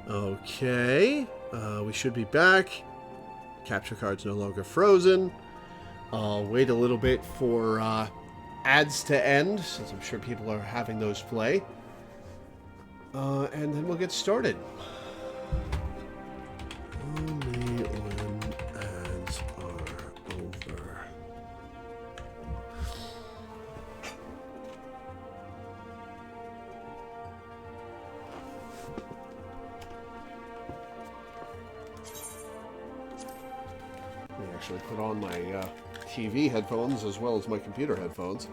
Okay, we should be back. Capture card's no longer frozen. I'll wait a little bit for ads to end, since I'm sure people are having those play. And then we'll get started. Only when ads are over. Let me actually put on my TV headphones as well as my computer headphones.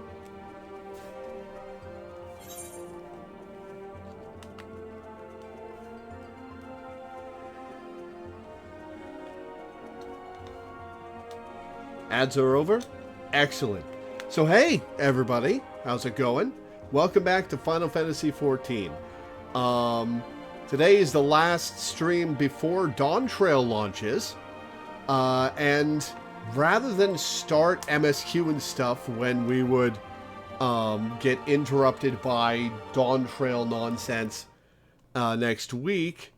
Ads are over? Excellent. So hey, everybody. How's it going? Welcome back to Final Fantasy XIV. Today is the last stream before Dawn Trail launches. And rather than start MSQ and stuff when we would get interrupted by Dawn Trail nonsense next week,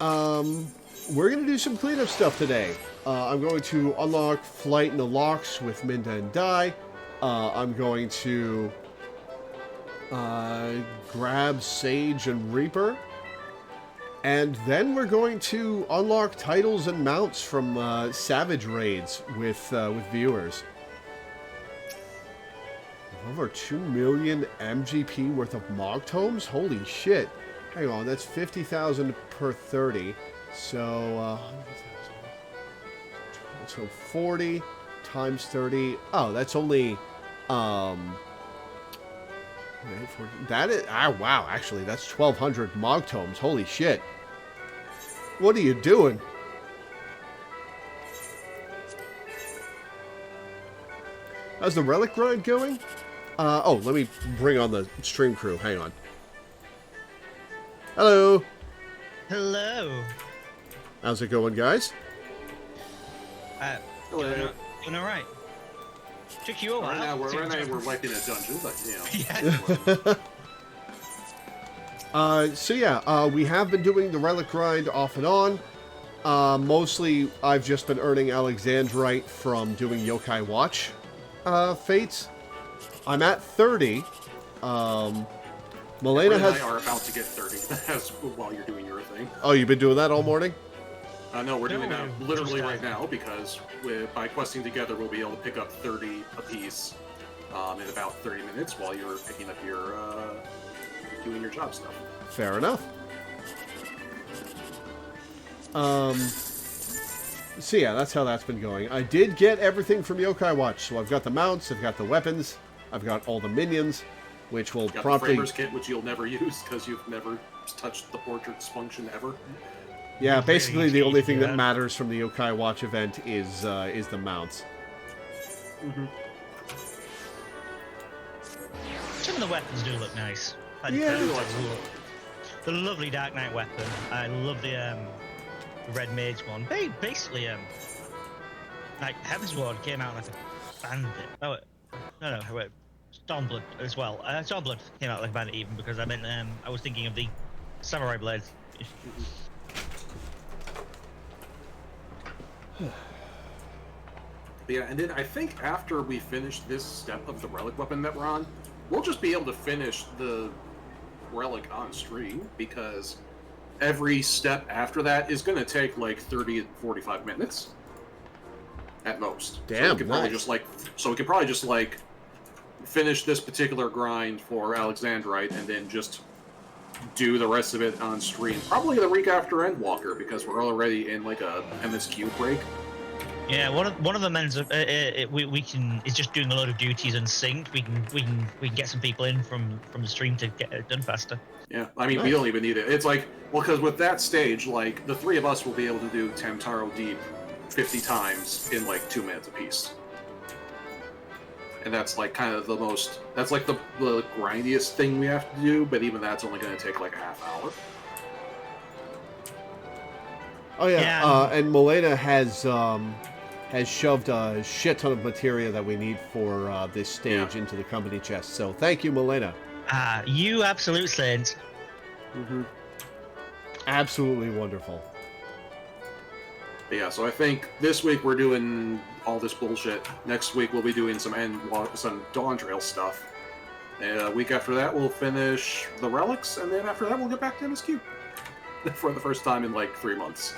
we're going to do some cleanup stuff today. I'm going to unlock Flight in the Locks with Minda and Dai. I'm going to grab Sage and Reaper. And then we're going to unlock titles and mounts from Savage Raids with viewers. Over 2 million MGP worth of Mog Tomes? Holy shit. Hang on, that's 50,000 per 30. So 40 times 30. Oh, that's only that is wow, actually that's 1,200 Mog Tomes. Holy shit. What are you doing? How's the relic grind going? Oh, let me bring on the stream crew. Hang on. Hello. Hello. How's it going, guys? Doing all right. Took you a while. Right now we're wiping a dungeon, but Yeah. So yeah, we have been doing the relic grind off and on. Mostly, I've just been earning Alexandrite from doing Yokai Watch fates. I'm at 30. Milena has. I are about to get 30 while you're doing your thing. Oh, you've been doing that all morning? No, we're doing that literally right now because by questing together, we'll be able to pick up 30 apiece in about 30 minutes while you're picking up your doing your job stuff. Fair enough. So yeah, that's how that's been going. I did get everything from Yokai Watch, so I've got the mounts, I've got the weapons, I've got all the minions, which will promptly... the Framers kit, which you'll never use because you've never touched the portrait's function ever. Yeah, basically the only thing that matters from the Yokai Watch event is the mounts. Mm-hmm. Some of the weapons do look nice. Yeah. The lovely Dark Knight weapon. I love the Red Mage one. They basically like Heaven's Ward came out like a bandit. Oh no, wait. Stormblood as well. Stormblood came out like a bandit even because I meant I was thinking of the Samurai Blades. Yeah, and then I think after we finish this step of the relic weapon that we're on, we'll just be able to finish the relic on stream because every step after that is going to take like 30 to 45 minutes at most. Damn, so we could probably just finish this particular grind for Alexandrite and then just do the rest of it on stream. Probably the week after Endwalker because we're already in like a MSQ break. Yeah, one of the men's we can is just doing a load of duties and synced. We can get some people in from the stream to get it done faster. Yeah, I mean, we don't even need it. It's like, well, because with that stage, like, the three of us will be able to do Tamtaro Deep 50 times in, like, 2 minutes apiece. And that's, like, kind of the most... That's, like, the grindiest thing we have to do, but even that's only going to take, like, a half hour. Oh, yeah. And Milena has shoved a shit ton of materia that we need for this stage into the company chest. So thank you, Milena. You absolute saint. Mm-hmm. Absolutely wonderful. But yeah, so I think this week we're doing all this bullshit. Next week we'll be doing some Dawn Trail stuff. And a week after that we'll finish the relics, and then after that we'll get back to MSQ for the first time in like 3 months.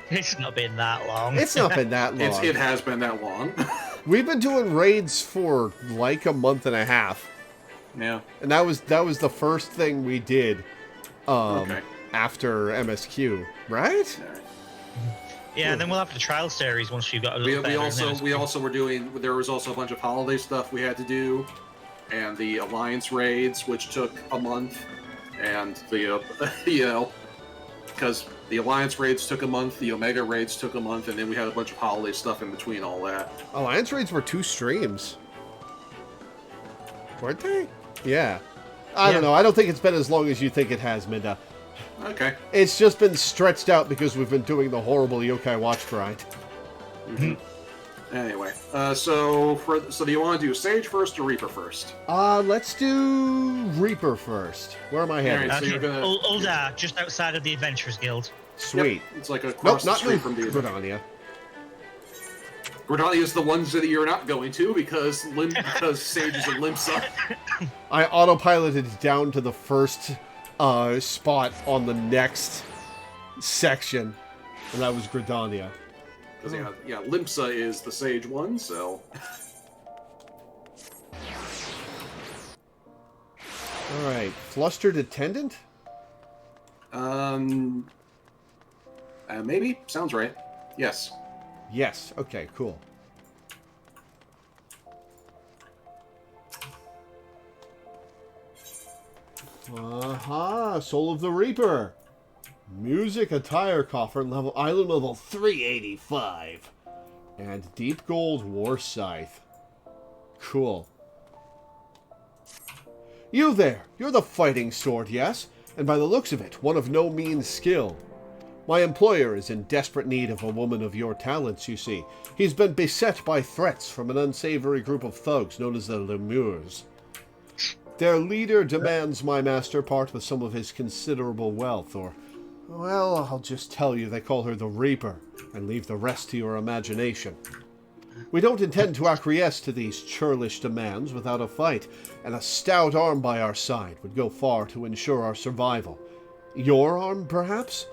It's not been that long. It's not been that long. It has been that long. We've been doing raids for like a month and a half. Yeah. And that was the first thing we did Okay. after MSQ, right? All right. Yeah, and then we'll have the trial series once you've got a little We also were doing. There was also a bunch of holiday stuff we had to do, and the Alliance raids, which took a month, and the because the Alliance raids took a month, the Omega raids took a month, and then we had a bunch of holiday stuff in between all that. Alliance raids were 2 streams. Weren't they? Yeah. I don't know. I don't think it's been as long as you think it has, Minda. Okay. It's just been stretched out because we've been doing the horrible Yokai Watch grind. Mm-hmm. Anyway, so do you want to do Sage first or Reaper first? Let's do Reaper first. Where am I headed? Alright, so you're gonna... Ulda, just outside of the Adventurers Guild. Sweet. Yep, it's like across Nope, the not street from the... Gridania. Gridania is the ones that you're not going to because Sage is in Limsa. I autopiloted down to the first spot on the next section, and that was Gridania. Because Limsa is the Sage one, so... Alright, Flustered Attendant? Maybe? Sounds right. Yes. Yes, okay, cool. Aha, Soul of the Reaper. Music Attire Coffer, island level 385. And Deep Gold War Scythe. Cool. You there! You're the fighting sword, yes? And by the looks of it, one of no mean skill. My employer is in desperate need of a woman of your talents, you see. He's been beset by threats from an unsavory group of thugs known as the Lemures. Their leader demands my master part with some of his considerable wealth, or... well, I'll just tell you they call her the Reaper, and leave the rest to your imagination. We don't intend to acquiesce to these churlish demands without a fight, and a stout arm by our side would go far to ensure our survival. Your arm, perhaps?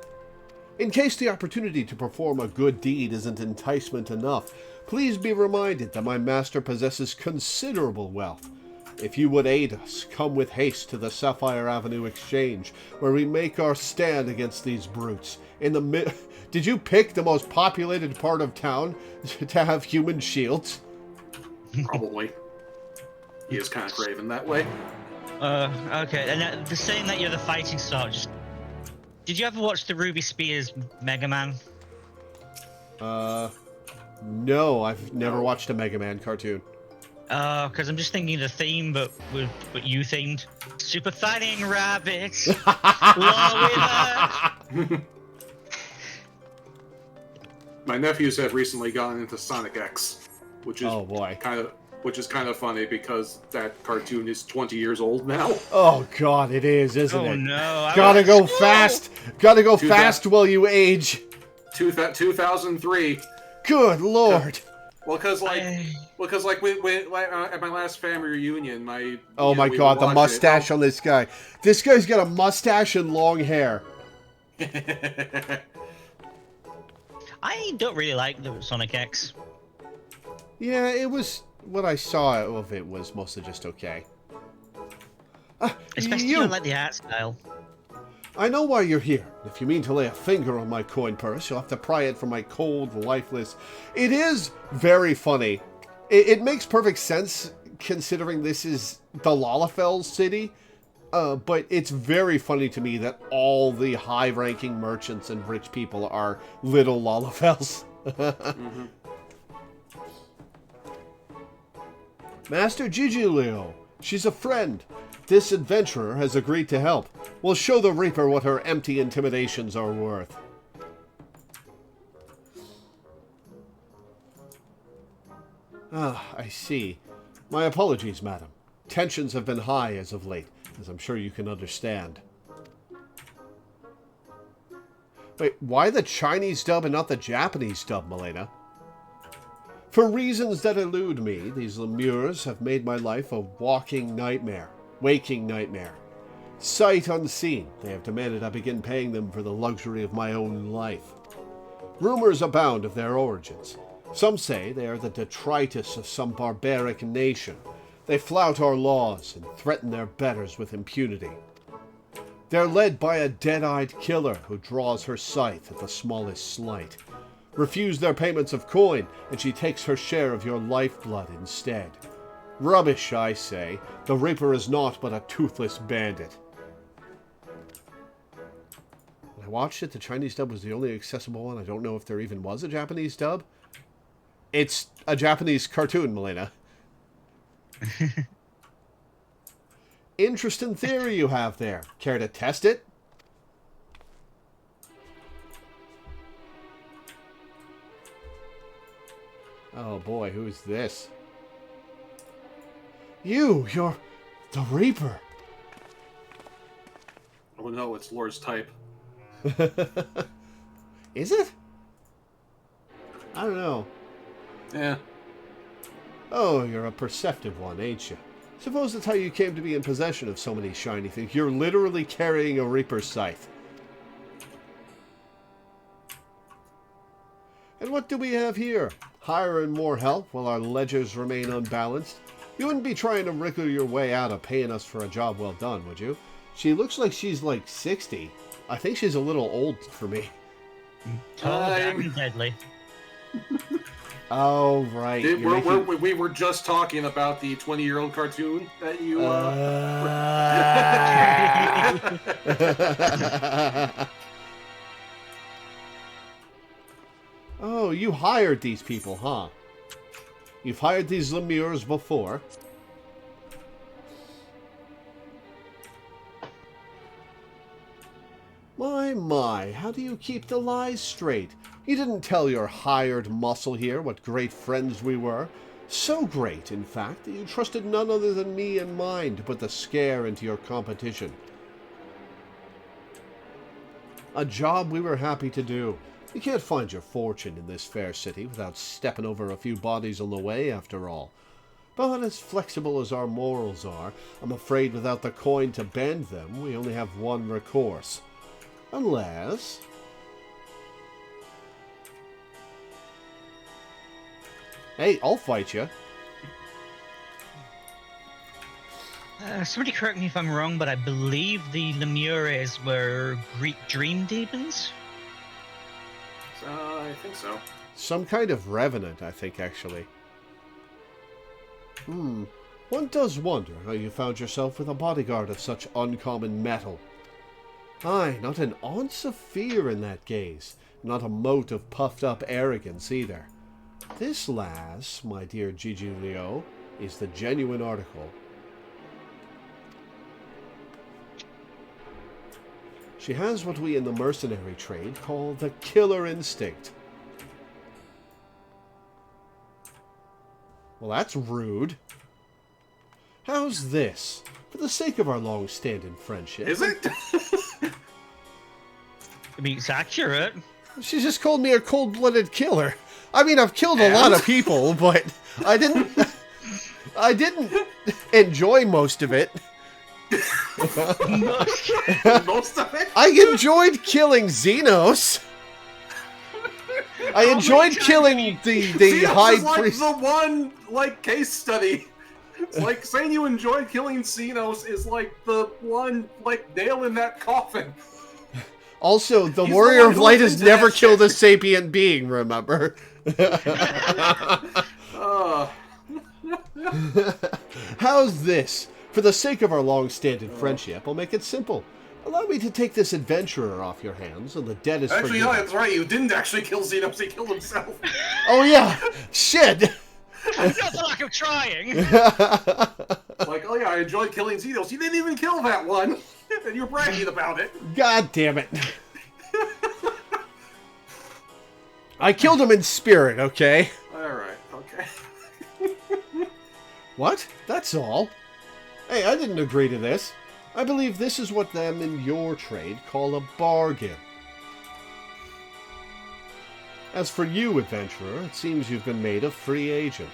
In case the opportunity to perform a good deed isn't enticement enough, please be reminded that my master possesses considerable wealth. If you would aid us, come with haste to the Sapphire Avenue Exchange, where we make our stand against these brutes. Did you pick the most populated part of town to have human shields? Probably. He is kind of craven that way. Okay, and the saying that you're the fighting sort, just... Did you ever watch the Ruby Spears Mega Man? No, I've never watched a Mega Man cartoon. Because I'm just thinking the theme, but you themed. Super Fighting Rabbits! Loreweaver! My nephews have recently gotten into Sonic X, which is kind of funny because that cartoon is 20 years old now. Oh God, it is, isn't it? Oh no! Gotta go fast. Gotta go fast while you age. 2003. Good Lord. Well, because at my last family reunion, my God, the mustache on this guy. This guy's got a mustache and long hair. I don't really like the Sonic X. Yeah, it was... what I saw of it was mostly just okay. Especially you don't like the art style. I know why you're here. If you mean to lay a finger on my coin purse, you'll have to pry it from my cold, lifeless... It is very funny. It makes perfect sense, considering this is the Lalafell city. But it's very funny to me that all the high-ranking merchants and rich people are little Lalafells. Mm-hmm. Master Gigilio, she's a friend. This adventurer has agreed to help. We'll show the Reaper what her empty intimidations are worth. Ah, I see. My apologies, madam. Tensions have been high as of late, as I'm sure you can understand. Wait, why the Chinese dub and not the Japanese dub, Milena? For reasons that elude me, these lemures have made my life a walking nightmare. Waking nightmare. Sight unseen, they have demanded I begin paying them for the luxury of my own life. Rumors abound of their origins. Some say they are the detritus of some barbaric nation. They flout our laws and threaten their betters with impunity. They're led by a dead-eyed killer who draws her scythe at the smallest slight. Refuse their payments of coin, and she takes her share of your lifeblood instead. Rubbish, I say. The Reaper is naught but a toothless bandit. When I watched it, the Chinese dub was the only accessible one. I don't know if there even was a Japanese dub. It's a Japanese cartoon, Milena. Interesting theory you have there. Care to test it? Oh boy, who's this? You're the Reaper. Oh no, it's Lore's type. Is it? I don't know. Yeah. Oh, you're a perceptive one, ain't you? Suppose that's how you came to be in possession of so many shiny things. You're literally carrying a Reaper scythe. And what do we have here? Hire and more help while our ledgers remain unbalanced? You wouldn't be trying to wriggle your way out of paying us for a job well done, would you? She looks like she's like 60. I think she's a little old for me. Tall, dark, and deadly. Oh, right. We were just talking about the 20-year-old cartoon that you... Oh, you hired these people, huh? You've hired these lemures before. My, how do you keep the lies straight? You didn't tell your hired muscle here what great friends we were. So great, in fact, that you trusted none other than me and mine to put the scare into your competition. A job we were happy to do. You can't find your fortune in this fair city without stepping over a few bodies on the way, after all. But as flexible as our morals are, I'm afraid without the coin to bend them, we only have one recourse. Unless... Hey, I'll fight you. Somebody correct me if I'm wrong, but I believe the Lemures were Greek dream demons? I think so. Some kind of revenant, I think, actually. One does wonder how you found yourself with a bodyguard of such uncommon metal. Aye, not an ounce of fear in that gaze, not a mote of puffed-up arrogance either. This lass, my dear Gigi Leo, is the genuine article. She has what we in the mercenary trade call the killer instinct. Well, that's rude. How's this? For the sake of our long-standing friendship. Is it? I mean, it's accurate. She just called me a cold-blooded killer. I mean, I've killed a lot of people, but I didn't enjoy most of it. Most of it? I enjoyed killing Xenos. I enjoyed killing the high priest. Like the one case study. It's like saying you enjoyed killing Xenos is like the one nail in that coffin. Also, the He's Warrior the one of who Light was has into never that killed shit. a sapient being, remember? How's this? For the sake of our long-standing friendship, I'll make it simple. Allow me to take this adventurer off your hands, and the debt is Actually, no, forgiven. that's right. You didn't actually kill Xenos. He killed himself. Oh, yeah. Shit. Not the lack of trying. Like, oh yeah, I enjoyed killing Xenos. You didn't even kill that one. And you're bragging about it. God damn it. I killed him in spirit, okay? Alright, okay. What? That's all? Hey, I didn't agree to this. I believe this is what them in your trade call a bargain. As for you, adventurer, it seems you've been made a free agent.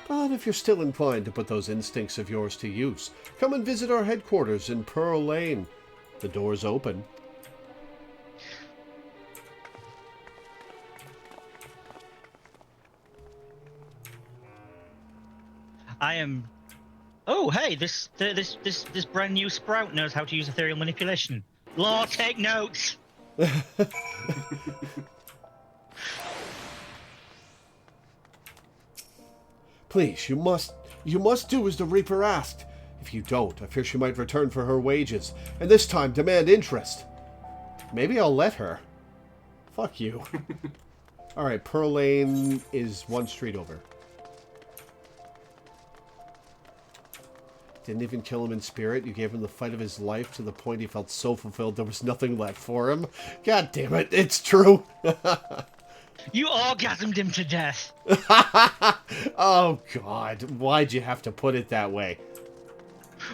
But if you're still inclined to put those instincts of yours to use, come and visit our headquarters in Pearl Lane. The door's open. I am. Oh, hey, this brand new sprout knows how to use ethereal manipulation. Law, take notes. Please, you must do as the Reaper asked. If you don't, I fear she might return for her wages, and this time demand interest. Maybe I'll let her. Fuck you. Alright, Pearl Lane is one street over. Didn't even kill him in spirit. You gave him the fight of his life to the point he felt so fulfilled there was nothing left for him. God damn it, it's true. You orgasmed him to death. Oh god, why'd you have to put it that way?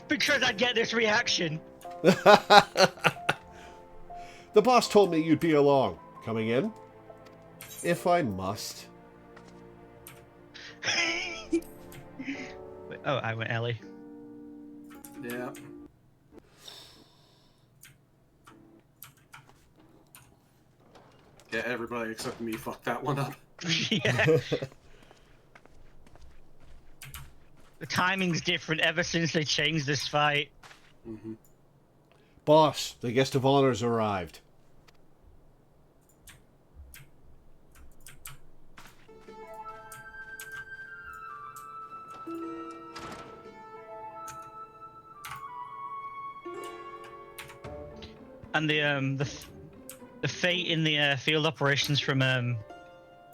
Because I'd get this reaction. The boss told me you'd be along. Coming in? If I must. Oh, I went Ellie. Yeah. Yeah, everybody except me fucked that one up. Yeah. The timing's different ever since they changed this fight. Mm-hmm. Boss, the guest of honor's arrived. And the fate in the field operations from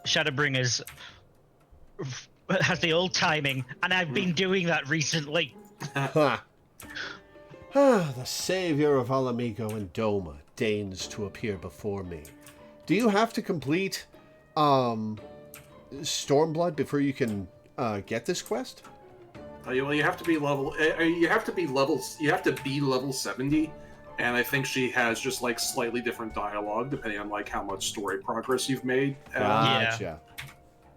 Shadowbringers has the old timing, and I've been doing that recently. Ha! The savior of Alamigo and Doma deigns to appear before me. Do you have to complete Stormblood before you can get this quest? Well, you have to be level. You have to be level 70. And I think she has just like slightly different dialogue depending on like how much story progress you've made Gotcha.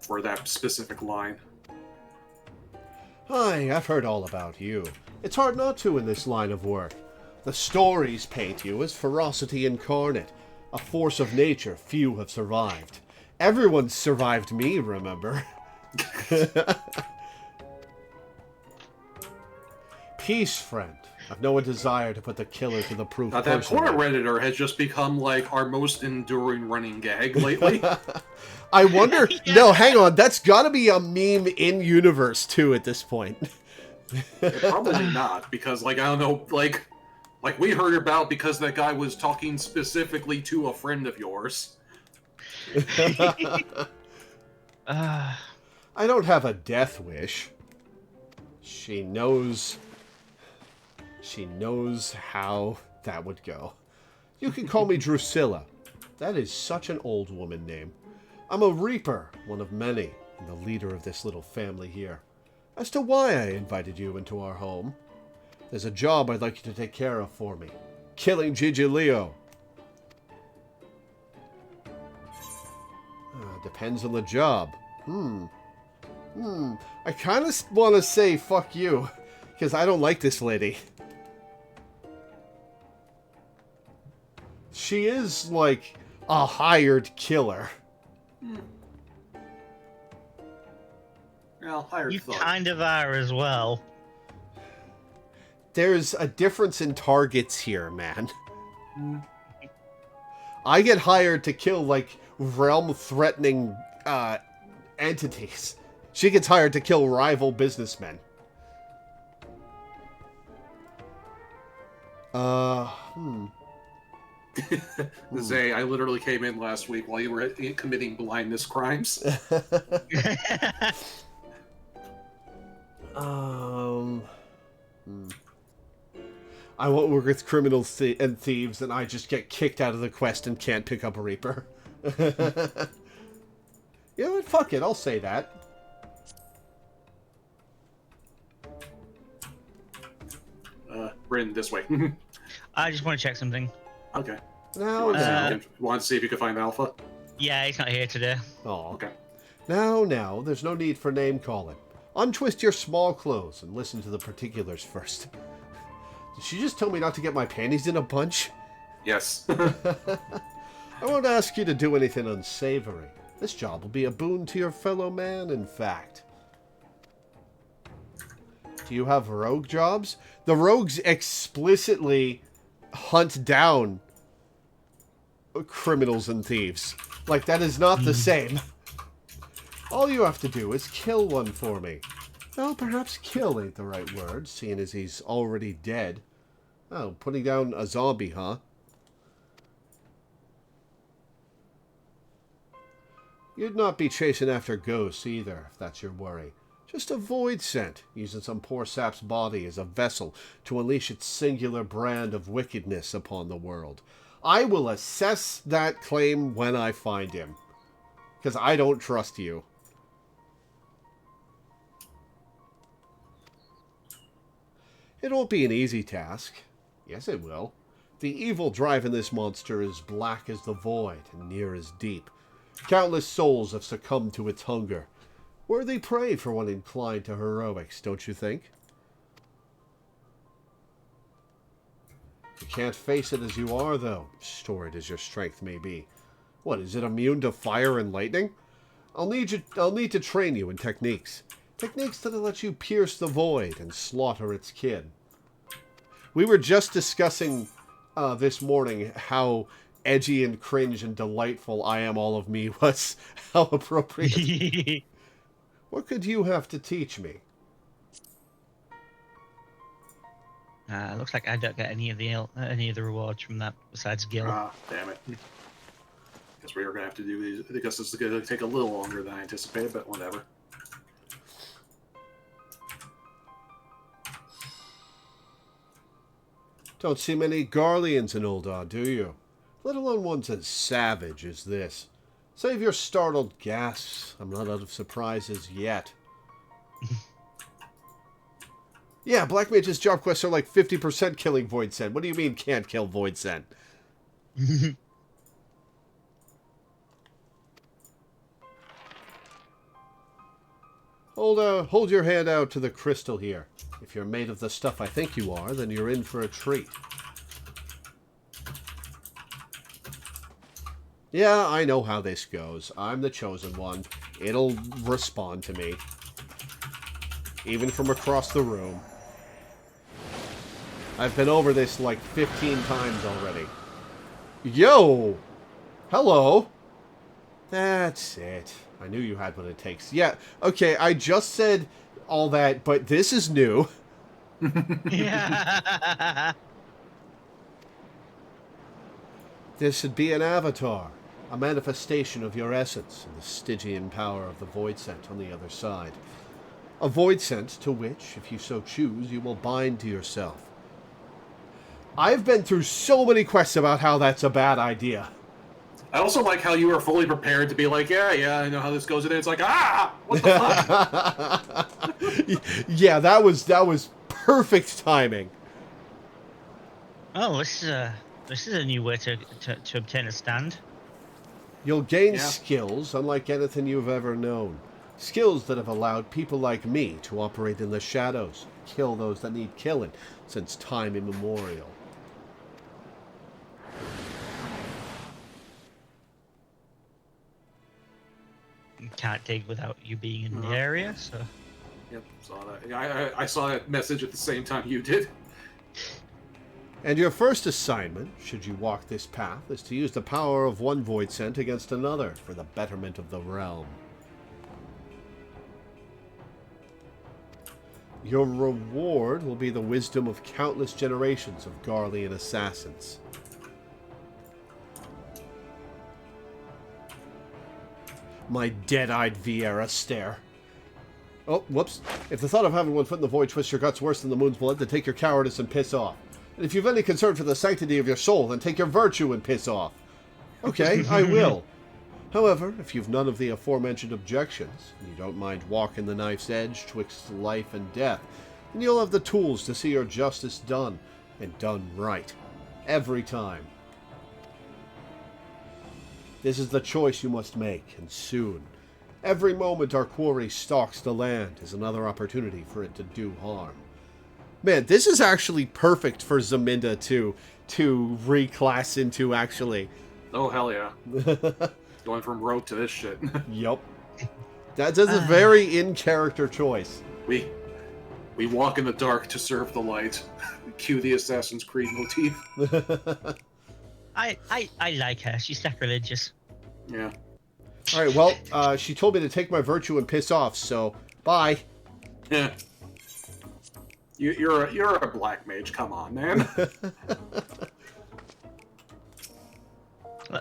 For that specific line. Hi, I've heard all about you. It's hard not to in this line of work. The stories paint you as ferocity incarnate, a force of nature few have survived. Everyone's survived me, remember? Peace, friend. I've no desire to put the killer to the proof. That poor Redditor has just become like our most enduring running gag lately. I wonder. Yeah. No, hang on. That's got to be a meme in universe too at this point. Probably not, because like I don't know, like we heard about because that guy was talking specifically to a friend of yours. I don't have a death wish. She knows how that would go. You can call me Drusilla. That is such an old woman name. I'm a Reaper, one of many, and the leader of this little family here. As to why I invited you into our home, there's a job I'd like you to take care of for me. Killing Gigi Leo. Depends on the job. I kind of want to say fuck you, because I don't like this lady. She is like a hired killer. Well, hired You thug. kind of are as well. There's a difference in targets here, man. I get hired to kill, like, realm-threatening entities. She gets hired to kill rival businessmen. Zay, I literally came in last week while you were committing blindness crimes. I won't work with criminals and thieves, and I just get kicked out of the quest and can't pick up a Reaper. You know what? Fuck it, I'll say that. Bryn, this way. I just want to check something. Okay. Now, Want to see if you can find Alpha? Yeah, he's not here today. Oh. Okay. Now, there's no need for name calling. Untwist your small clothes and listen to the particulars first. Did she just tell me not to get my panties in a bunch? Yes. I won't ask you to do anything unsavory. This job will be a boon to your fellow man, in fact. Do you have rogue jobs? The rogues explicitly hunt down criminals and thieves. Like, that is not the same. All you have to do is kill one for me. Well, perhaps kill ain't the right word, seeing as he's already dead. Oh, putting down a zombie, huh? You'd not be chasing after ghosts either, if that's your worry. Just a void scent, using some poor sap's body as a vessel to unleash its singular brand of wickedness upon the world. I will assess that claim when I find him. Because I don't trust you. It won't be an easy task. Yes, it will. The evil driving this monster is black as the void and near as deep. Countless souls have succumbed to its hunger. Worthy prey for one inclined to heroics, don't you think? You can't face it as you are, though, storied as your strength may be. What, is it immune to fire and lightning? I'll need to train you in techniques. Techniques that'll let you pierce the void and slaughter its kin. We were just discussing this morning how edgy and cringe and delightful I Am All of Me was. How appropriate. What could you have to teach me? Looks like I don't get any of the rewards from that besides guild. Damn it. Guess we are gonna have to do these. I guess this is gonna take a little longer than I anticipated, but whatever. Don't see many Garleans in Uldar, do you? Let alone ones as savage as this. Save your startled gasps. I'm not out of surprises yet. Yeah, Black Mage's job quests are like 50% killing Void Scent. What do you mean can't kill Void Scent? Hold your hand out to the crystal here. If you're made of the stuff I think you are, then you're in for a treat. Yeah, I know how this goes. I'm the chosen one. It'll respond to me. Even from across the room. I've been over this like 15 times already. Yo! Hello! That's it. I knew you had what it takes. Yeah, okay, I just said all that, but this is new. Yeah. This should be an avatar. A manifestation of your essence and the Stygian power of the Void Scent on the other side. A Void Scent to which, if you so choose, you will bind to yourself. I've been through so many quests about how that's a bad idea. I also like how you were fully prepared to be like, yeah, I know how this goes, and then it's like, what the fuck? Yeah, that was perfect timing. Oh, this is a new way to obtain a stand. You'll gain Yeah. skills unlike anything you've ever known. Skills that have allowed people like me to operate in the shadows, kill those that need killing, since time immemorial. You can't dig without you being in the area, so... Yep, saw that. I saw that message at the same time you did. And your first assignment, should you walk this path, is to use the power of one Void Scent against another for the betterment of the realm. Your reward will be the wisdom of countless generations of Garlean assassins. My dead-eyed Viera stare. Oh, whoops. If the thought of having one foot in the void twists your guts worse than the moon's blood, then take your cowardice and piss off. And if you've any concern for the sanctity of your soul, then take your virtue and piss off. Okay, I will. However, if you've none of the aforementioned objections, and you don't mind walking the knife's edge twixt life and death, then you'll have the tools to see your justice done, and done right. Every time. This is the choice you must make, and soon. Every moment our quarry stalks the land is another opportunity for it to do harm. Man, this is actually perfect for Zaminda to reclass into, actually. Oh, hell yeah. Going from rote to this shit. Yup. That's a very in-character choice. We walk in the dark to serve the light. Cue the Assassin's Creed motif. I like her. She's sacrilegious. Yeah. All right, well, she told me to take my virtue and piss off, so bye. Yeah. You're a black mage. Come on, man.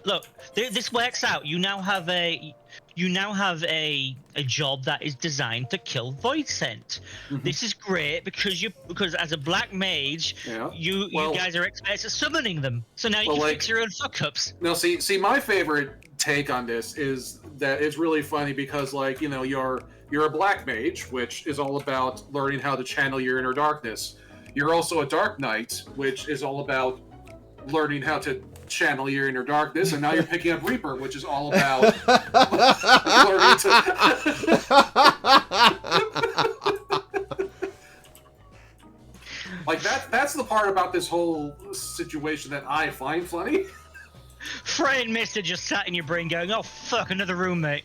Look, this works out. You now have a job that is designed to kill void scent. Mm-hmm. This is great because as a black mage, you guys are experts at summoning them. So now you can fix your own fuck ups. No, see, my favorite take on this is that it's really funny because, like, you know, you're a black mage, which is all about learning how to channel your inner darkness. You're also a dark knight, which is all about learning how to channel your inner darkness, and now you're picking up Reaper, which is all about learning to... Like, that's the part about this whole situation that I find funny. Frey and Mister just sat in your brain going, "Oh fuck, another roommate."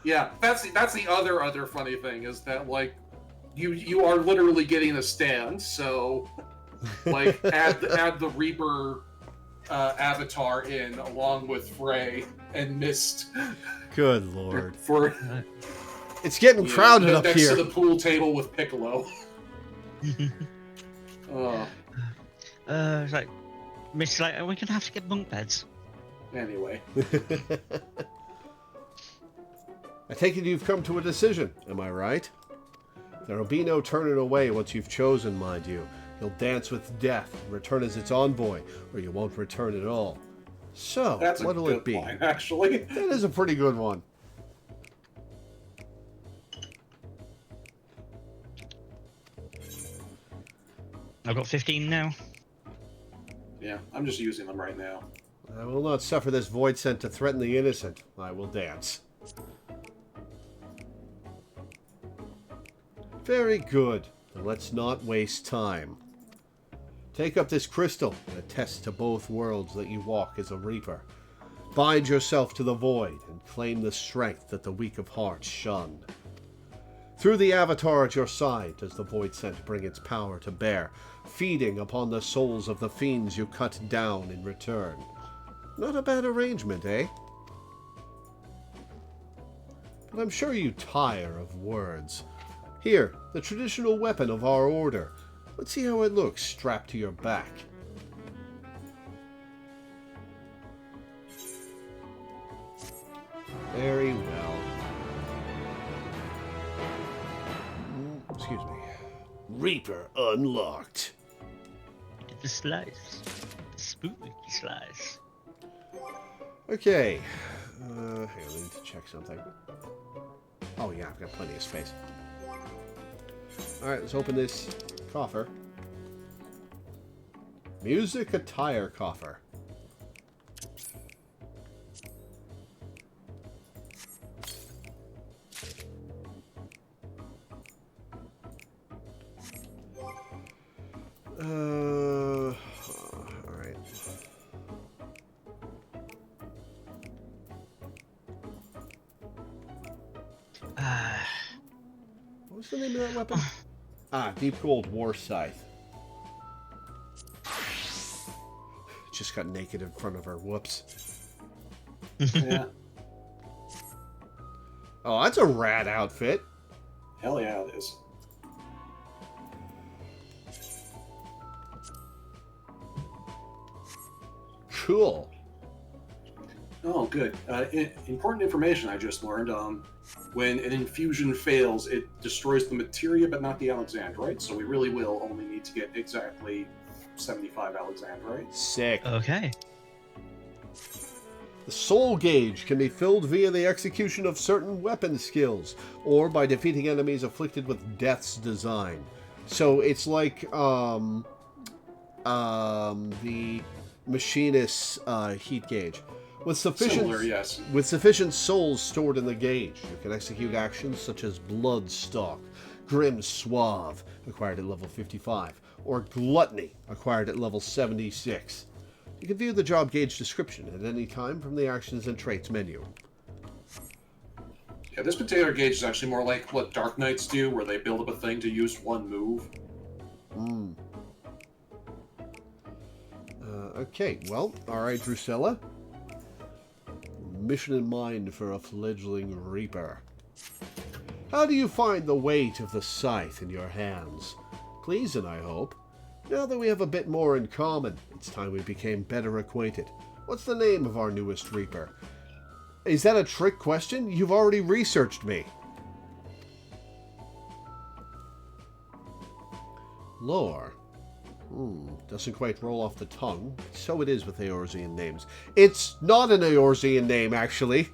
Yeah, that's the other funny thing is that, like, you are literally getting a stand, so like add the Reaper avatar in along with Frey and Mist. Good lord. For it's getting crowded up next here. to the pool table with Piccolo. It's like, Mist's like, we're gonna have to get bunk beds. Anyway. I take it you've come to a decision, am I right? There will be no turning away once you've chosen, mind you. You'll dance with death, return as its envoy, or you won't return at all. So, That's what'll a it good be? line, actually. That is a pretty good one. I've got 15 now. Yeah, I'm just using them right now. I will not suffer this void scent to threaten the innocent. I will dance. Very good. Then let's not waste time. Take up this crystal and attest to both worlds that you walk as a reaper. Bind yourself to the void and claim the strength that the weak of heart shun. Through the avatar at your side does the void scent bring its power to bear, feeding upon the souls of the fiends you cut down in return. Not a bad arrangement, eh? But I'm sure you tire of words. Here, the traditional weapon of our order. Let's see how it looks strapped to your back. Very well. Excuse me. Reaper unlocked. The slice. The spooky slice. Okay. Hang on, I need to check something. Oh yeah, I've got plenty of space. Alright, let's open this coffer. Music attire coffer. Alright. What's the name of that weapon? Deep Gold War Scythe. Just got naked in front of her. Whoops. Yeah. Oh, that's a rad outfit. Hell yeah, it is. Cool. Oh, good. Important information I just learned. When an infusion fails, it destroys the materia, but not the alexandrite. So we really will only need to get exactly 75 alexandrite. Sick. Okay. The soul gauge can be filled via the execution of certain weapon skills, or by defeating enemies afflicted with death's design. So it's like the machinist's heat gauge. With sufficient, Similar, yes. with sufficient souls stored in the gauge, you can execute actions such as Bloodstalk, Grim Suave, acquired at level 55, or Gluttony, acquired at level 76. You can view the job gauge description at any time from the Actions and Traits menu. Yeah, this particular gauge is actually more like what Dark Knights do, where they build up a thing to use one move. Okay, well, alright, Drusilla. Mission in mind for a fledgling Reaper. How do you find the weight of the scythe in your hands? Pleasing, I hope. Now that we have a bit more in common, it's time we became better acquainted. What's the name of our newest Reaper? Is that a trick question? You've already researched me. Lore. Doesn't quite roll off the tongue. So it is with Eorzean names. It's not an Eorzean name, actually.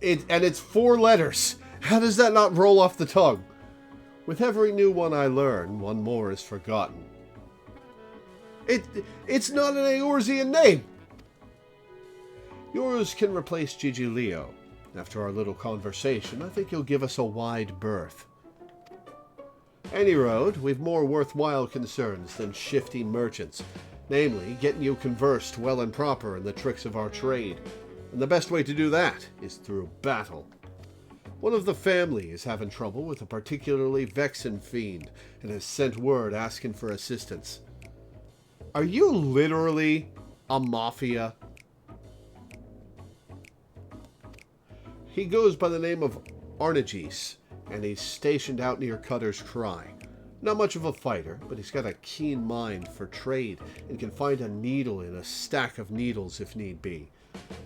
And it's 4 letters. How does that not roll off the tongue? With every new one I learn, one more is forgotten. It's not an Eorzean name. Yours can replace Gigi Leo. After our little conversation, I think you'll give us a wide berth. Any road, we've more worthwhile concerns than shifty merchants. Namely, getting you conversed well and proper in the tricks of our trade. And the best way to do that is through battle. One of the family is having trouble with a particularly vexing fiend, and has sent word asking for assistance. Are you literally a mafia? He goes by the name of Arnagis, and he's stationed out near Cutter's Cry. Not much of a fighter, but he's got a keen mind for trade, and can find a needle in a stack of needles if need be.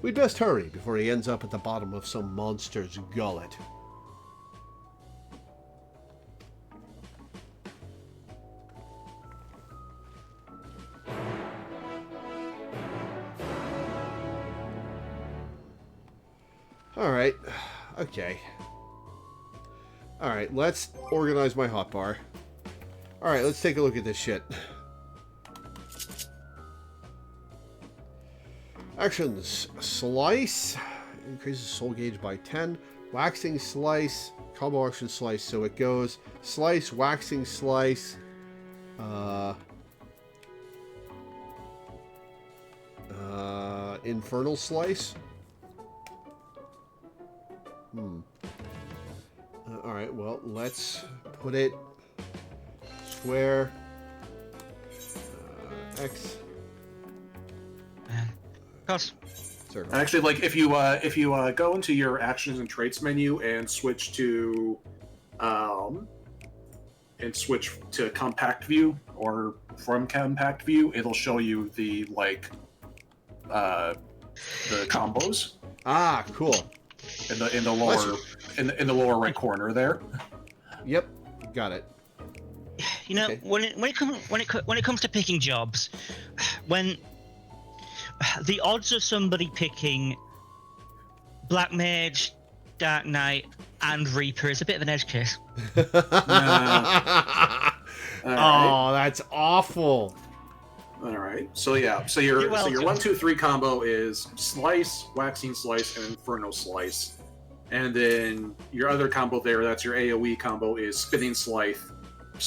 We'd best hurry before he ends up at the bottom of some monster's gullet. Alright, okay. Alright, let's organize my hotbar. Alright, let's take a look at this shit. Actions. Slice. Increases soul gauge by 10. Waxing slice. Combo action slice. So it goes slice, waxing slice. Infernal slice. Alright, well, let's put it square. X. Cost. And actually, like if you go into your actions and traits menu and switch to compact view, or from compact view, it'll show you the the combos. Ah, cool. In the lower in the lower right corner there. Yep, got it. You know, Okay. when it comes to picking jobs, when the odds of somebody picking Black Mage, Dark Knight, and Reaper is a bit of an edge case. Oh, that's awful. All right. So yeah. So your 1-2-3 combo is slice, waxing slice, and inferno slice, and then your other combo there, that's your AOE combo, is spinning scythe,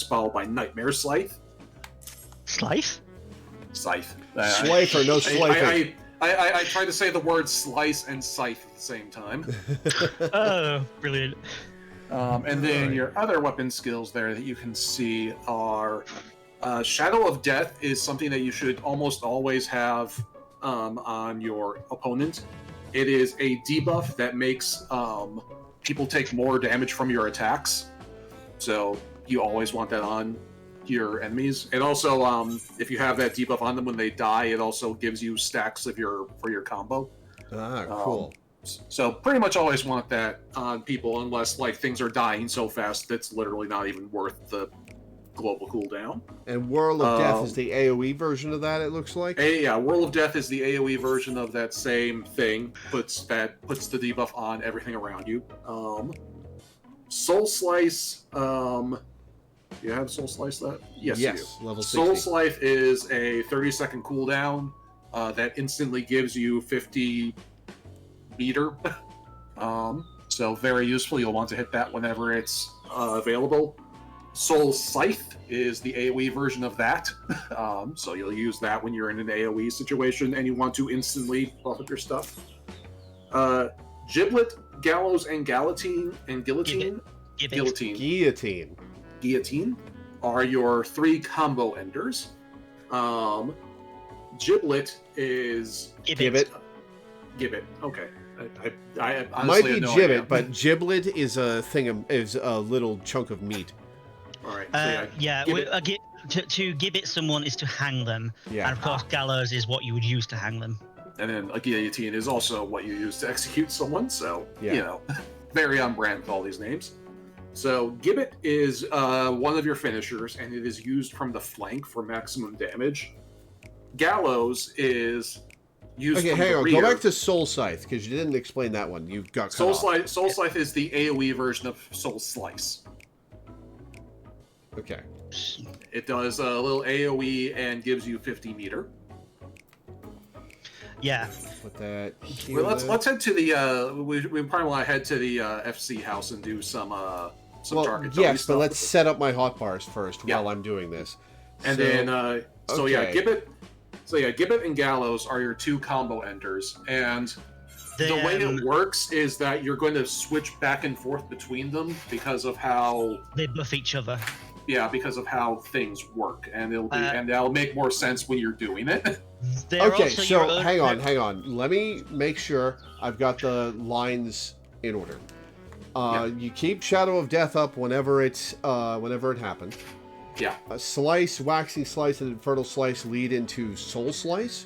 followed by nightmare scythe. Slice? Scythe. Slife or no slifing? I tried to say the word slice and scythe at the same time. Oh, brilliant. And then your other weapon skills there that you can see are Shadow of Death is something that you should almost always have on your opponent. It is a debuff that makes people take more damage from your attacks. So you always want that on your enemies. And also, if you have that debuff on them when they die, it also gives you stacks of for your combo. Ah, cool. So pretty much always want that on people, unless like things are dying so fast that's literally not even worth the global cooldown. And Whirl of Death is the AoE version of that, it looks like? Yeah, Whirl of Death is the AoE version of that same thing. Puts the debuff on everything around you. Soul Slice Do you have Soul Slice that? Yes, Yes, you do. level Soul 60. Slice is a 30-second cooldown that instantly gives you 50 meter. So very useful. You'll want to hit that whenever it's available. Soul Scythe is the AoE version of that. So you'll use that when you're in an AoE situation and you want to instantly buff up your stuff. Giblet, Gallows, and Guillotine Guillotine. are your 3 combo enders. Giblet is Gibbet. Gibbet. Okay. I honestly Might be had no gibbet, idea. but giblet is is a little chunk of meat. All right. To gibbet someone is to hang them. Yeah. And of course, gallows is what you would use to hang them. And then a guillotine is also what you use to execute someone. So, Yeah. very on brand with all these names. So, Gibbet is one of your finishers, and it is used from the flank for maximum damage. Gallows is used from hang the on. rear. Go back to Soul Scythe, because you didn't explain that one. You got cut off. Soul Slice is the AoE version of Soul Slice. Okay. It does a little AoE and gives you 50 meter. Yeah. Put that. Well, let's head to the. We probably want to head to the FC house and do some target. Yes, but let's set up my hotbars first Yeah. while I'm doing this. And So- okay. Gibbet and Gallows are your 2 combo enders, and the way it works is that you're going to switch back and forth between them because of how They buff each other. things work, and that'll make more sense when you're doing it. They're Okay, also so your own- hang on. Let me make sure I've got the lines in order. You keep Shadow of Death up whenever it happens. Yeah. Slice, Waxing Slice, and Infernal Slice lead into Soul Slice.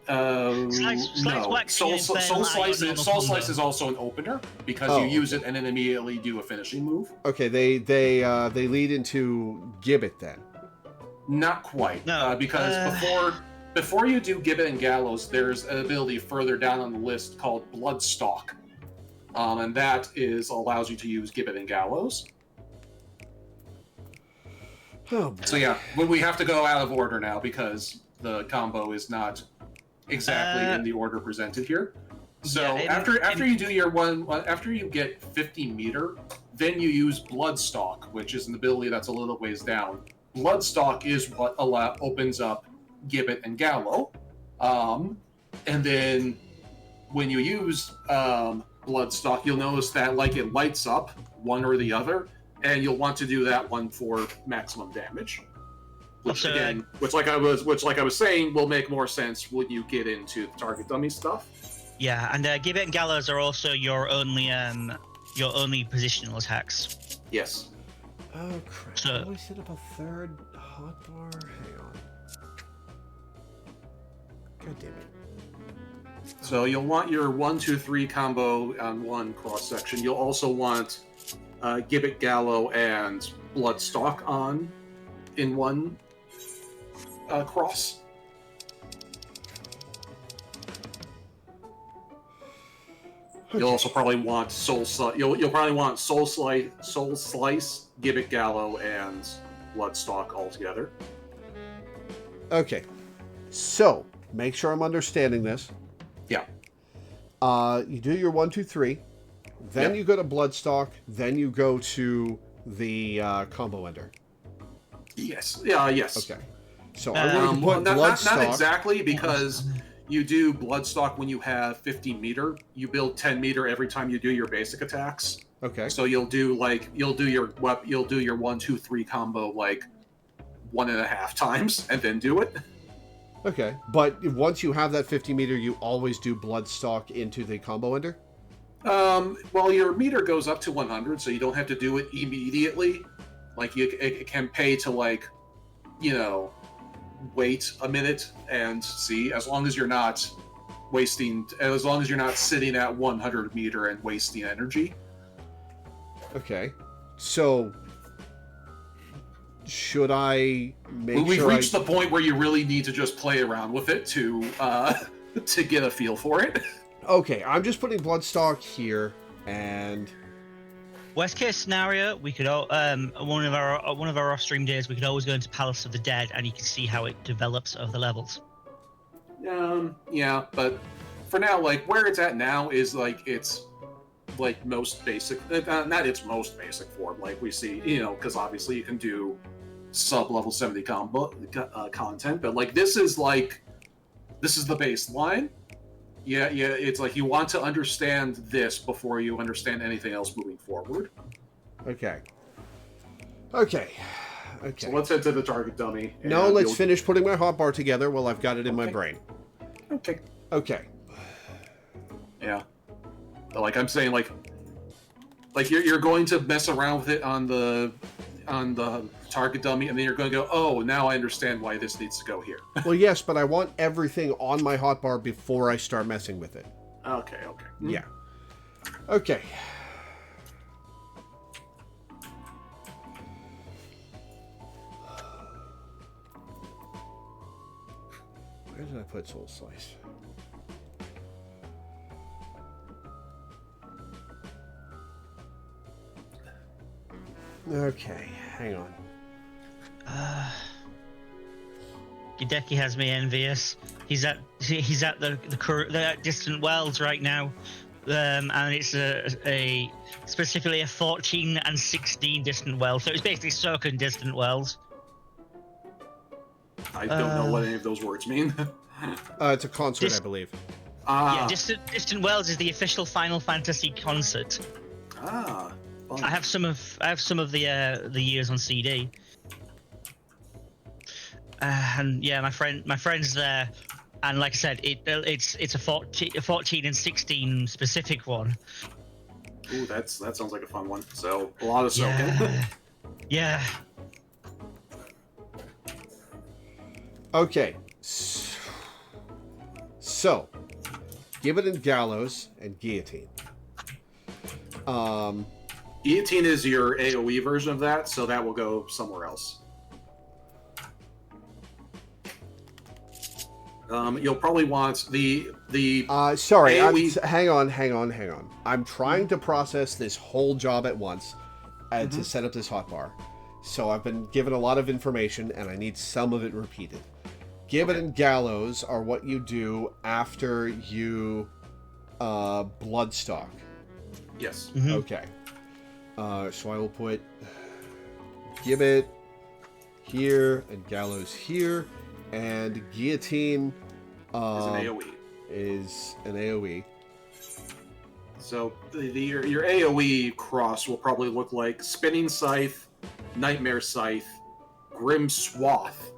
Slice, No. waxing, Soul infernal, Slice iron, is also an opener because Oh. you use it and then immediately do a finishing move. Okay, they lead into Gibbet then. Not quite, No, because before you do Gibbet and Gallows, there's an ability further down on the list called Bloodstalk, and that allows you to use Gibbet and Gallows. Oh, boy. So yeah, we have to go out of order now because the combo is not exactly in the order presented here. So Yeah, after you do your after you get 50 meter, then you use Bloodstalk, which is an ability that's a little ways down. Bloodstalk is what opens up Gibbet and Gallo, and then when you use Bloodstalk, you'll notice that it lights up one or the other, and you'll want to do that one for maximum damage. Which like I was saying, will make more sense when you get into the target dummy stuff. Yeah, and Gibbet and Gallows are also your only positional attacks. Yes. Oh crap! So- I always set up a third hotbar. Hang on. God damn it. So you'll want your 1, 2, 3 combo on one cross section. You'll also want Gibbet, Gallo, and Bloodstalk on in one cross. You'll also probably want You'll probably want Soul Slice, Gibbet, Gallo, and Bloodstalk all together. Okay, so make sure I'm understanding this. Yeah. You do your 1, 2, 3, then Yep. you go to Bloodstock, then you go to the combo ender. Yes. Yeah. Yes. Okay. So I'm going to Well, put not Bloodstock. exactly, because you do Bloodstock when you have 50 meter. You build 10 meter every time you do your basic attacks. Okay. So you'll do your 1, 2, 3 combo 1.5 times, and then do it. Okay. But once you have that 50 meter, you always do Bloodstock into the combo ender? Well, your meter goes up to 100, so you don't have to do it immediately. It can pay to wait a minute and see, as long as you're not sitting at 100 meter and wasting energy. Okay. So should I make We've sure reached the point where you really need to just play around with it to get a feel for it. Okay, I'm just putting Bloodstock here, and Worst case scenario, we could one of our off-stream days we could always go into Palace of the Dead, and you can see how it develops over the levels. Yeah, but for now, like where it's at now is like it's like most basic, not its most basic form. Like we see, because obviously you can do sub-level 70 content, but like this is the baseline. Yeah, it's like you want to understand this before you understand anything else moving forward. Okay. So let's head to the target dummy. No, let's finish putting my hotbar together while I've got it in my brain. Okay. Yeah. But like I'm saying, like you're going to mess around with it on the target dummy, and then you're going to go, oh, now I understand why this needs to go here. Well, yes, but I want everything on my hotbar before I start messing with it. Okay. Yeah. Okay. Where did I put Soul Slice? Okay, hang on. Hideki has me envious. He's at the distant worlds right now, and it's a specifically a 14 and 16 distant world. So it's basically Soken distant worlds. I don't know what any of those words mean. It's a concert, I believe. Yeah, distant worlds is the official Final Fantasy concert. Fun. I have some of the years on CD. And yeah, my friend's there, and like I said, it's a 14 and 16 specific one. Ooh, that sounds like a fun one. So a lot of Soken. Yeah. Okay. So, Gibbet and Gallows and Guillotine. Guillotine is your AoE version of that, so that will go somewhere else. You'll probably want the sorry, AoE... hang on. I'm trying to process this whole job at once to set up this hotbar. So I've been given a lot of information, and I need some of it repeated. Gibbet and Gallows are what you do after you bloodstock. Yes. Mm-hmm. Okay. So I will put Gibbet here and Gallows here, and Guillotine is an AoE. So your AoE cross will probably look like Spinning Scythe, Nightmare Scythe, Grim Swath,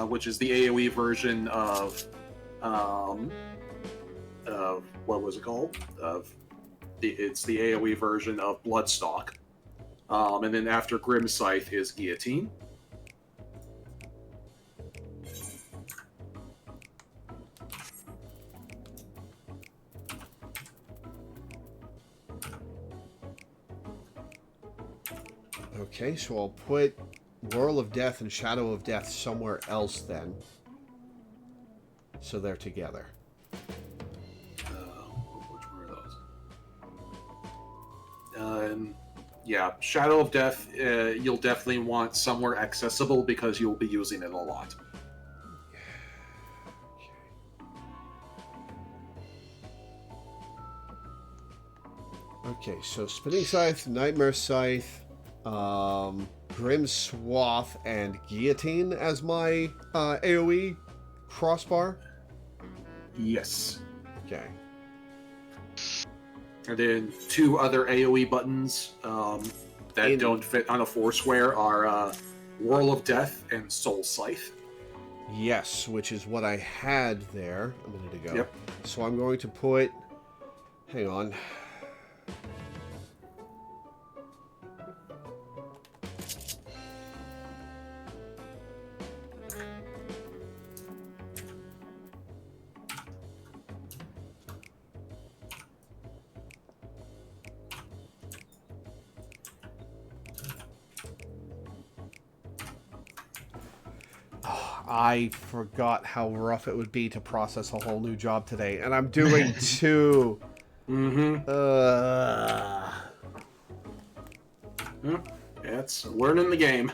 which is the AoE version of what was it called? It's the AoE version of Bloodstalk. And then after Grim Scythe is Guillotine. Okay, so I'll put Whirl of Death and Shadow of Death somewhere else then. So they're together. Which one are those? Yeah, Shadow of Death, you'll definitely want somewhere accessible because you'll be using it a lot. Okay, so Spinning Scythe, Nightmare Scythe, Grim Swath, and Guillotine as my AoE crossbar? Yes. Okay. And then two other AoE buttons that don't fit on a four square are Whirl of Death and Soul Scythe. Yes, which is what I had there a minute ago. Yep. So I'm going to put... Hang on. I forgot how rough it would be to process a whole new job today, and I'm doing two. Mm-hmm. It's learning the game.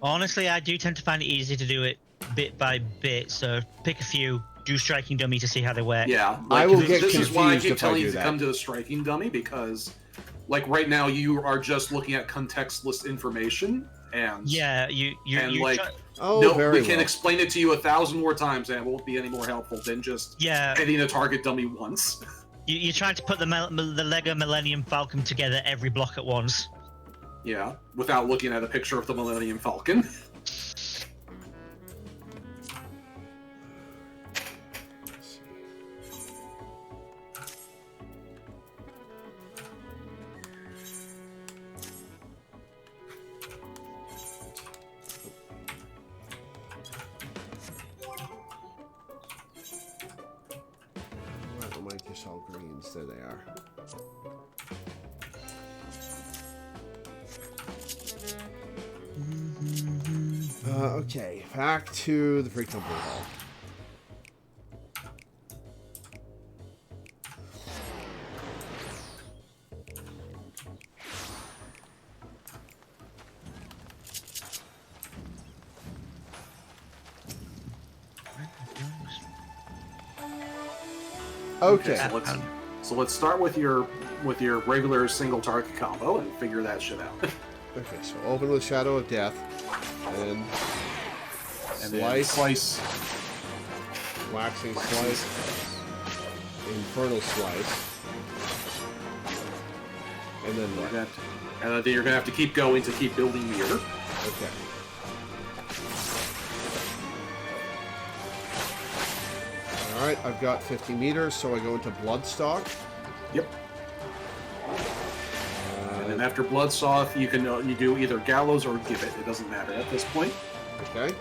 Honestly, I do tend to find it easy to do it bit by bit. So pick a few, do striking dummy to see how they work. Yeah, I will get this is why I confused keep if I telling do you to that. come to the striking dummy, because, like, right now you are just looking at contextless information, and Yeah, you like, Oh, no, very we can well. explain it to you 1,000 more times, and it won't be any more helpful than just hitting a target dummy once. You're trying to put the Lego Millennium Falcon together every block at once. Yeah, without looking at a picture of the Millennium Falcon. I'll make this all greens. There they are. Okay, back to the freaking blue hall. Okay. So let's start with your regular single target combo and figure that shit out. Okay, so open with Shadow of Death, and slice, waxing slice, infernal slice, and then what? And then you're gonna have to keep going to keep building meter. Okay. Alright, I've got 50 meters, so I go into Bloodstock. Yep. And then after Bloodstock, you do either Gallows or Gibbet. It doesn't matter at this point. Okay.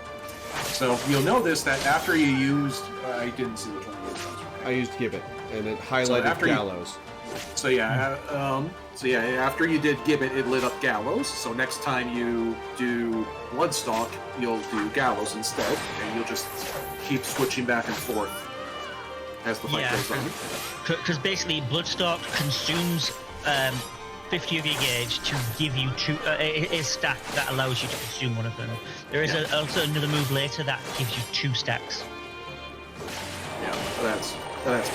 So you'll notice that after you used... I didn't see which one you used. I used Gibbet, and it highlighted Gallows. So after you did Gibbet, it lit up Gallows. So next time you do Bloodstock, you'll do Gallows instead, and you'll just keep switching back and forth as the fight goes on. Because basically, Bloodstock consumes 50 of your gauge to give you a stack that allows you to consume one of them. There is also another move later that gives you 2 stacks. Yeah, that's correct.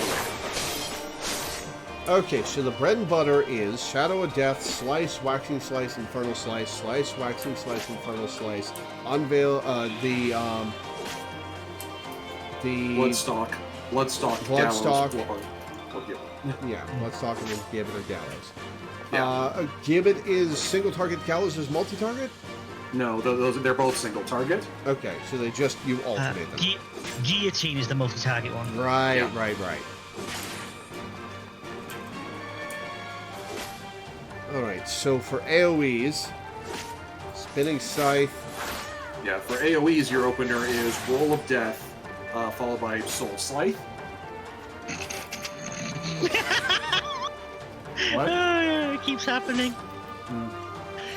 Okay, so the bread and butter is Shadow of Death, Slice, Waxing Slice, Infernal Slice, Slice, Waxing Slice, Infernal Slice, Unveil, the Bloodstock, Gallows, or Gibbet. Yeah, Bloodstock and then Gibbet or Gallows. Yeah. Gibbet is single target, Gallows is multi-target? No, they're both single target. Okay, so you alternate them. Guillotine is the multi-target one. Right, yeah. right. Alright, so for AoEs, Spinning Scythe. Yeah, for AoEs, your opener is Roll of Death, followed by Soul Scythe. What? It keeps happening.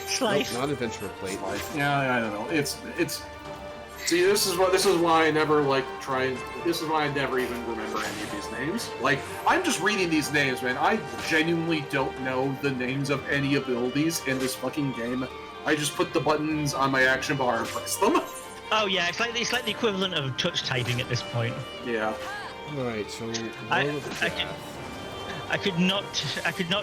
Slice. Nope, not Adventurer Plate. Slice. Yeah, I don't know. It's. See, this is why I never This is why I never even remember any of these names. Like, I'm just reading these names, man. I genuinely don't know the names of any abilities in this fucking game. I just put the buttons on my action bar and press them. Oh yeah, it's like the equivalent of touch typing at this point. Yeah. Alright, so I could not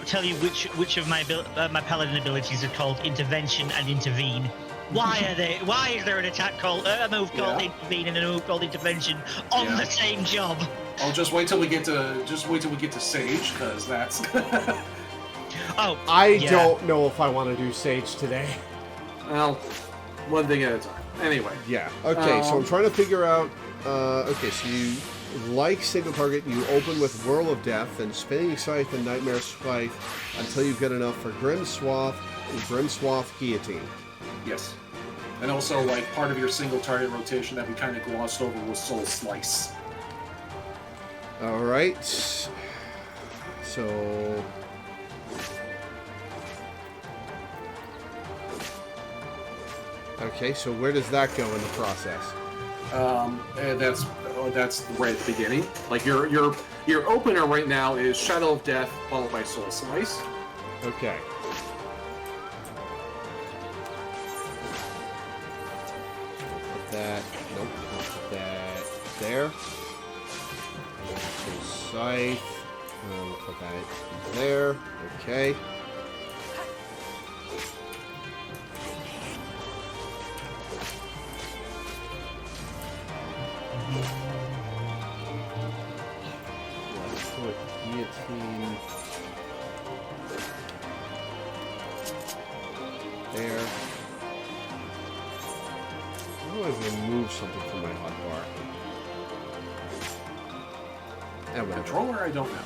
tell you which of my paladin abilities are called intervention and intervene. Why is there an attack called a move called intervene and a move called intervention on the same job? I'll just wait till we get to Sage, because that's. I don't know if I want to do Sage today. Well, one thing at a time. Anyway. Yeah. Okay, so I'm trying to figure out. Okay, so you like single target, you open with Whirl of Death and Spinning Scythe and Nightmare Scythe until you've got enough for Grim Swath and Grim Swath Guillotine. Yes. And also, like, part of your single target rotation that we kind of glossed over was Soul Slice. Alright. So. Okay, so where does that go in the process? That's right at the beginning. Like, your opener right now is Shadow of Death, followed by Soul Slice. Okay. that. Nope. Put that there. So scythe. We'll put that there. Okay. Let's put guillotine there. How do I remove something from my hotbar? Whatever. Controller, I don't know.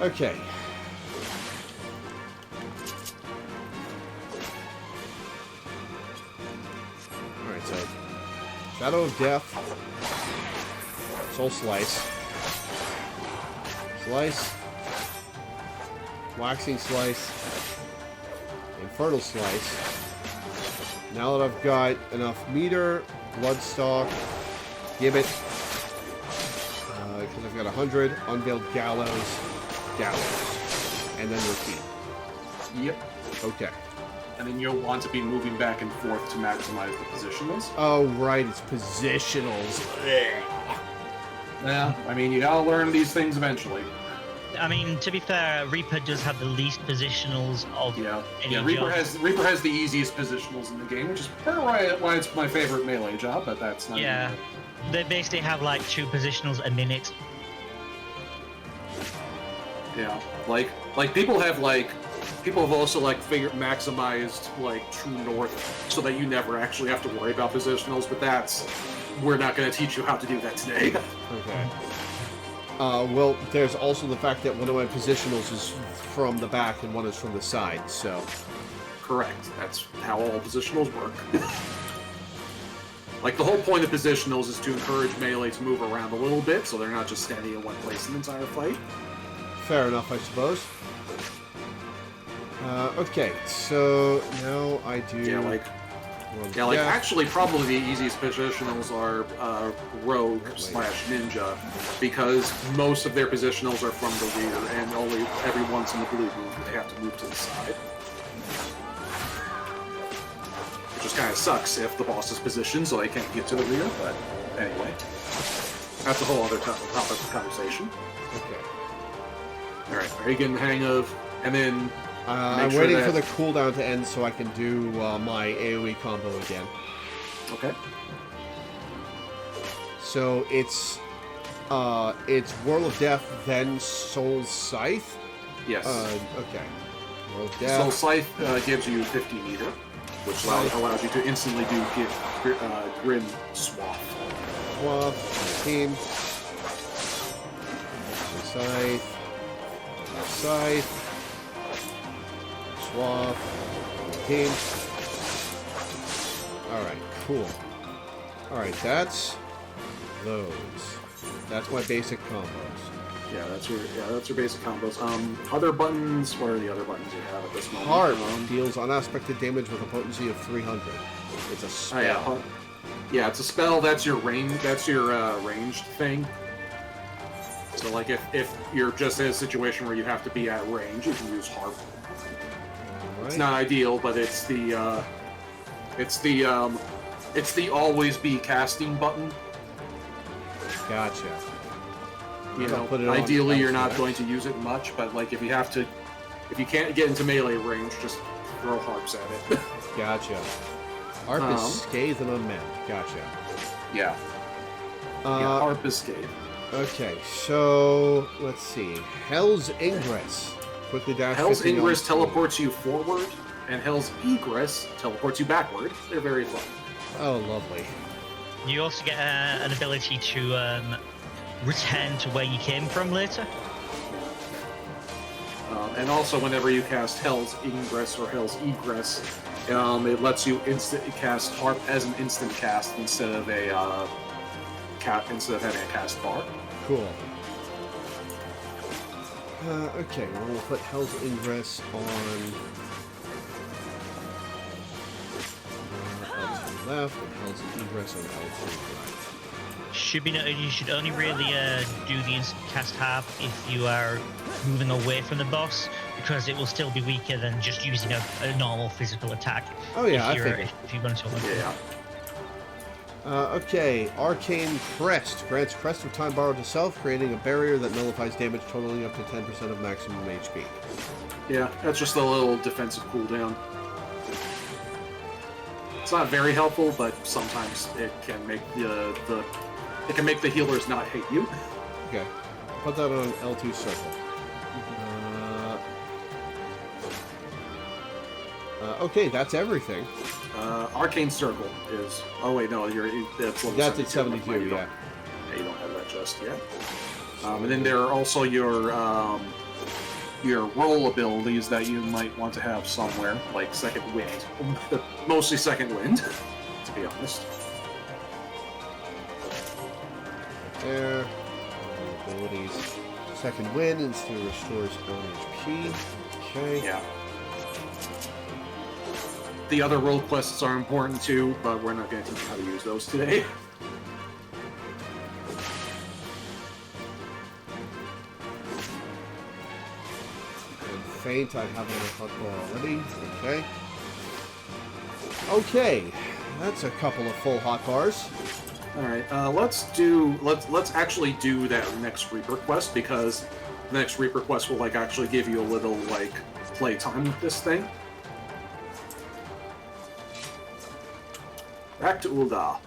Okay. Alright, so Shadow of Death, Soul Slice, Slice, Waxing Slice, Infernal Slice. Now that I've got enough meter, Bloodstock, Gibbet, because I've got 100, Unveiled Gallows, and then repeat. Yep. Okay. And then you'll want to be moving back and forth to maximize the positionals. Oh, right, it's positionals. Yeah, I mean, you gotta learn these things eventually. I mean, to be fair, Reaper does have the least positionals of any Yeah, Reaper job. has the easiest positionals in the game, which is part of why it's my favorite melee job, but that's not Yeah. They basically have like 2 positionals a minute. Yeah, like people have also maximized like true north so that you never actually have to worry about positionals, but we're not going to teach you how to do that today. Okay. Well, there's also the fact that one of my positionals is from the back and one is from the side, so... Correct. That's how all positionals work. Like, the whole point of positionals is to encourage melee to move around a little bit, so they're not just standing in one place the entire fight. Fair enough, I suppose. Okay, so now I do... Actually, probably the easiest positionals are Rogue / Ninja, because most of their positionals are from the rear, and only every once in the blue move they have to move to the side. Which just kind of sucks if the boss is positioned so they can't get to the rear, but anyway. That's a whole other topic of conversation. Okay. Alright, are you getting the hang of... And then... I'm waiting for the cooldown to end so I can do my AoE combo again. Okay. So it's Whirl of Death, then Soul Scythe? Yes. Okay. Whirl of Death. Soul Scythe gives you 50 meter, which allows you to instantly do Grim Swath. Swath, team. Scythe. Scythe. Swath. Team. Alright, cool. Alright, that's those. That's my basic combos. Yeah, that's your basic combos. Other buttons, what are the other buttons you have at this moment? Harp deals unaspected damage with a potency of 300. It's a spell. Oh, yeah, it's a spell. That's your range. That's your ranged thing. So, like, if you're just in a situation where you have to be at range, you can use Harp. Right. It's not ideal, but it's the always be casting button. Gotcha. You know, ideally you're not going to use it much, but like if you can't get into melee range, just throw harps at it. Gotcha. Harp is scathed and unmanned. Gotcha. Yeah. Harp is scathed. Okay, so let's see. Hell's Ingress. Quickly dash. Hell's Ingress teleports you forward, and Hell's Egress teleports you backward. They're very fun. Oh, lovely. You also get an ability to return to where you came from later. And also, whenever you cast Hell's Ingress or Hell's Egress, it lets you cast Harp as an instant cast instead of having a cast bar. Cool. Okay, well, we'll put Hell's Ingress on L2 left and Hell's Egress on L2 right. Should be noted you should only really do the instant cast harp if you are moving away from the boss, because it will still be weaker than just using a normal physical attack. Oh yeah, if you run into one. Yeah. Okay, Arcane Crest. Grants Crest of Time borrowed to self, creating a barrier that nullifies damage totaling up to 10% of maximum HP. Yeah, that's just a little defensive cooldown. It's not very helpful, but sometimes it can make the healers not hate you. Okay, put that on L2 circle. Okay, that's everything. Arcane Circle is... Oh wait, no, that's level That's at 72. 72, You don't- yeah. Yeah, you don't have that just yet. And then there are also your roll abilities that you might want to have somewhere, like Second Wind. Mostly Second Wind, to be honest. There. Abilities. Second Wind instantly restores own HP. Okay. Yeah. The other roll quests are important too, but we're not going to teach you how to use those today. And Faint, I have on a hotbar already. Okay. Okay, that's a couple of full hotbars. All right, let's actually do that next Reaper quest, because the next Reaper quest will like actually give you a little like play time with this thing. Back to Ul'dah.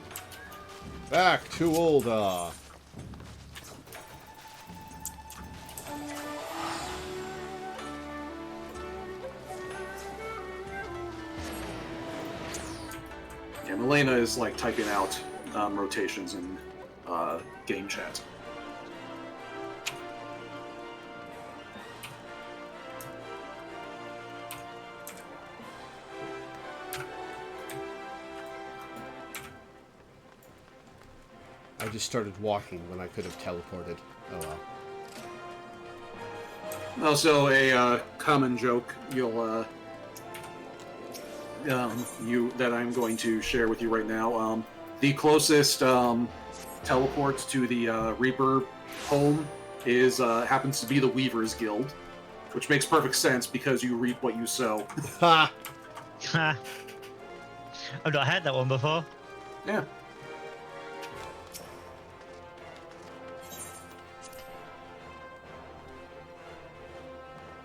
Back to Ul'dah. Yeah, Milena is like typing out rotations in game chat. I just started walking when I could have teleported. Oh well. Also, a common joke that I'm going to share with you right now. The closest teleport to the Reaper home is happens to be the Weaver's Guild, which makes perfect sense because you reap what you sow. Ha! Ha. I've not heard that one before. Yeah.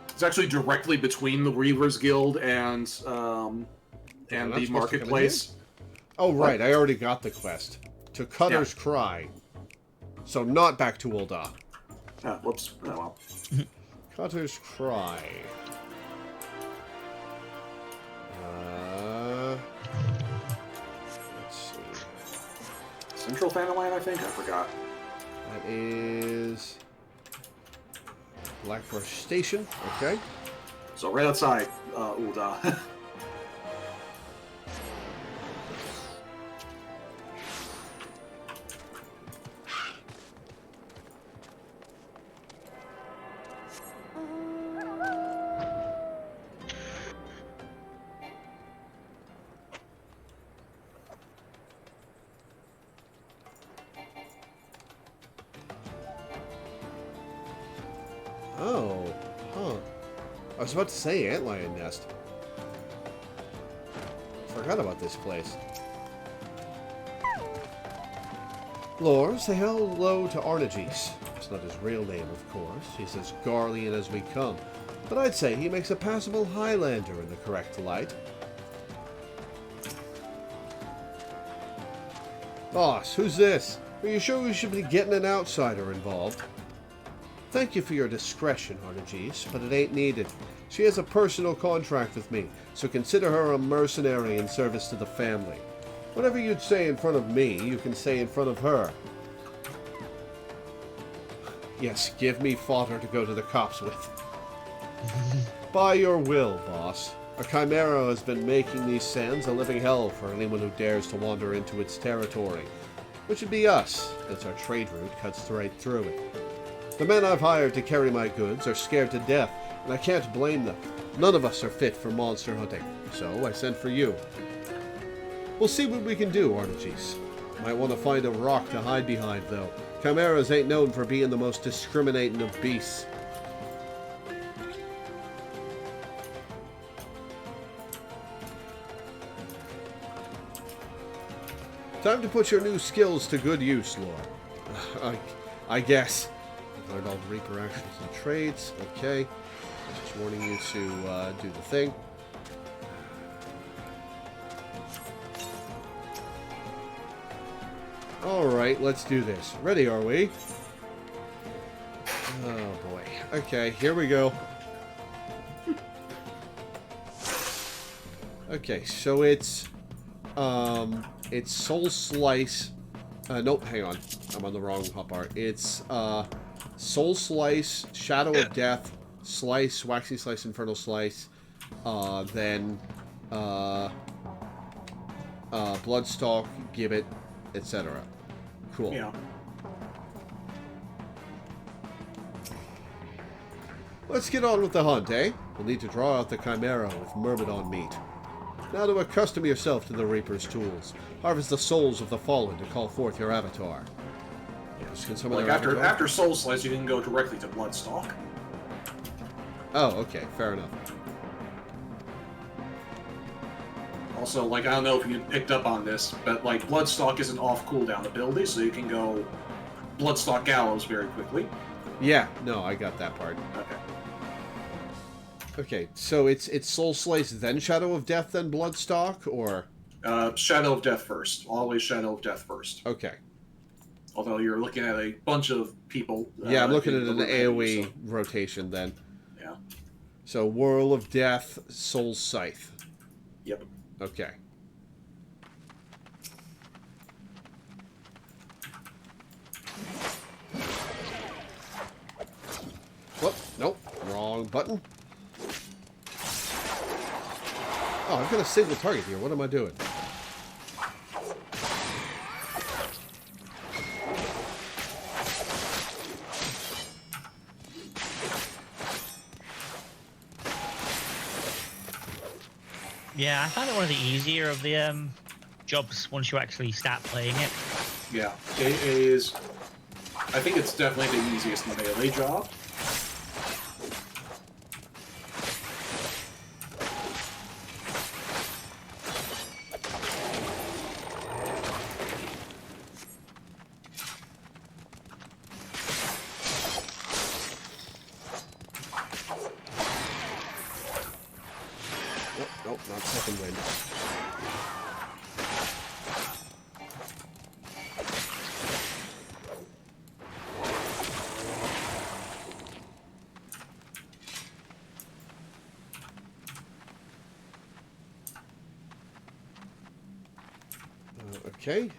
It's actually directly between the Weaver's Guild and the marketplace. Oh right, I already got the quest. To Cutter's Cry. So not back to Ul'dah. Whoops. Oh well. Cutter's Cry. Let's see. Central Fanaland, I think? I forgot. That is Blackforest Station. Okay. So right outside Ul'dah. Oh, huh. I was about to say Antlion Nest. Forgot about this place. Lore, say hello to Arnagis. It's not his real name, of course. He's as Garlean as we come. But I'd say he makes a passable Highlander in the correct light. Boss, who's this? Are you sure we should be getting an outsider involved? Thank you for your discretion, Arnagis, but it ain't needed. She has a personal contract with me, so consider her a mercenary in service to the family. Whatever you'd say in front of me, you can say in front of her. Yes, give me fodder to go to the cops with. By your will, boss. A chimera has been making these sands a living hell for anyone who dares to wander into its territory. Which would be us, as our trade route cuts right through it. The men I've hired to carry my goods are scared to death, and I can't blame them. None of us are fit for monster hunting, so I sent for you. We'll see what we can do, Arnagis. Might want to find a rock to hide behind, though. Chimeras ain't known for being the most discriminating of beasts. Time to put your new skills to good use, Lore. I guess. I've learned all the Reaper actions and traits. Okay. Just warning you to do the thing. Alright, let's do this. Ready, are we? Oh boy. Okay, here we go. Okay, so it's Soul Slice. Nope, hang on. I'm on the wrong hotbar. It's Soul Slice, Shadow of Death, Slice, Waxy Slice, Infernal Slice, then Bloodstalk, Gibbet, etc. Cool. Yeah. Let's get on with the hunt, eh? We'll need to draw out the Chimera with Myrmidon meat. Now to accustom yourself to the Reaper's tools. Harvest the souls of the fallen to call forth your avatar. Yes, can some of Like their after avatar? after Soul Slice, you can go directly to Bloodstalk. Oh, okay, fair enough. Also, like, I don't know if you picked up on this, but like Bloodstalk is an off cooldown ability, so you can go Bloodstalk Gallows very quickly. Yeah, no, I got that part. Okay. Okay, so it's Soul Slice, then Shadow of Death, then Bloodstalk, or Shadow of Death first. Always Shadow of Death first. okay. Although you're looking at a bunch of people. Yeah, I'm looking at in an the AoE so- rotation then. Yeah. So Whirl of Death, Soul Scythe. Yep. Okay. Whoop, nope, wrong button. Oh, I've got a single target here. What am I doing? Yeah, I found it one of the easier of the jobs once you actually start playing it. Yeah. It is. I think it's definitely the easiest melee job. Nope, nope, not second wind. Okay.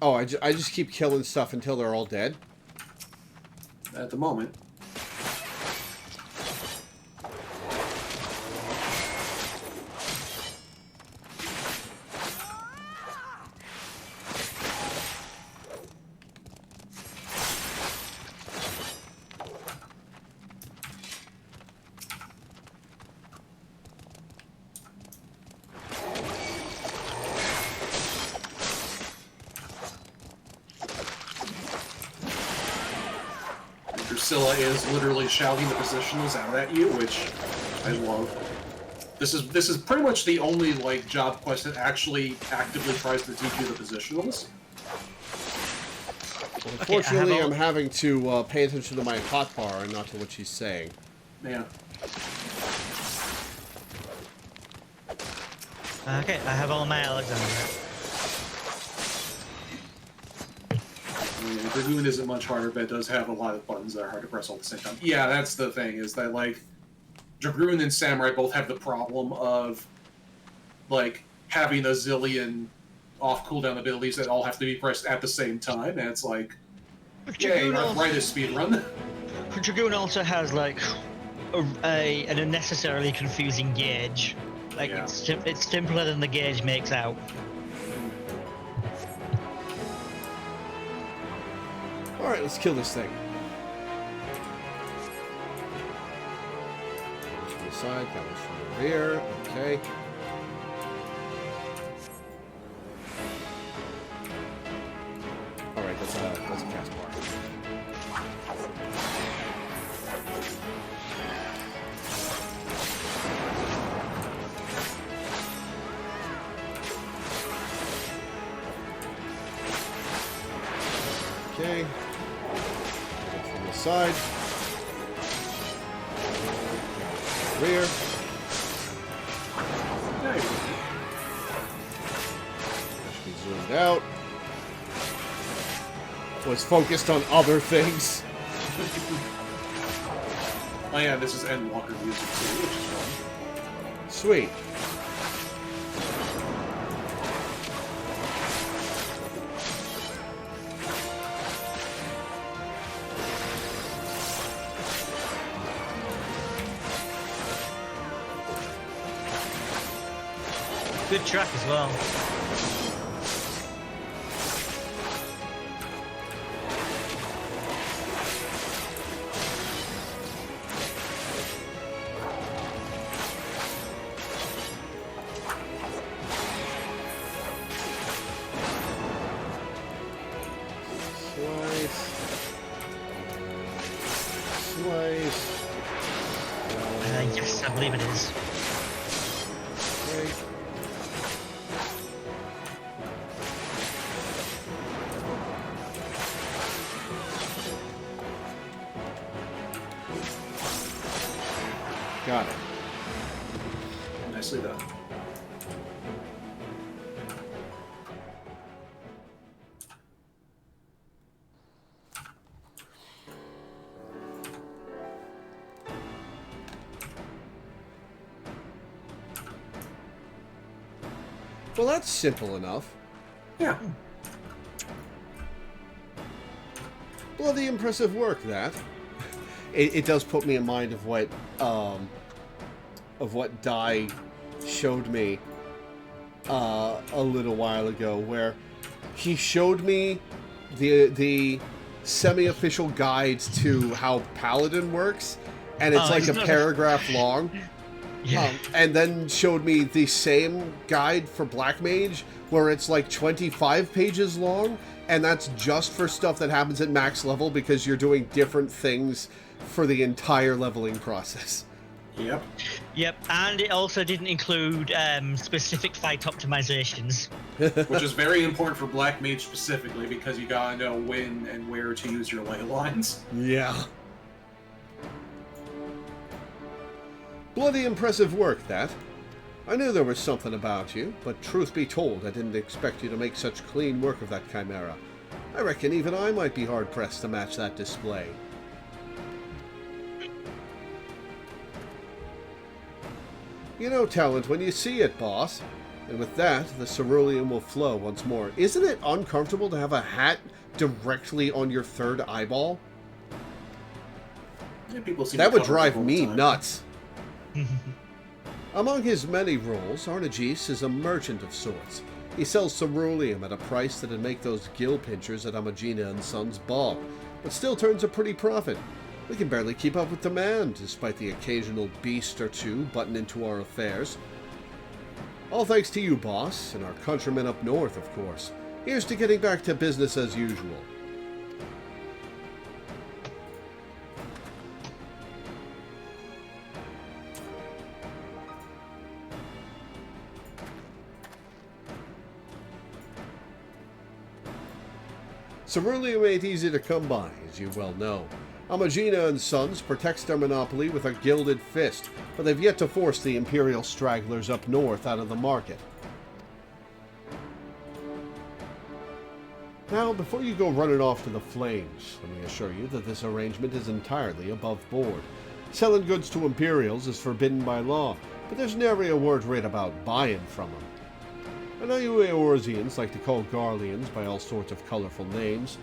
Oh, I just keep killing stuff until they're all dead. At the moment. Drusilla is literally shouting the positionals out at you, which I love. This is pretty much the only like job quest that actually actively tries to teach you the positionals. Well, unfortunately, I'm having to pay attention to my hotbar and not to what she's saying. Yeah. Okay, I have all my Alexander. I mean, Dragoon isn't much harder, but it does have a lot of buttons that are hard to press all at the same time. Yeah, that's the thing, is that, like, Dragoon and Samurai both have the problem of, like, having a zillion off-cooldown abilities that all have to be pressed at the same time, and it's like, yay, arthritis speedrun. Dragoon also has, like, an unnecessarily confusing gauge. Like, Yeah. it's simpler than the gauge makes out. Alright, let's kill this thing. From the side, that was from the rear. Okay. Alright, that's a cast bar. Okay. From the side. Rear. Should be zoomed out. Was focused on other things. Oh yeah, this is Endwalker music too, which is fun. Sweet. Good track as well. Yes, I believe it is. Okay. Got it. Nicely done. Well, that's simple enough. Yeah. Bloody impressive work, that. It does put me in mind of what Dai showed me a little while ago, where he showed me the semi-official guides to how Paladin works, and it's like a paragraph long. Yeah. And then showed me the same guide for Black Mage, where it's like 25 pages long, and that's just for stuff that happens at max level because you're doing different things for the entire leveling process. Yep. Yep, and it also didn't include specific fight optimizations. Which is very important for Black Mage specifically, because you gotta know when and where to use your ley lines. Yeah. Bloody impressive work, that. I knew there was something about you, but truth be told, I didn't expect you to make such clean work of that chimera. I reckon even I might be hard-pressed to match that display. You know talent when you see it, boss. And with that, the cerulean will flow once more. Isn't it uncomfortable to have a hat directly on your third eyeball? Yeah, people seem That to would cover it drive all the me time. nuts. Among his many roles, Arnagis is a merchant of sorts. He sells ceruleum at a price that'd make those gill pinchers at Amagina and Sons balk, but still turns a pretty profit. We can barely keep up with demand, despite the occasional beast or two butting into our affairs. All thanks to you, boss, and our countrymen up north, of course. Here's to getting back to business as usual. Ceruleum ain't easy to come by, as you well know. Amagina and Sons protects their monopoly with a gilded fist, but they've yet to force the Imperial stragglers up north out of the market. Now, before you go running off to the flames, let me assure you that this arrangement is entirely above board. Selling goods to Imperials is forbidden by law, but there's nary a word writ about buying from them. I know you Eorzeans like to call Garleans by all sorts of colorful names.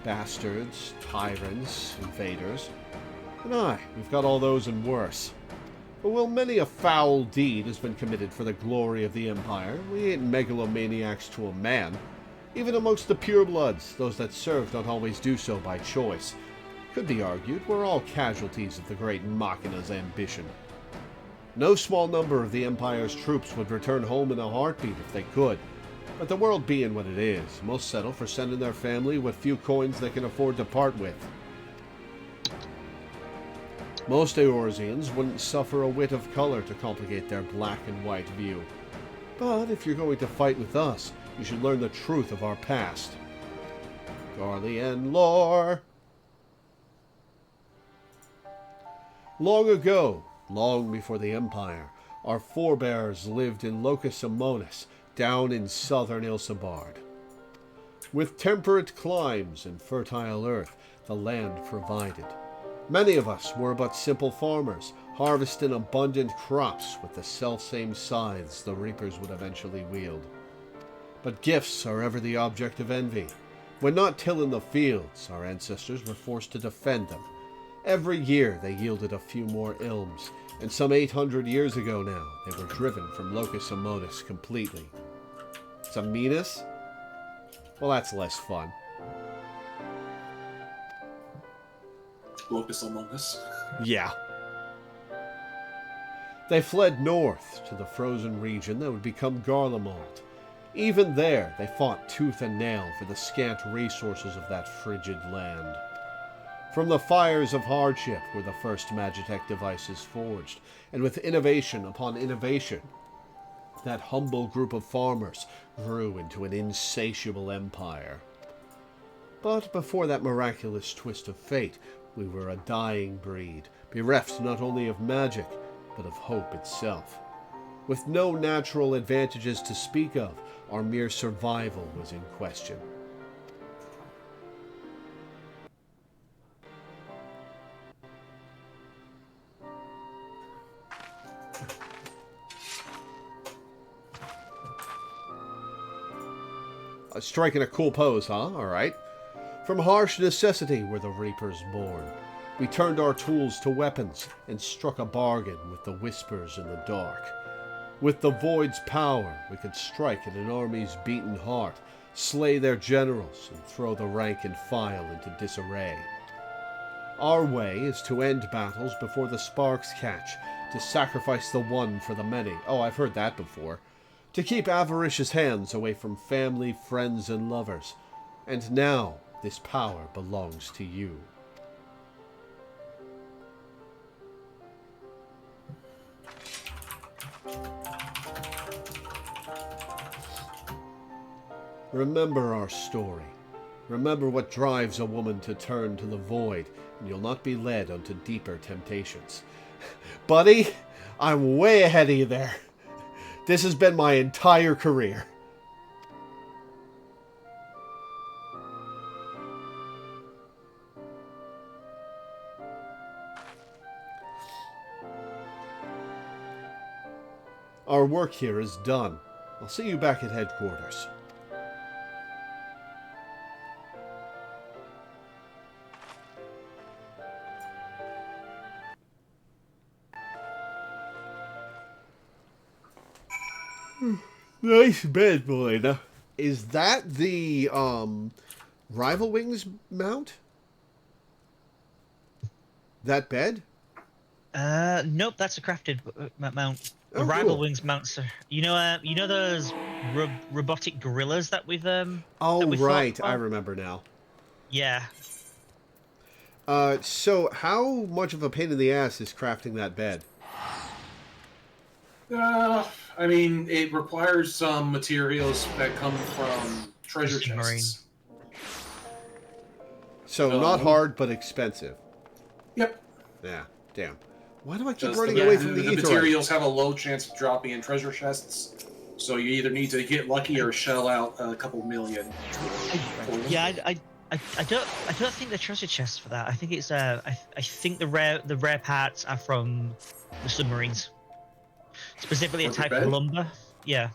Bastards, tyrants, invaders. And aye, we've got all those and worse. But while many a foul deed has been committed for the glory of the Empire, we ain't megalomaniacs to a man. Even amongst the purebloods, those that serve don't always do so by choice. Could be argued we're all casualties of the great Machina's ambition. No small number of the Empire's troops would return home in a heartbeat if they could. But the world being what it is, most settle for sending their family what few coins they can afford to part with. Most Eorzeans wouldn't suffer a whit of color to complicate their black and white view. But if you're going to fight with us, you should learn the truth of our past. Garlean lore. Long ago, long before the Empire, our forebears lived in Locus Amonis, down in southern Ilsabard. With temperate climes and fertile earth, the land provided. Many of us were but simple farmers, harvesting abundant crops with the selfsame scythes the reapers would eventually wield. But gifts are ever the object of envy. When not tilling the fields, our ancestors were forced to defend them. Every year they yielded a few more ilms, and some 800 years ago now, they were driven from Locus Amonis completely. Amonis? Well, that's less fun. Locus Among Us. Yeah. They fled north to the frozen region that would become Garlemald. Even there, they fought tooth and nail for the scant resources of that frigid land. From the fires of hardship were the first Magitech devices forged, and with innovation upon innovation, that humble group of farmers grew into an insatiable empire. But before that miraculous twist of fate, we were a dying breed, bereft not only of magic, but of hope itself. With no natural advantages to speak of, our mere survival was in question. Striking a cool pose, huh? Alright. From harsh necessity were the reapers born. We turned our tools to weapons and struck a bargain with the whispers in the dark. With the void's power, we could strike at an army's beaten heart, slay their generals, and throw the rank and file into disarray. Our way is to end battles before the sparks catch, to sacrifice the one for the many. Oh, I've heard that before. To keep avaricious hands away from family, friends, and lovers. And now, this power belongs to you. Remember our story. Remember what drives a woman to turn to the void, and you'll not be led unto deeper temptations. Buddy, I'm way ahead of you there. This has been my entire career. Our work here is done. I'll see you back at headquarters. Nice bed, Melina. Is that the Rival Wings mount? That bed? Nope, that's a crafted mount. The Oh, Rival cool. Wings mounts are, you know those robotic gorillas that we've Oh, that we fought right. for? I remember now. Yeah. So how much of a pain in the ass is crafting that bed? I mean, it requires some materials that come from treasure chests. So not hard, but expensive. Yep. Yeah, damn. Why do I keep Just running the, away from the the ether? materials have a low chance of dropping in treasure chests, so you either need to get lucky or shell out a couple million. Yeah, I don't think they're treasure chests for that. I think it's I think the rare parts are from the submarines, specifically a For the type bed? of lumber. Yeah.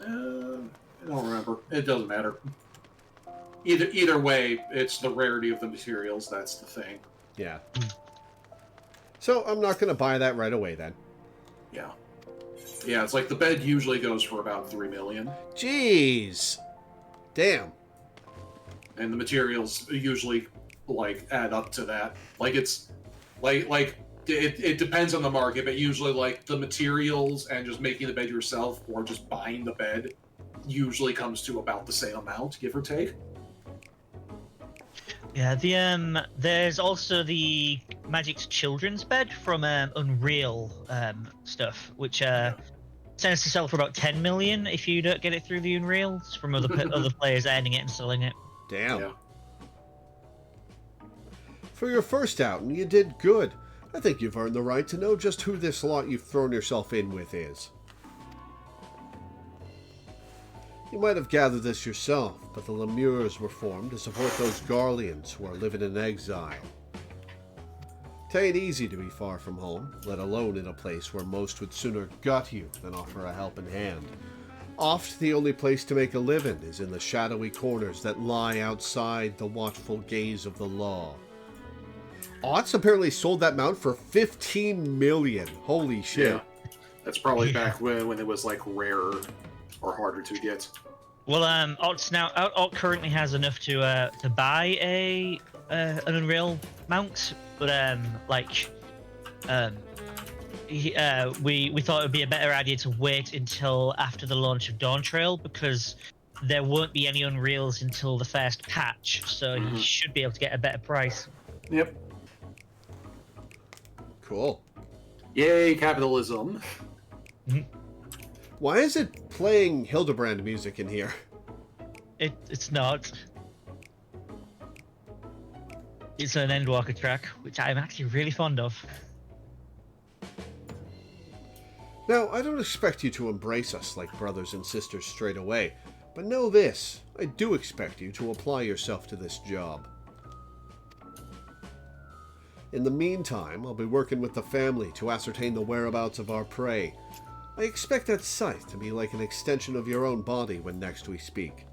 I don't remember. It doesn't matter. Either way, it's the rarity of the materials. That's the thing. Yeah. So I'm not going to buy that right away then. Yeah. Yeah, it's like the bed usually goes for about 3 million. Jeez. Damn. And the materials usually like add up to that. Like it's like it depends on the market, but usually like the materials and just making the bed yourself or just buying the bed usually comes to about the same amount, give or take. Yeah, there's also the Magic's Children's Bed from Unreal stuff, which tends to sell for about 10 million if you don't get it through the Unreal. It's from other players earning it and selling it. Damn. Yeah. For your first outing, you did good. I think you've earned the right to know just who this lot you've thrown yourself in with is. You might have gathered this yourself, but the Lemures were formed to support those Garleans who are living in exile. Tain't easy to be far from home, let alone in a place where most would sooner gut you than offer a helping hand. Oft the only place to make a living is in the shadowy corners that lie outside the watchful gaze of the law. Otts apparently sold that mount for 15 million. Holy shit. Yeah. That's probably back when it was like rarer or harder to get. Well, Ott currently has enough to buy an Unreal mount, but we thought it would be a better idea to wait until after the launch of Dawn Trail, because there won't be any Unreals until the first patch, so you should be able to get a better price. Yep. Cool. Yay, capitalism. Why is it playing Hildebrand music in here? It's not. It's an Endwalker track, which I'm actually really fond of. Now, I don't expect you to embrace us like brothers and sisters straight away, but know this, I do expect you to apply yourself to this job. In the meantime, I'll be working with the family to ascertain the whereabouts of our prey. I expect that scythe to be like an extension of your own body when next we speak.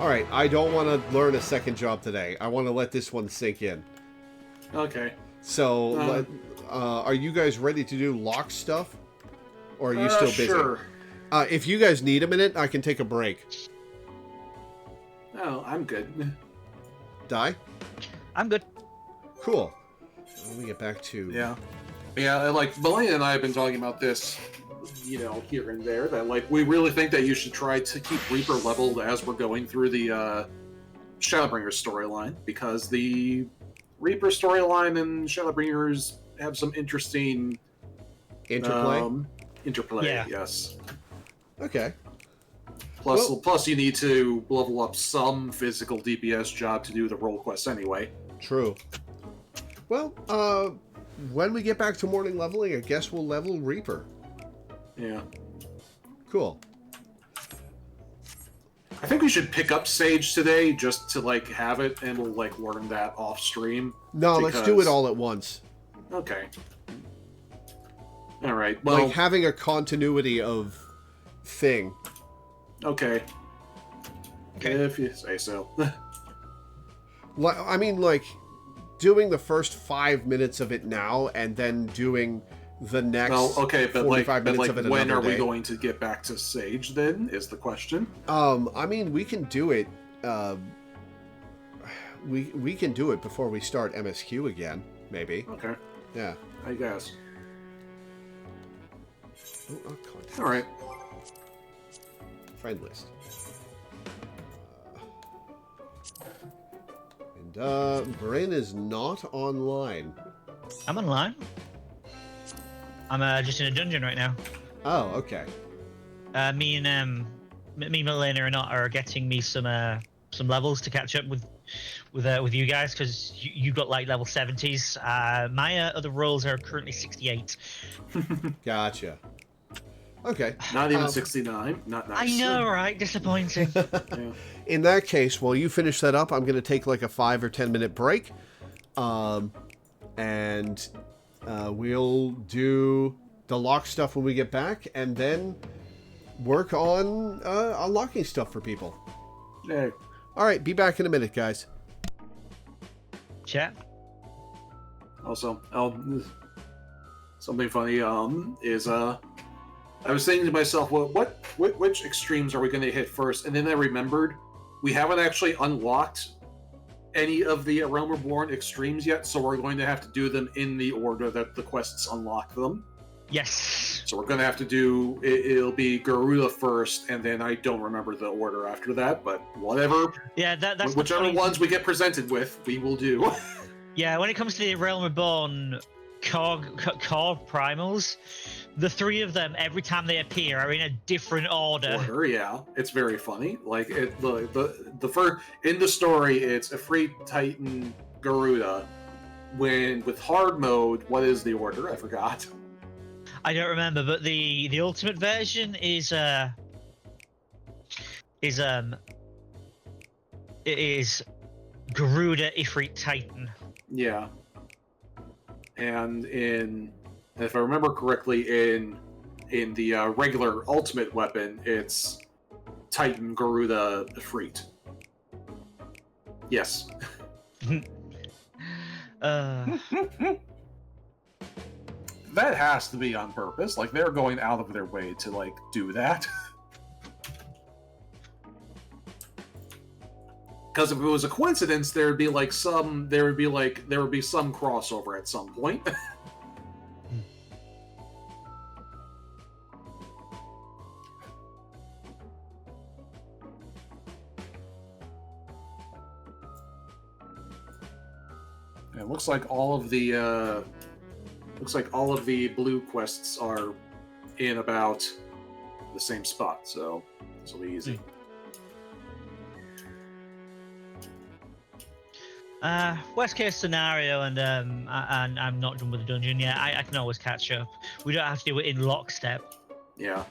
Alright, I don't want to learn a second job today. I want to let this one sink in. Okay. So, are you guys ready to do lock stuff? Or are you still busy? Sure. If you guys need a minute, I can take a break. Oh, I'm good. Die? I'm good. Cool. Let me get back to... Yeah. Yeah, like, Melania and I have been talking about this, you know, here and there, that, like, we really think that you should try to keep Reaper leveled as we're going through the, Shadowbringer storyline, because the Reaper storyline and Shadowbringers have some interesting... Interplay? Interplay, Yeah. yes. Okay. Plus, you need to level up some physical DPS job to do the role quests anyway. True. Well, when we get back to morning leveling, I guess we'll level Reaper. Yeah. Cool. I think we should pick up Sage today just to, like, have it, and we'll, like, learn that off stream. No, let's do it all at once. Okay. Alright, well... Like, having a continuity of thing. Okay. Okay. If you say so. I mean, like, doing the first 5 minutes of it now, and then doing the next Well, okay, but 45 minutes of it when another are we day. going to get back to Sage, then, is the question. I mean, we can do it, we can do it before we start MSQ again, maybe. Okay, Yeah. I guess. Oh, contact. Alright. Friend list. Bryn is not online. I'm online. I'm just in a dungeon right now. Oh, okay. Me and Melina are getting me some levels to catch up with you guys, because you got like level 70s. My other roles are currently 68. Gotcha. Okay. Not even 69. Not nice. I know, right? Disappointing. Yeah. In that case, while you finish that up, I'm going to take like a 5 or 10 minute break. And we'll do the lock stuff when we get back, and then work on unlocking stuff for people. Yeah. All right, be back in a minute, guys. Chat. Also, something funny is I was thinking to myself, well, which extremes are we going to hit first? And then I remembered we haven't actually unlocked any of the Realm Reborn extremes yet, so we're going to have to do them in the order that the quests unlock them. Yes. So we're going to have to do it'll be Garuda first, and then I don't remember the order after that, but whatever. Yeah, that's Whichever ones we get presented with, we will do. Yeah, when it comes to the Realm Reborn core primals. The three of them, every time they appear, are in a different order. Yeah, it's very funny. Like the first in the story, it's Ifrit, Titan, Garuda. When with hard mode, what is the order? I forgot. I don't remember, but the ultimate version is it is Garuda, Ifrit, Titan. Yeah, and if I remember correctly, in the regular ultimate weapon, it's Titan, Garuda, Ifrit. Yes. That has to be on purpose. Like, they're going out of their way to, like, do that. Because if it was a coincidence, there would be some crossover at some point. It looks like all of the blue quests are in about the same spot, so this will be easy. Worst case scenario, and I'm not done with the dungeon yet. I can always catch up. We don't have to do it in lockstep. Yeah.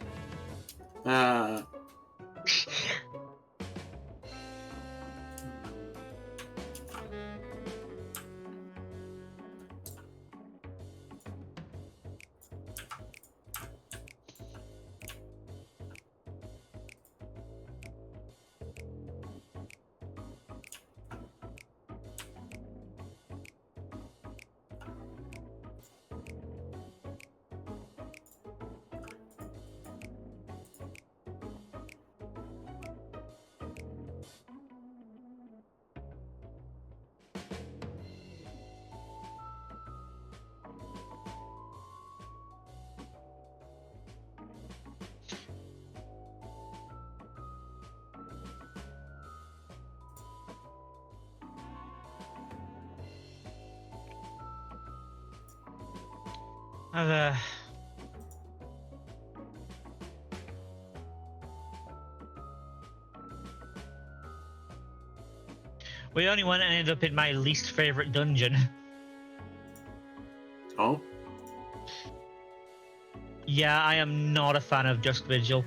We only went and ended up in my least favorite dungeon. Oh? Yeah, I am not a fan of Dusk Vigil.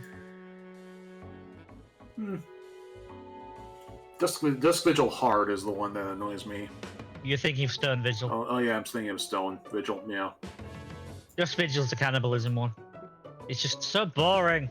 Dusk Vigil Hard is the one that annoys me. You're thinking of Stone Vigil. Oh yeah, I'm thinking of Stone Vigil, yeah. Dusk Vigil's the cannibalism one. It's just so boring.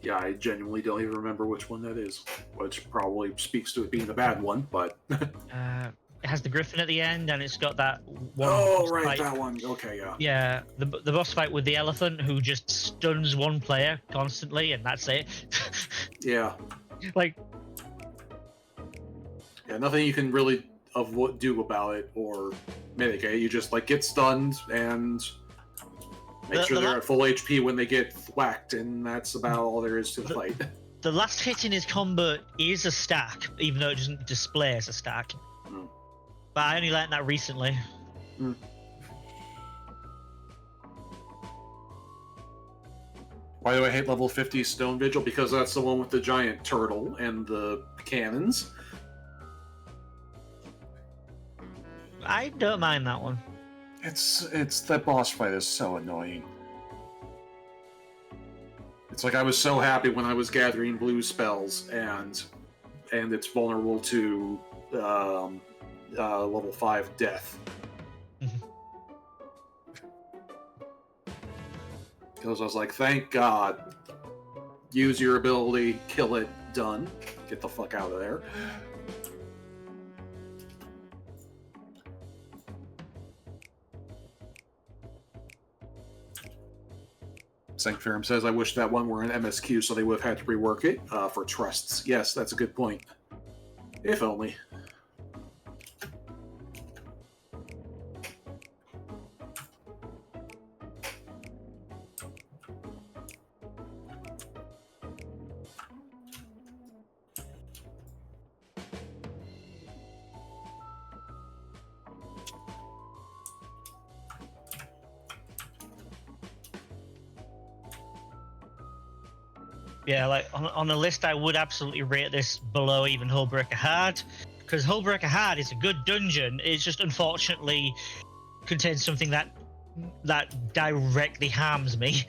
Yeah, I genuinely don't even remember which one that is, which probably speaks to it being the bad one, but... It has the griffin at the end, and it's got that one. Oh, right, fight. that one. Okay, yeah. Yeah, the boss fight with the elephant who just stuns one player constantly, and that's it. Yeah. Like... Yeah, nothing you can really do about it or mitigate. You just, like, get stunned and... Make sure they're at full HP when they get whacked, and that's about all there is to the fight. The last hit in his combo is a stack, even though it doesn't display as a stack. But I only learned that recently. Why do I hate level 50 Stone Vigil? Because that's the one with the giant turtle and the cannons. I don't mind that one. It's that boss fight is so annoying. It's like I was so happy when I was gathering blue spells and it's vulnerable to level 5 death. Because I was like, thank God. Use your ability, kill it, done. Get the fuck out of there. Sanctuarium says, I wish that one were an MSQ so they would have had to rework it for trusts. Yes, that's a good point. If only. Yeah, like on the list, I would absolutely rate this below even Hullbreaker Hard, because Hullbreaker Hard is a good dungeon. It's just unfortunately contains something that directly harms me.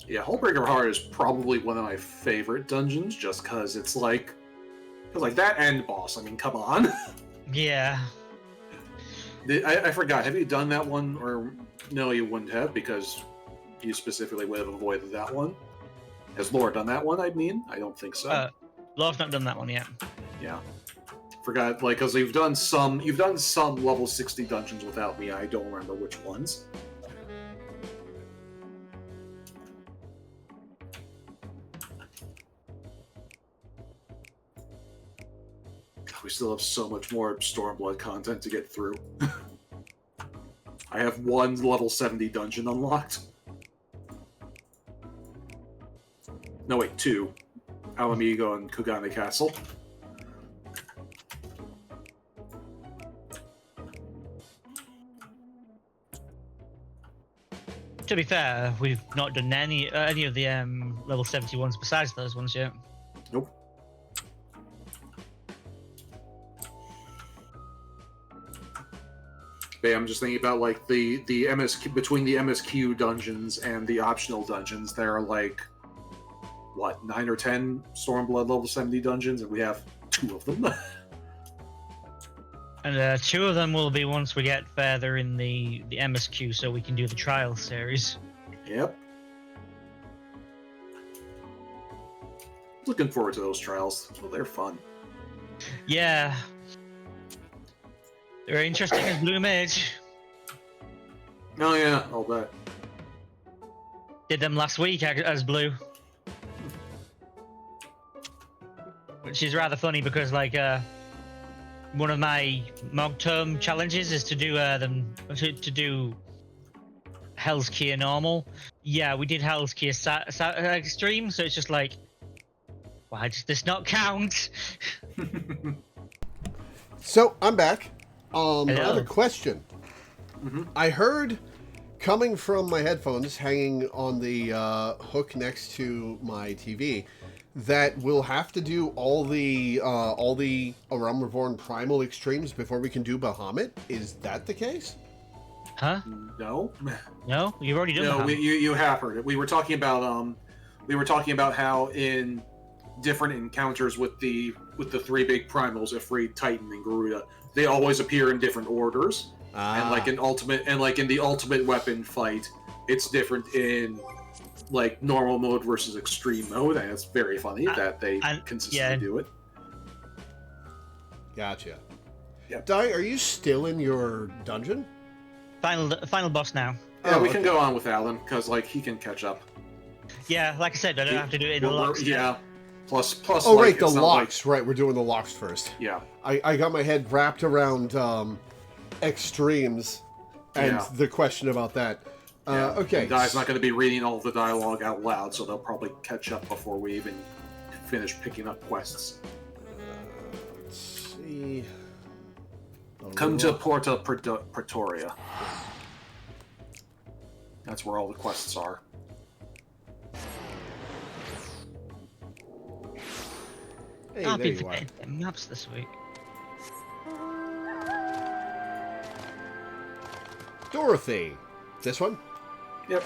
Yeah, Hullbreaker Heart is probably one of my favorite dungeons, just because it's like that end boss. I mean, come on. Yeah. I forgot. Have you done that one, or no? You wouldn't have, because you specifically would have avoided that one. Has Laura done that one? I mean, I don't think so. Laura's not done that one yet. Yeah, forgot. Like, because you've done some level 60 dungeons without me. I don't remember which ones. We still have so much more Stormblood content to get through. I have one level 70 dungeon unlocked. No, wait, two. Alamigo and Kugane Castle. To be fair, we've not done any of the level 71s besides those ones yet. Nope. Yeah, I'm just thinking about like the MSQ between the MSQ dungeons and the optional dungeons. There are like what 9 or 10 Stormblood level 70 dungeons, and we have 2 of them. And 2 of them will be once we get further in the MSQ, so we can do the trial series. Yep. Looking forward to those trials. Well, they're fun. Yeah. They're interesting as Blue Mage. Oh yeah, I'll bet. Did them last week as Blue. Which is rather funny because, like, one of my Mog Term challenges is to do to do Hell's Keer normal. Yeah, we did Hell's Keer extreme, so it's just like, why does this not count? So I'm back. Another question. Mm-hmm. I heard coming from my headphones hanging on the hook next to my TV that we'll have to do all the A Realm Reborn Primal extremes before we can do Bahamut. Is that the case? Huh? No. No, you've already done No, that. you have heard it. We were talking about how in different encounters with the 3 big primals, Ifrit, Titan, and Garuda, they always appear in different orders. And like in the ultimate weapon fight, it's different in like normal mode versus extreme mode, and it's very funny that they consistently do it. Gotcha. Yep. Dai, are you still in your dungeon? Final boss now. Yeah, we can go on with Alan because like he can catch up. Yeah, like I said, I don't have to do it in the locks. Yeah. Plus. Oh, like, right, the it's not locks. Right, we're doing the locks first. Yeah. I got my head wrapped around extremes and the question about that. Okay. Dai's not going to be reading all the dialogue out loud, so they'll probably catch up before we even finish picking up quests. Let's see. Come to Porta Pretoria. That's where all the quests are. Hey, I'll there be you are. forgetting maps this week. Dorothy. This one? Yep.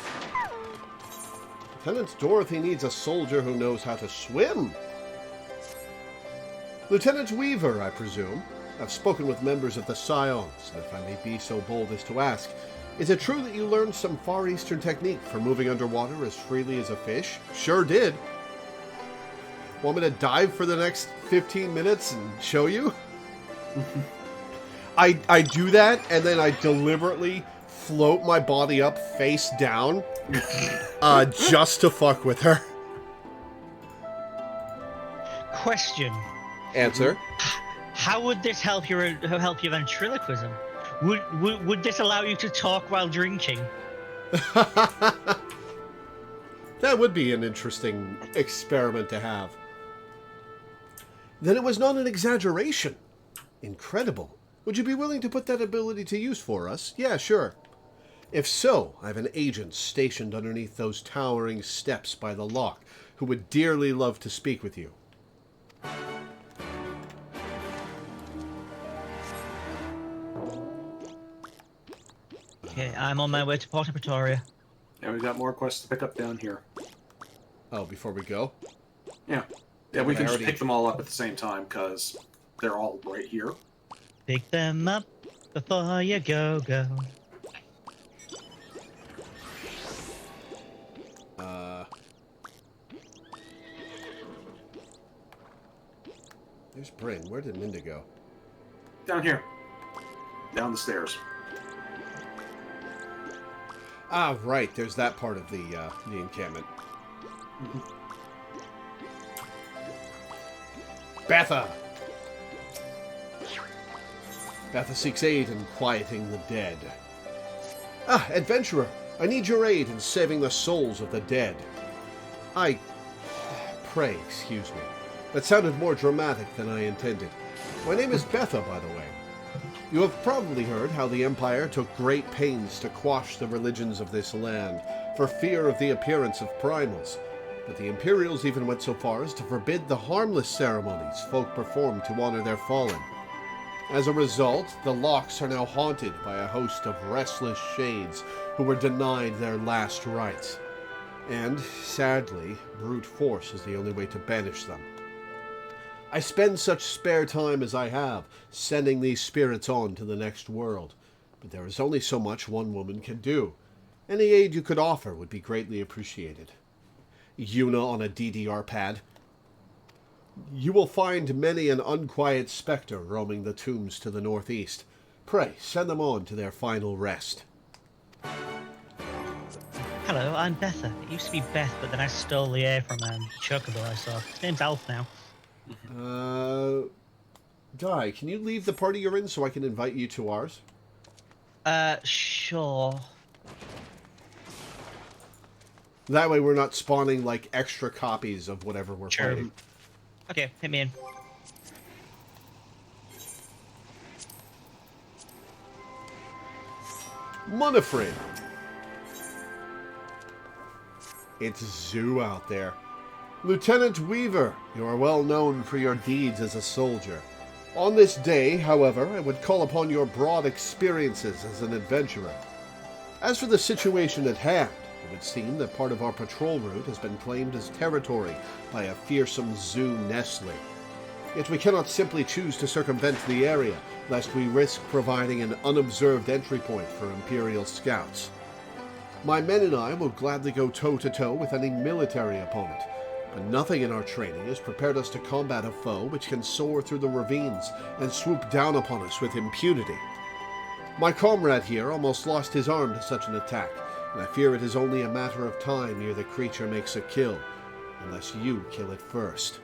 Lieutenant Dorothy needs a soldier who knows how to swim. Lieutenant Weaver, I presume. I've spoken with members of the Scions, and if I may be so bold as to ask, is it true that you learned some Far Eastern technique for moving underwater as freely as a fish? Sure did. Want me to dive for the next 15 minutes and show you? I do that, and then I deliberately float my body up face down just to fuck with her. Question. Answer. How would this help your ventriloquism? Would this allow you to talk while drinking? That would be an interesting experiment to have. Then it was not an exaggeration. Incredible. Would you be willing to put that ability to use for us? Yeah, sure. If so, I have an agent stationed underneath those towering steps by the lock who would dearly love to speak with you. Okay, I'm on my way to Porta Pretoria. And we've got more quests to pick up down here. Oh, before we go? Yeah. Yeah, we but can I just already- pick them all up at the same time, because they're all right here. Pick them up before you go. There's Bryn. Where did Minda go? Down here. Down the stairs. Ah, right. There's that part of the encampment. Betha! Betha seeks aid in quieting the dead. Ah, adventurer! I need your aid in saving the souls of the dead. Pray, excuse me. That sounded more dramatic than I intended. My name is Betha, by the way. You have probably heard how the Empire took great pains to quash the religions of this land, for fear of the appearance of primals. But the Imperials even went so far as to forbid the harmless ceremonies folk performed to honor their fallen. As a result, the locks are now haunted by a host of restless shades who were denied their last rites. And, sadly, brute force is the only way to banish them. I spend such spare time as I have, sending these spirits on to the next world. But there is only so much one woman can do. Any aid you could offer would be greatly appreciated. Yuna on a DDR pad. You will find many an unquiet spectre roaming the tombs to the northeast. Pray, send them on to their final rest. Hello, I'm Betha. It used to be Beth, but then I stole the A from Chocobo I saw. His name's Alf now. Guy, can you leave the party you're in so I can invite you to ours? Sure. That way we're not spawning, like, extra copies of whatever we're Sure. fighting. Okay, hit me in. Munifred. It's Zoo out there. Lieutenant Weaver, you are well known for your deeds as a soldier. On this day, however, I would call upon your broad experiences as an adventurer. As for the situation at hand, it would seem that part of our patrol route has been claimed as territory by a fearsome zoo nestling. Yet we cannot simply choose to circumvent the area, lest we risk providing an unobserved entry point for Imperial scouts. My men and I will gladly go toe-to-toe with any military opponent, but nothing in our training has prepared us to combat a foe which can soar through the ravines and swoop down upon us with impunity. My comrade here almost lost his arm to such an attack, and I fear it is only a matter of time ere the creature makes a kill, unless you kill it first.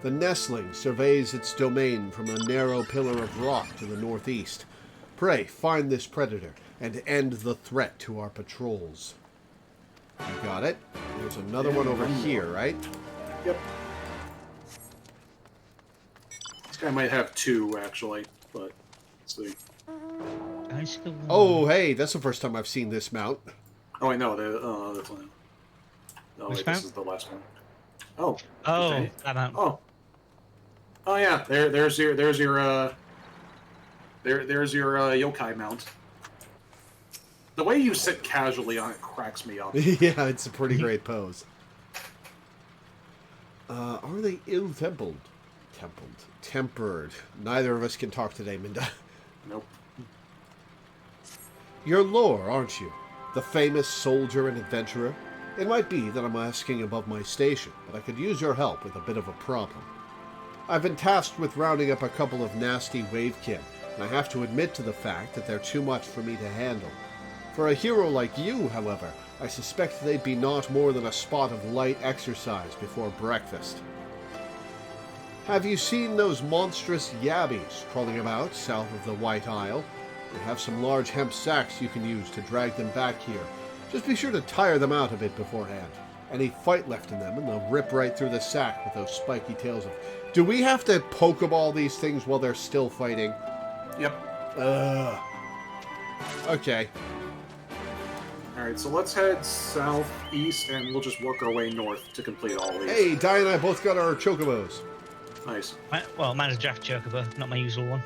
The nestling surveys its domain from a narrow pillar of rock to the northeast. Pray, find this predator and end the threat to our patrols. You got it? There's another one over here, right? Yep. This guy might have two, actually, but let's see. I still. Oh, hey, that's the first time I've seen this mount. Oh, I know. That's one. No, Which wait, mount? this is the last one. Oh. Oh, okay. that mount. Oh. Oh yeah. There's your yokai mount. The way you sit casually on it cracks me up. Yeah, it's a pretty great pose. Are they ill-tempered? Tempered. Neither of us can talk today, Minda. Nope. You're Lore, aren't you? The famous soldier and adventurer? It might be that I'm asking above my station, but I could use your help with a bit of a problem. I've been tasked with rounding up a couple of nasty wavekin, and I have to admit to the fact that they're too much for me to handle. For a hero like you, however, I suspect they'd be not more than a spot of light exercise before breakfast. Have you seen those monstrous yabbies crawling about south of the White Isle? We have some large hemp sacks you can use to drag them back here. Just be sure to tire them out a bit beforehand. Any fight left in them and they'll rip right through the sack with those spiky tails of... Do we have to Pokeball these things while they're still fighting? Yep. Okay. Alright, so let's head southeast, and we'll just work our way north to complete all these. Hey, Di and I both got our chocobos. Nice. Well, mine's a draft chocobo, not my usual one.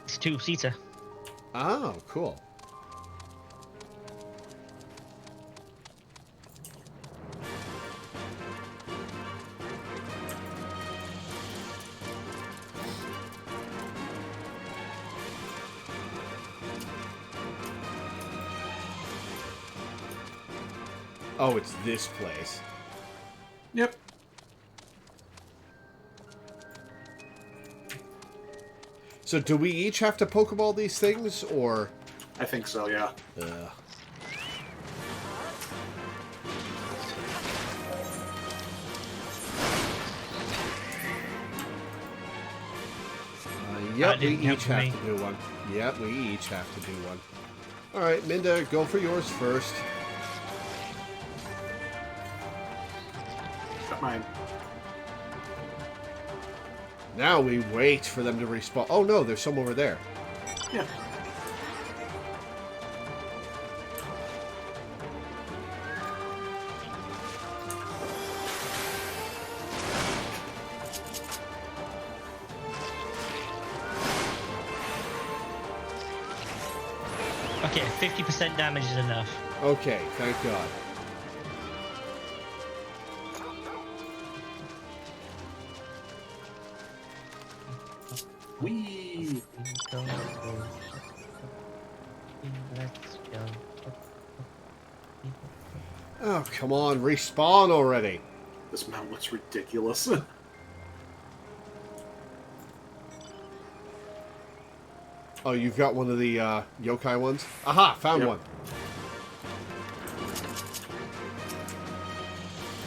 It's a two-seater. Oh, cool. Oh, it's this place. Yep. So do we each have to Pokeball these things, or... I think so, yeah. Yep, we didn't help each have me. to do one. Yep, we each have to do one. Alright, Minda, go for yours first. Got mine. Now we wait for them to respawn. Oh no, there's some over there. Yeah. Okay, 50% damage is enough. Okay, thank God. Whee! Let's go. Oh, come on, respawn already. This mount looks ridiculous. Oh, you've got one of the yokai ones? Aha, found Yep. one.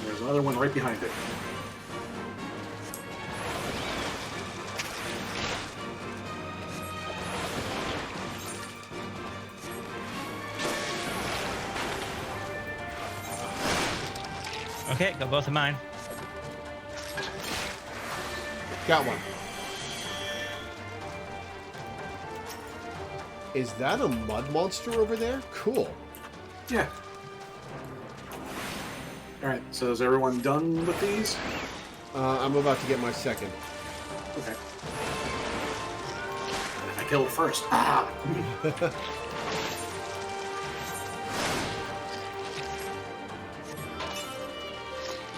There's another one right behind it. Okay, got both of mine. Got one. Is that a mud monster over there? Cool. Yeah. Alright, so is everyone done with these? I'm about to get my second. Okay. I killed it first. Ah!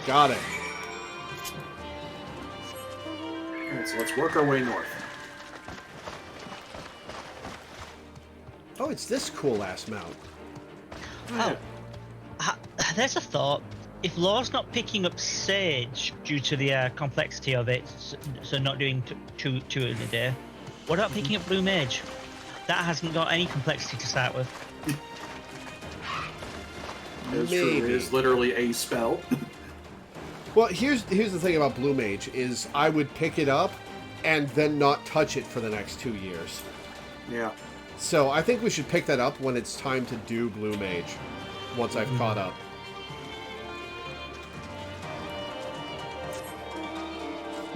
Got it. Alright, so let's work our way north. Oh, it's this cool-ass mount. Oh, there's a thought. If Lore's not picking up Sage due to the complexity of it, so not doing two in a day, what about picking up Blue Mage? That hasn't got any complexity to start with. It's true, it is literally a spell. Well, here's the thing about Blue Mage, is I would pick it up and then not touch it for the next 2 years. Yeah. So I think we should pick that up when it's time to do Blue Mage, once I've caught up.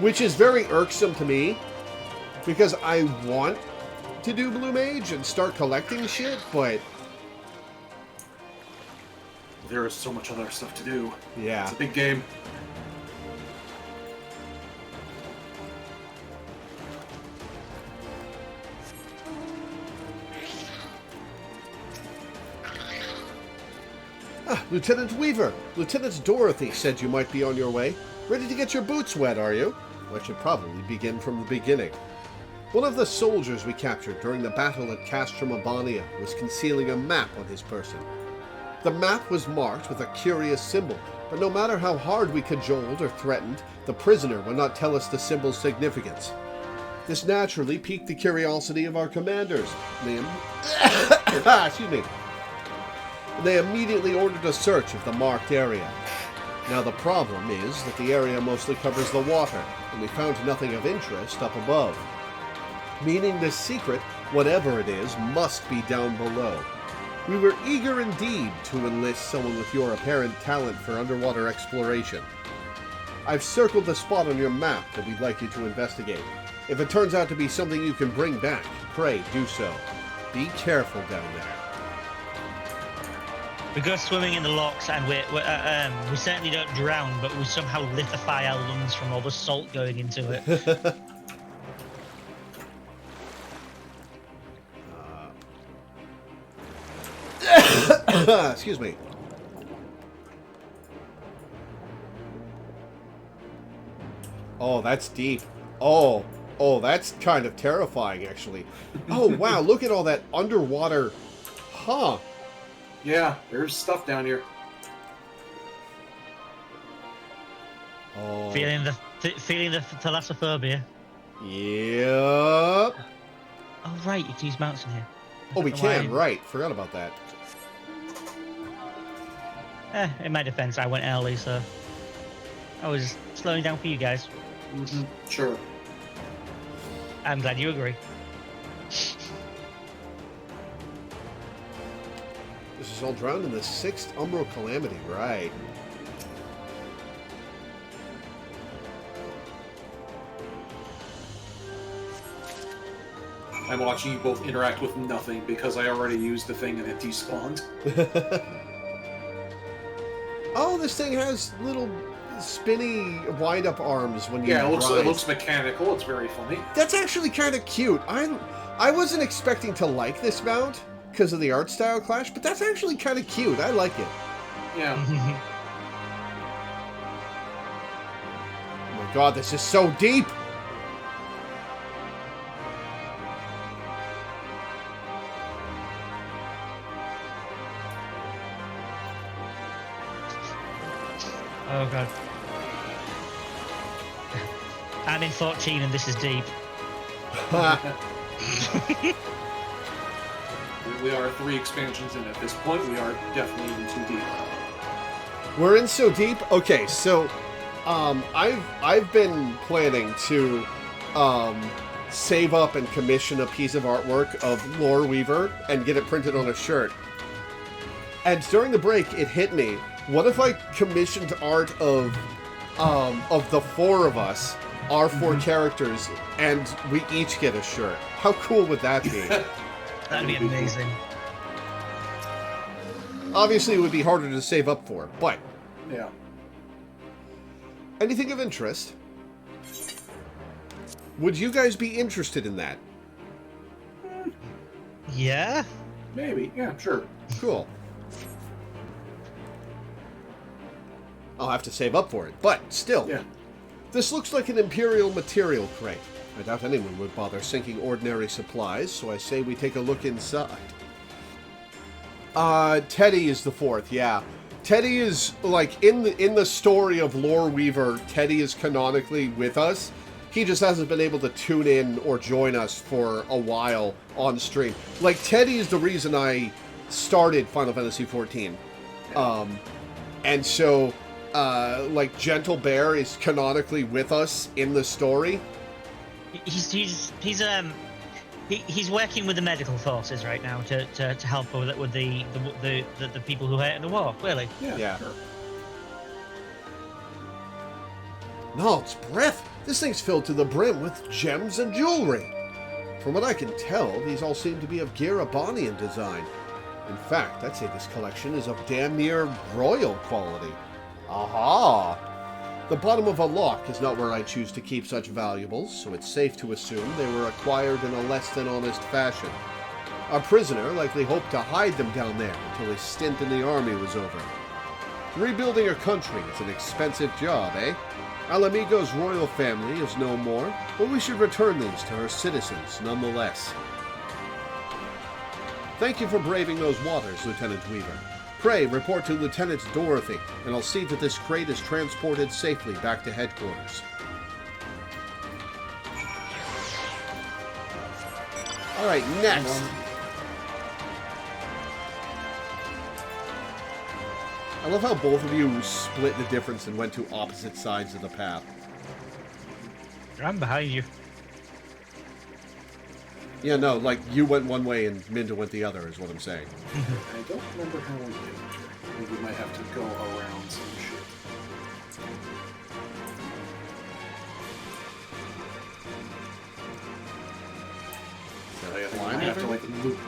Which is very irksome to me, because I want to do Blue Mage and start collecting shit, but... There is so much other stuff to do. yeah. It's a big game. Lieutenant Weaver! Lieutenant Dorothy said you might be on your way. Ready to get your boots wet, are you? Well, I should probably begin from the beginning. One of the soldiers we captured during the battle at Castrum Abania was concealing a map on his person. The map was marked with a curious symbol, but no matter how hard we cajoled or threatened, the prisoner would not tell us the symbol's significance. This naturally piqued the curiosity of our commanders. Excuse me. They immediately ordered a search of the marked area. Now the problem is that the area mostly covers the water, and we found nothing of interest up above. Meaning this secret, whatever it is, must be down below. We were eager indeed to enlist someone with your apparent talent for underwater exploration. I've circled the spot on your map that we'd like you to investigate. If it turns out to be something you can bring back, pray do so. Be careful down there. We go swimming in the locks, and we certainly don't drown, but we somehow lithify our lungs from all the salt going into it. Excuse me. Oh, that's deep. Oh, that's kind of terrifying, actually. Oh, wow, look at all that underwater. Huh. Yeah, there's stuff down here. Oh. Feeling the thalassophobia. Yep. Oh right, you can use mounts in here. Oh, we can, right. Forgot about that. In my defense, I went early, so I was slowing down for you guys. Mm-hmm. Sure. I'm glad you agree. This is all drowned in the 6th Umbral Calamity, right. I'm watching you both interact with nothing because I already used the thing and it despawned. Oh, this thing has little spinny wind-up arms when you Yeah, it rise. looks mechanical. It's very funny. That's actually kind of cute. I wasn't expecting to like this mount because of the art style clash, but that's actually kind of cute. I like it. Yeah. Oh my god, this is so deep! Oh god. I'm in 14 and this is deep. We are 3 expansions in at this point. We are definitely in too deep. We're in so deep. Okay, so I've been planning to save up and commission a piece of artwork of Loreweaver and get it printed on a shirt. And during the break, it hit me. What if I commissioned art of the 4 of us, our 4 characters, and we each get a shirt? How cool would that be? That'd be amazing. Obviously, it would be harder to save up for, but Yeah. anything of interest? Would you guys be interested in that? Yeah? Maybe. Yeah, sure. Cool. I'll have to save up for it, but still. Yeah. This looks like an Imperial material crate. I doubt anyone would bother sinking ordinary supplies, so I say we take a look inside. Teddy is the 4th, yeah. Teddy is, like, in the story of Loreweaver, Teddy is canonically with us. He just hasn't been able to tune in or join us for a while on stream. Like, Teddy is the reason I started Final Fantasy XIV. And so, like, Gentle Bear is canonically with us in the story. He's working with the medical forces right now to help with the people who hurt in the war. Clearly. Yeah. Sure. No, it's breath. This thing's filled to the brim with gems and jewelry. From what I can tell, these all seem to be of Garabonian design. In fact, I'd say this collection is of damn near royal quality. Aha! The bottom of a lock is not where I choose to keep such valuables, so it's safe to assume they were acquired in a less than honest fashion. Our prisoner likely hoped to hide them down there until his stint in the army was over. Rebuilding a country is an expensive job, eh? Alamigo's royal family is no more, but we should return these to her citizens nonetheless. Thank you for braving those waters, Lieutenant Weaver. Pray report to Lieutenant Dorothy, and I'll see that this crate is transported safely back to headquarters. Alright, next. I love how both of you split the difference and went to opposite sides of the path. I'm behind you. Yeah, no, like, you went one way and Minda went the other, is what I'm saying. I don't remember how we did it. I think we might have to go around some shit. Is that I think we climb might have to, over? like, loop.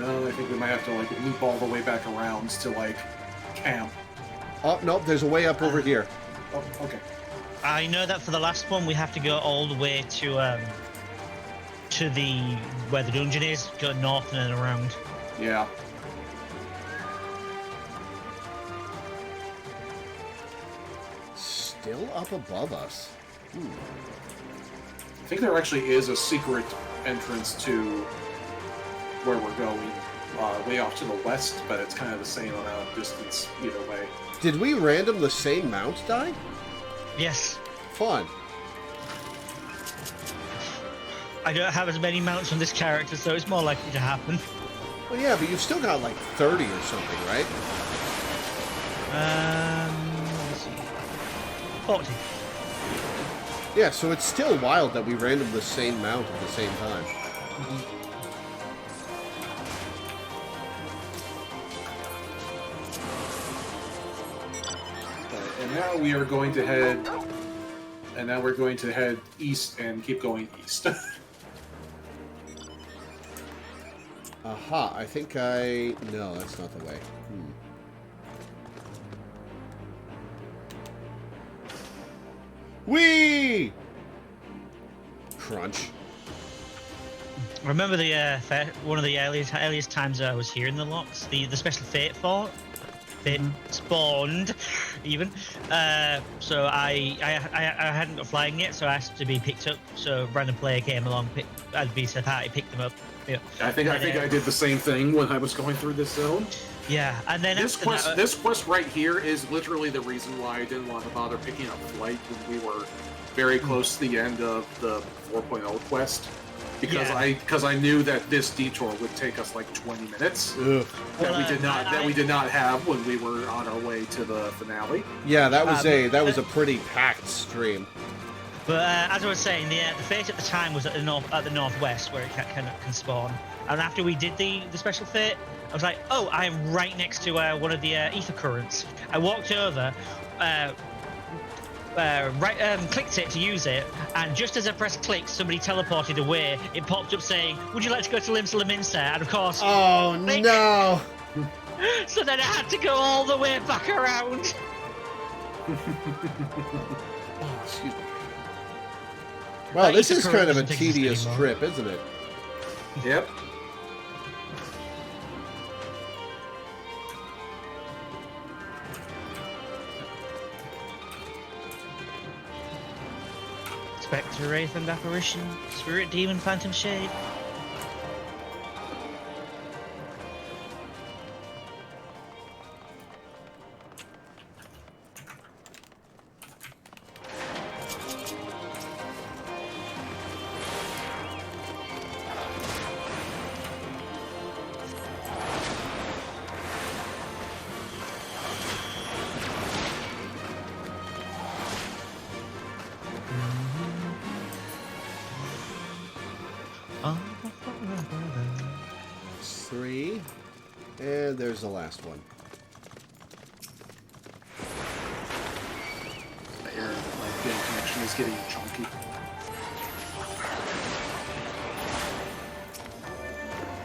No, I think we might have to like loop all the way back around to like camp. Oh, nope, there's a way up over here. Oh, okay. I know that for the last one, we have to go all the way to the where the dungeon is, go north and then around. Yeah. Still up above us. I think there actually is a secret entrance to where we're going, way off to the west, but it's kind of the same amount of distance either way. Did we random the same mount die? Yes. Fun. I don't have as many mounts on this character, so it's more likely to happen. Well, yeah, but you've still got like 30 or something, right? Let's see. 40. Yeah, so it's still wild that we random the same mount at the same time. And now we are going to head... And now we're going to head east and keep going east. Aha, I think I... No, that's not the way. Whee! Crunch. Remember the one of the earliest times I was here in the locks, the special fate fort. Fate spawned, even. So I hadn't got flying yet, so I asked to be picked up. So random player came along, I'd be to the party, picked them up. Yeah. I think I did the same thing when I was going through this zone. Yeah, and then This quest right here is literally the reason why I didn't want to bother picking up flight when we were very close to the end of the 4.0 quest. Because I knew that this detour would take us like 20 minutes that we did not have when we were on our way to the finale. Yeah, that was a pretty packed stream. But as I was saying, the fate at the time was at the northwest where it can spawn. And after we did the special fate, I was like, oh, I'm right next to one of the ether currents. I walked over, clicked it to use it, and just as I pressed click, somebody teleported away. It popped up saying, would you like to go to Limsa Laminsa? And of course... Oh, no! So then I had to go all the way back around. Oh, excuse me. Wow, this is kind of a tedious trip, isn't it? Yep. Spectre, Wraith and Apparition, Spirit, Demon, Phantom Shade. Three. And there's the last one. Your game connection is getting chunky.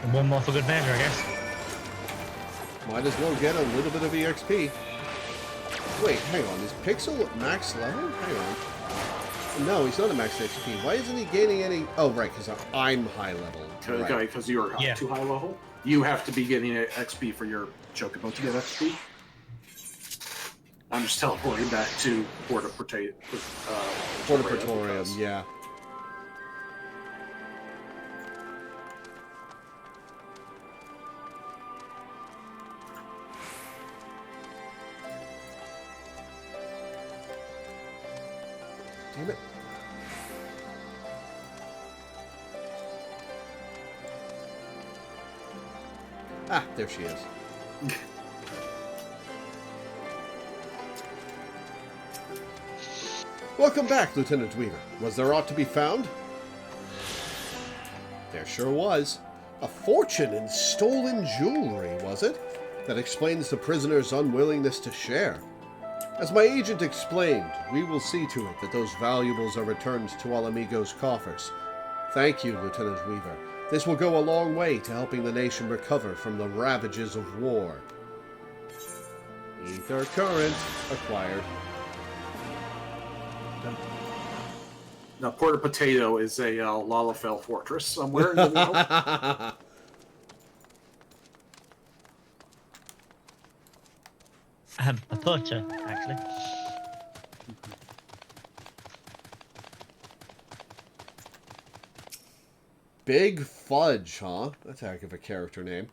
And one more for good measure, I guess. Might as well get a little bit of EXP. Wait, hang on. Is Pixel at max level? Hang on. No, he's not at max XP. Why isn't he gaining any... Oh, right, because I'm high level. Because you're too high level. You have to be getting XP for your Chocobo to get XP. I'm just teleporting back to Porta Praetorium, yeah. Damn it. Ah, there she is. Welcome back, Lieutenant Weaver. Was there aught to be found? There sure was. A fortune in stolen jewelry, was it? That explains the prisoner's unwillingness to share. As my agent explained, we will see to it that those valuables are returned to Alamigo's coffers. Thank you, Lieutenant Weaver. This will go a long way to helping the nation recover from the ravages of war. Ether current acquired. Now, Porter Potato is a Lalafell fortress somewhere in the world. A poacher, actually. Big Fudge, huh? That's a heck of a character name.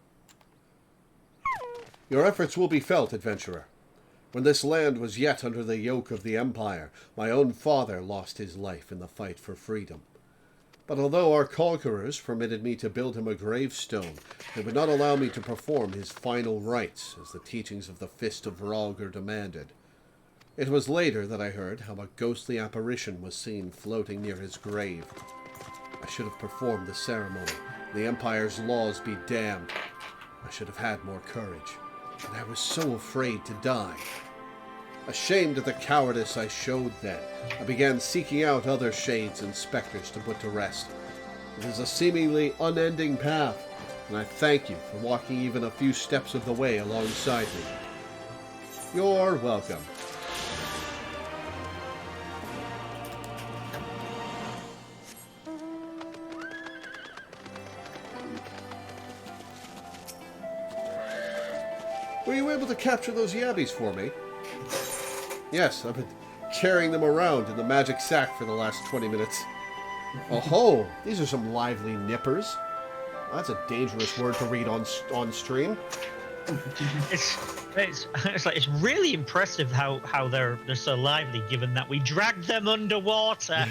Your efforts will be felt, adventurer. When this land was yet under the yoke of the Empire, my own father lost his life in the fight for freedom. But although our conquerors permitted me to build him a gravestone, they would not allow me to perform his final rites, as the teachings of the Fist of Rhalgr demanded. It was later that I heard how a ghostly apparition was seen floating near his grave. I should have performed the ceremony. The Empire's laws be damned. I should have had more courage. And I was so afraid to die. Ashamed of the cowardice I showed then, I began seeking out other shades and specters to put to rest. It is a seemingly unending path, and I thank you for walking even a few steps of the way alongside me. You're welcome. Were you able to capture those yabbies for me? Yes, I've been carrying them around in the magic sack for the last 20 minutes. Oh-ho! These are some lively nippers. That's a dangerous word to read on stream. It's really impressive how they're so lively, given that we dragged them underwater.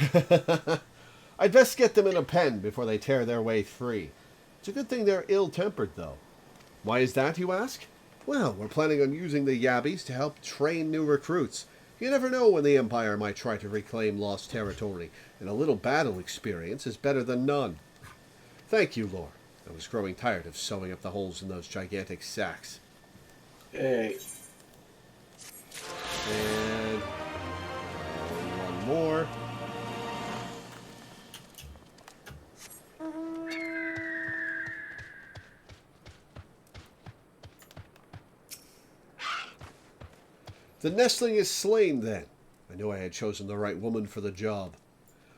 I'd best get them in a pen before they tear their way free. It's a good thing they're ill-tempered, though. Why is that, you ask? Well, we're planning on using the yabbies to help train new recruits. You never know when the Empire might try to reclaim lost territory, and a little battle experience is better than none. Thank you, Lore. I was growing tired of sewing up the holes in those gigantic sacks. Hey. And one more. The nestling is slain, then. I knew I had chosen the right woman for the job.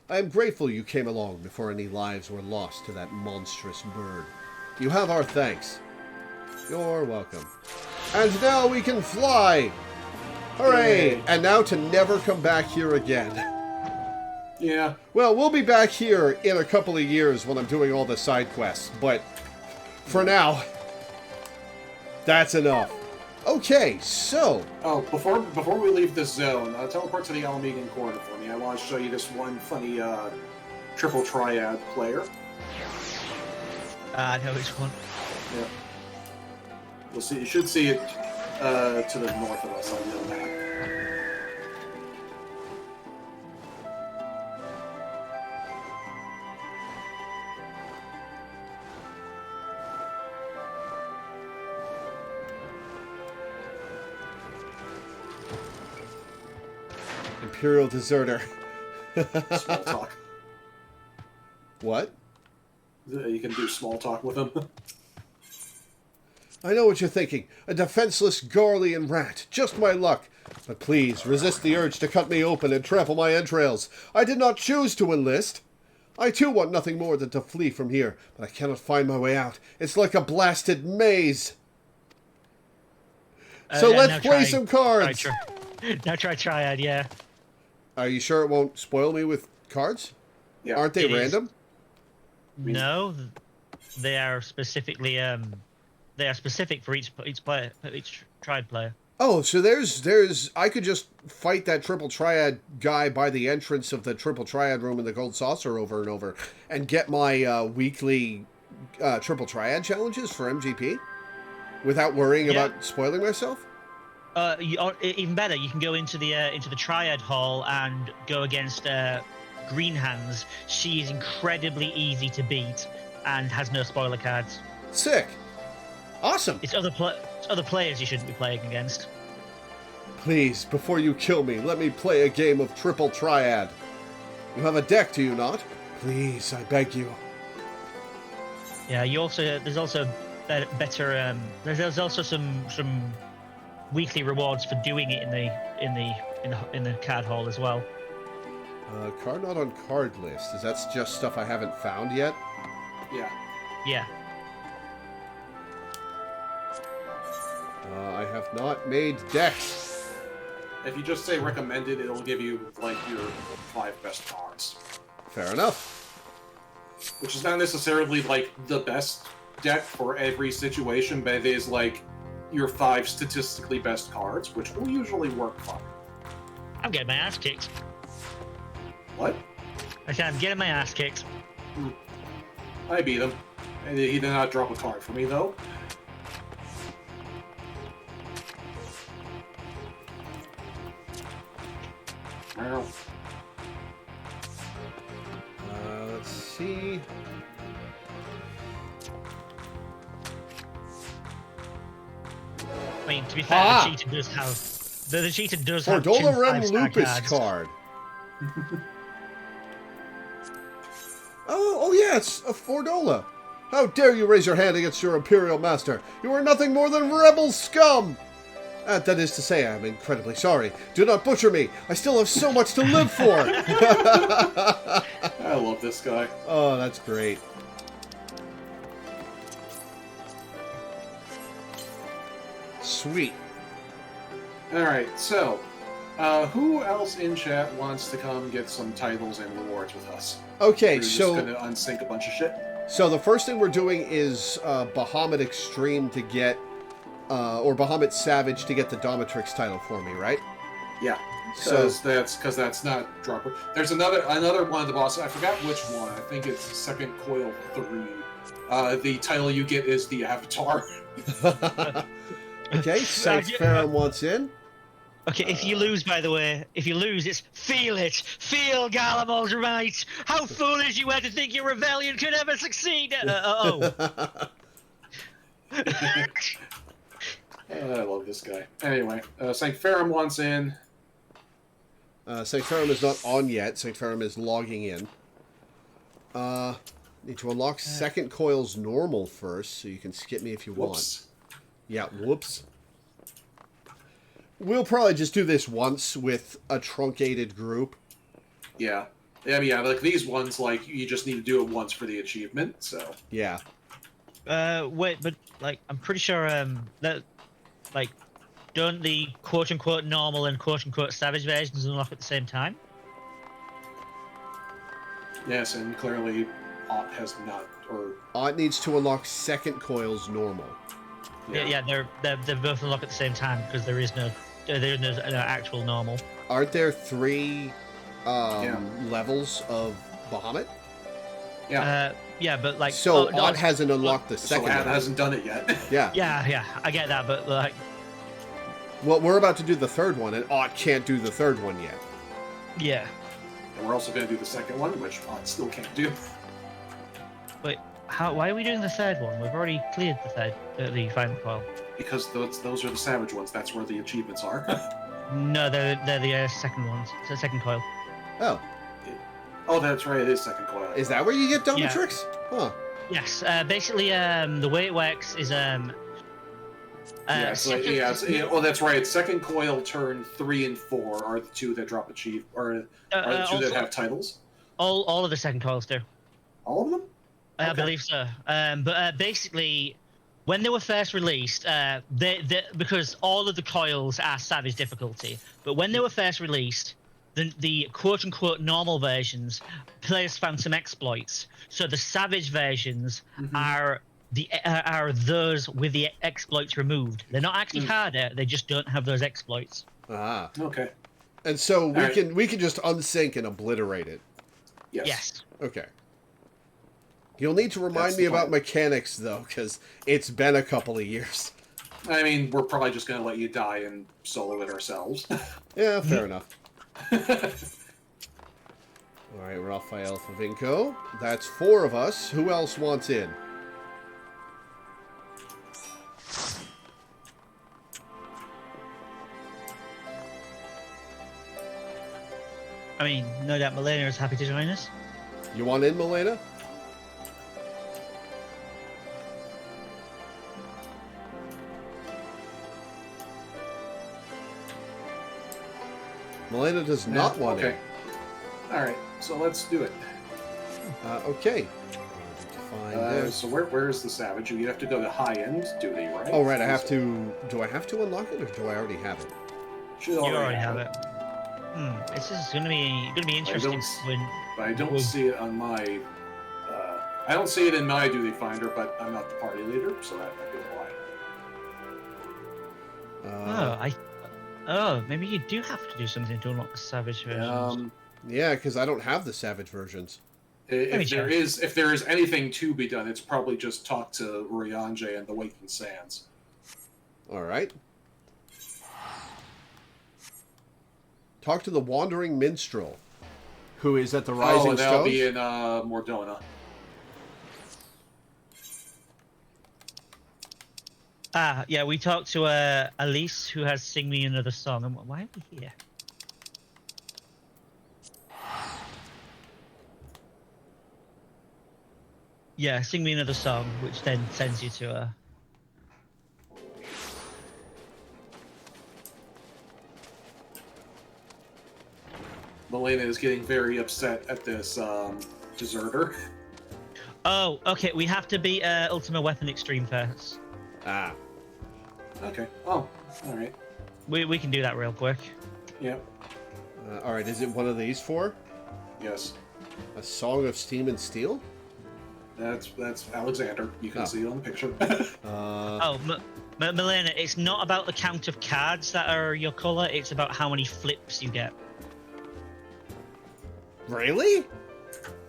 I am grateful you came along before any lives were lost to that monstrous bird. You have our thanks. You're welcome. And now we can fly! Hooray! Yay. And now to never come back here again. Yeah. Well, we'll be back here in a couple of years when I'm doing all the side quests, but for now, that's enough. Okay, so... Oh, before we leave this zone, teleport to the Alamegan corner for me. I want to show you this one funny triple triad player. I know which one. Yeah. You'll see. You should see it to the north of us on the map. Imperial deserter. Small talk. What? You can do small talk with him. I know what you're thinking. A defenseless Garlean rat. Just my luck. But please, resist the urge to cut me open and trample my entrails. I did not choose to enlist. I too want nothing more than to flee from here, but I cannot find my way out. It's like a blasted maze. So let's play some cards. Now try Triad, yeah. Are you sure it won't spoil me with cards? Yeah. Aren't they It is. random? No, they are specifically for each player, each Triad player. Oh, so there's I could just fight that triple triad guy by the entrance of the triple triad room in the Gold Saucer over and over and get my weekly triple triad challenges for MGP without worrying about spoiling myself? Even better, you can go into the Triad Hall and go against Green Hands. She is incredibly easy to beat and has no spoiler cards. Sick. Awesome. It's other players you shouldn't be playing against. Please, before you kill me, let me play a game of triple triad. You have a deck, do you not? Please, I beg you. Yeah, you also there's also better. There's also some weekly rewards for doing it in the card hall as well. Card not on card list. Is that just stuff I haven't found yet? Yeah. Yeah. I have not made decks. If you just say recommended, it'll give you like your 5 best cards. Fair enough. Which is not necessarily like the best deck for every situation, but it is like your 5 statistically best cards, which will usually work fine. I'm getting my ass kicked. What? I said I'm getting my ass kicked. I beat him. And he did not drop a card for me, though. Wow. Let's see. I mean, to be fair, Ah! the cheater does have the cheater does have 2 Fordola Rem 5-star Lupus cards. card. Oh, yeah, it's a Fordola. How dare you raise your hand against your Imperial Master? You are nothing more than rebel scum! That is to say, I am incredibly sorry. Do not butcher me. I still have so much to live for. I love this guy. Oh, that's great. Sweet. Alright, so, who else in chat wants to come get some titles and rewards with us? Okay, We're just so gonna unsync a bunch of shit. the first thing we're doing is Bahamut Extreme to get, or Bahamut Savage to get the Dominatrix title for me, right? Yeah, So because that's not dropper. There's another one of the bosses. I forgot which one. I think it's Second Coil 3. The title you get is the Avatar. okay, Saint Farron wants in. Okay, if you lose, by the way, if you lose, it's feel it. Feel Garlemald's right. How foolish you were to think your rebellion could ever succeed. I love this guy. Anyway, St. Ferrum wants in. St. Ferrum is not on yet. St. Ferrum is logging in. Need to unlock Second Coil's normal first, so you can skip me if you want. Whoops. Yeah, whoops. We'll probably just do this once with a truncated group. Yeah. Yeah, like these ones, like, you just need to do it once for the achievement, so. Yeah. Wait, but, like, I'm pretty sure, that, like, don't the quote-unquote normal and quote-unquote savage versions unlock at the same time? Yes, and clearly Ott has not, or... Ott needs to unlock Second Coil's normal. Yeah, they're both unlock at the same time because there is no actual normal. Aren't there 3 levels of Bahamut? Yeah. Yeah, but like So Ott hasn't unlocked the So second Ad one. hasn't done it yet. Yeah. Yeah, I get that, but like, Well, we're about to do the third one, and Ott can't do the third one yet. yeah. And we're also going to do the second one, which Ott still can't do. Wait, why are we doing the third one? We've already cleared the final coil. Because those are the savage ones. That's where the achievements are. No, they're the second ones. It's the second coil. Oh. Oh, that's right. It is second coil. Is that where you get Dominatrix? Huh. Yes. Basically, the way it works is Well, that's right. Second coil turn 3 and 4 are the 2 that drop achieve, or are the 2 that have titles. All of the second coils do. All of them? I Okay. believe so. But basically, when they were first released, because all of the coils are savage difficulty, but when they were first released, the quote-unquote normal versions players found some exploits. So the savage versions are those with the exploits removed. They're not actually harder. They just don't have those exploits. Ah. Okay. And so right. we can just unsync and obliterate it. Yes. Okay. You'll need to remind That's me the about plan. mechanics, though, because it's been a couple of years. I mean, we're probably just going to let you die and solo it ourselves. Yeah, fair enough. All right, Raphael Favinko. That's 4 of us. Who else wants in? I mean, no doubt Milena is happy to join us. You want in, Milena? Milena does not want okay. All right, so let's do it. Okay. Find this. So where is the Savage? You have to go to high-end duty, right? Oh, right, I have to... Do I have to unlock it, or do I already have it? Should You already have it. This is gonna be interesting I don't see it on my. I don't see it in my duty finder, but I'm not the party leader, so that might be why. Maybe you do have to do something to unlock the Savage versions. Yeah, because I don't have the Savage versions. If there is anything to be done, it's probably just talk to Ryanje and the Waking Sands. All right. Talk to the Wandering Minstrel, who is at the Rising that'll Stones. be in Mordona. Yeah, we talked to Elise, who has Sing Me Another Song. And why are we here? Yeah, Sing Me Another Song, which then sends you to her. Milena is getting very upset at this deserter. Oh, okay, we have to beat Ultimate Weapon Extreme first. Ah. Okay. Oh, all right. We can do that real quick. Yep. All right, is it one of these four? Yes. A Song of Steam and Steel? That's Alexander. You can see it on the picture. Milena, it's not about the count of cards that are your color. It's about how many flips you get. Really?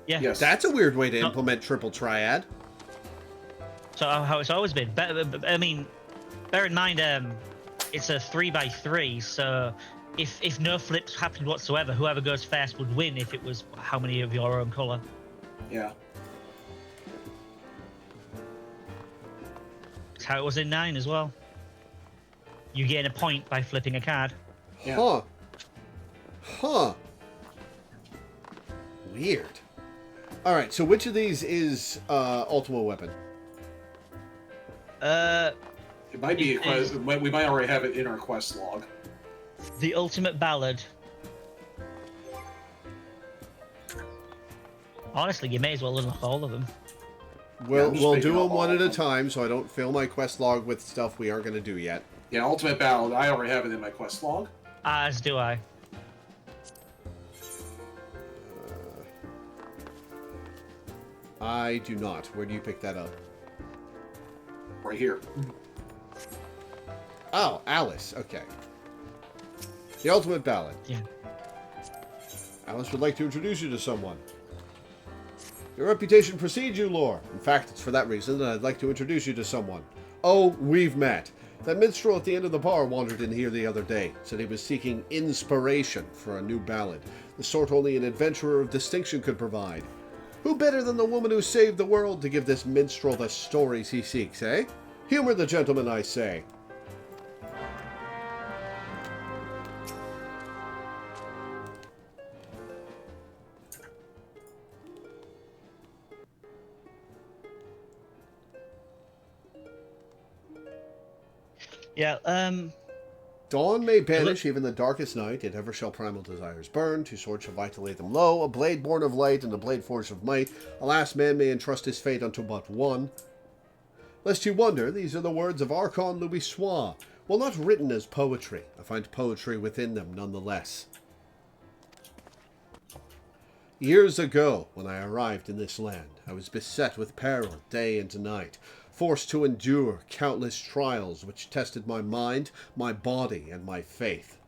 Yeah. Yes. That's a weird way to implement triple triad. So how it's always been. I mean, bear in mind, it's a 3x3. So if no flips happened whatsoever, whoever goes first would win. If it was how many of your own color. Yeah. That's how it was in 9 as well. You gain a point by flipping a card. Yeah. Huh. Weird. All right, so which of these is Ultimate Weapon? It might be a quest. We might already have it in our quest log. The Ultimate Ballad. Honestly, you may as well unlock all of them. We'll do them one at a time, so I don't fill my quest log with stuff we aren't going to do yet. Yeah, Ultimate Ballad. I already have it in my quest log. As do I. I do not. Where do you pick that up? Right here. Oh, Alice. Okay. The Ultimate Ballad. Yeah. Alice would like to introduce you to someone. Your reputation precedes you, Lore. In fact, it's for that reason that I'd like to introduce you to someone. Oh, we've met. That minstrel at the end of the bar wandered in here the other day. Said he was seeking inspiration for a new ballad. The sort only an adventurer of distinction could provide. Who better than the woman who saved the world to give this minstrel the stories he seeks, eh? Humor the gentleman, I say. Yeah, Dawn may banish even the darkest night, yet ever shall primal desires burn. Two swords shall violate them low, a blade born of light and a blade forged of might. Alas, man may entrust his fate unto but one. Lest you wonder, these are the words of Archon Louisoix. While not written as poetry, I find poetry within them nonetheless. Years ago, when I arrived in this land, I was beset with peril day and night, forced to endure countless trials which tested my mind, my body, and my faith.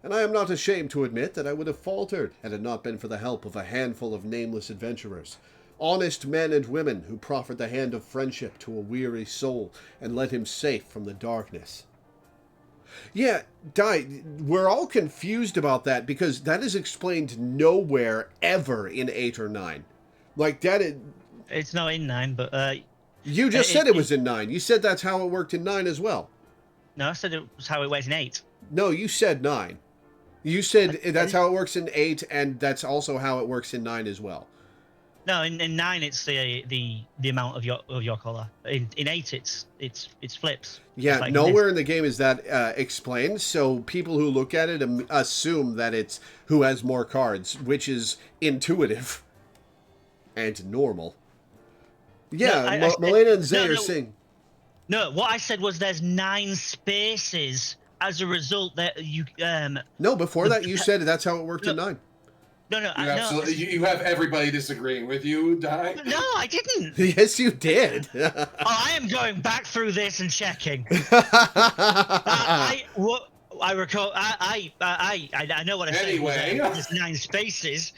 And I am not ashamed to admit that I would have faltered had it not been for the help of a handful of nameless adventurers, honest men and women who proffered the hand of friendship to a weary soul and led him safe from the darkness. Yeah, we're all confused about that because that is explained nowhere ever in 8 or 9. Like, that is... it's not in 9, but... You just said it was in 9. You said that's how it worked in 9 as well. No, I said it was how it works in 8. No, you said 9. You said that's how it works in 8, and that's also how it works in 9 as well. No, in 9 it's the amount of your color. In 8 it's flips. Yeah, It's like nowhere in the game is that explained, so people who look at it assume that it's who has more cards, which is intuitive and normal. Yeah, Milena and Zay are saying... No, what I said was there's 9 spaces as a result that you... No, before that you said that's how it worked in 9. No, You have everybody disagreeing with you, Di. No, I didn't. Yes, you did. I am going back through this and checking. I know what I said. Anyway, there's 9 spaces,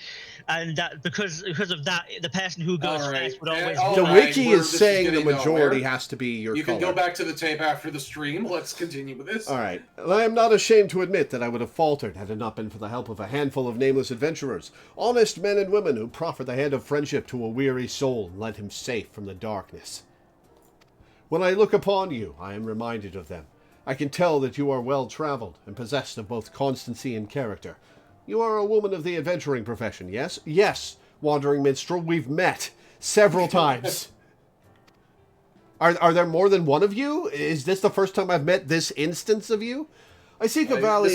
and that because of that, the person who goes first would always. The wiki is saying the majority has to be your You color. can go back to the tape after the stream. Let's continue with this. All right. I am not ashamed to admit that I would have faltered had it not been for the help of a handful of nameless adventurers, honest men and women who proffered the hand of friendship to a weary soul and led him safe from the darkness. When I look upon you, I am reminded of them. I can tell that you are well-traveled and possessed of both constancy and character. You are a woman of the adventuring profession, yes? Yes, Wandering Minstrel, we've met several times. Are there more than one of you? Is this the first time I've met this instance of you? I seek a valley...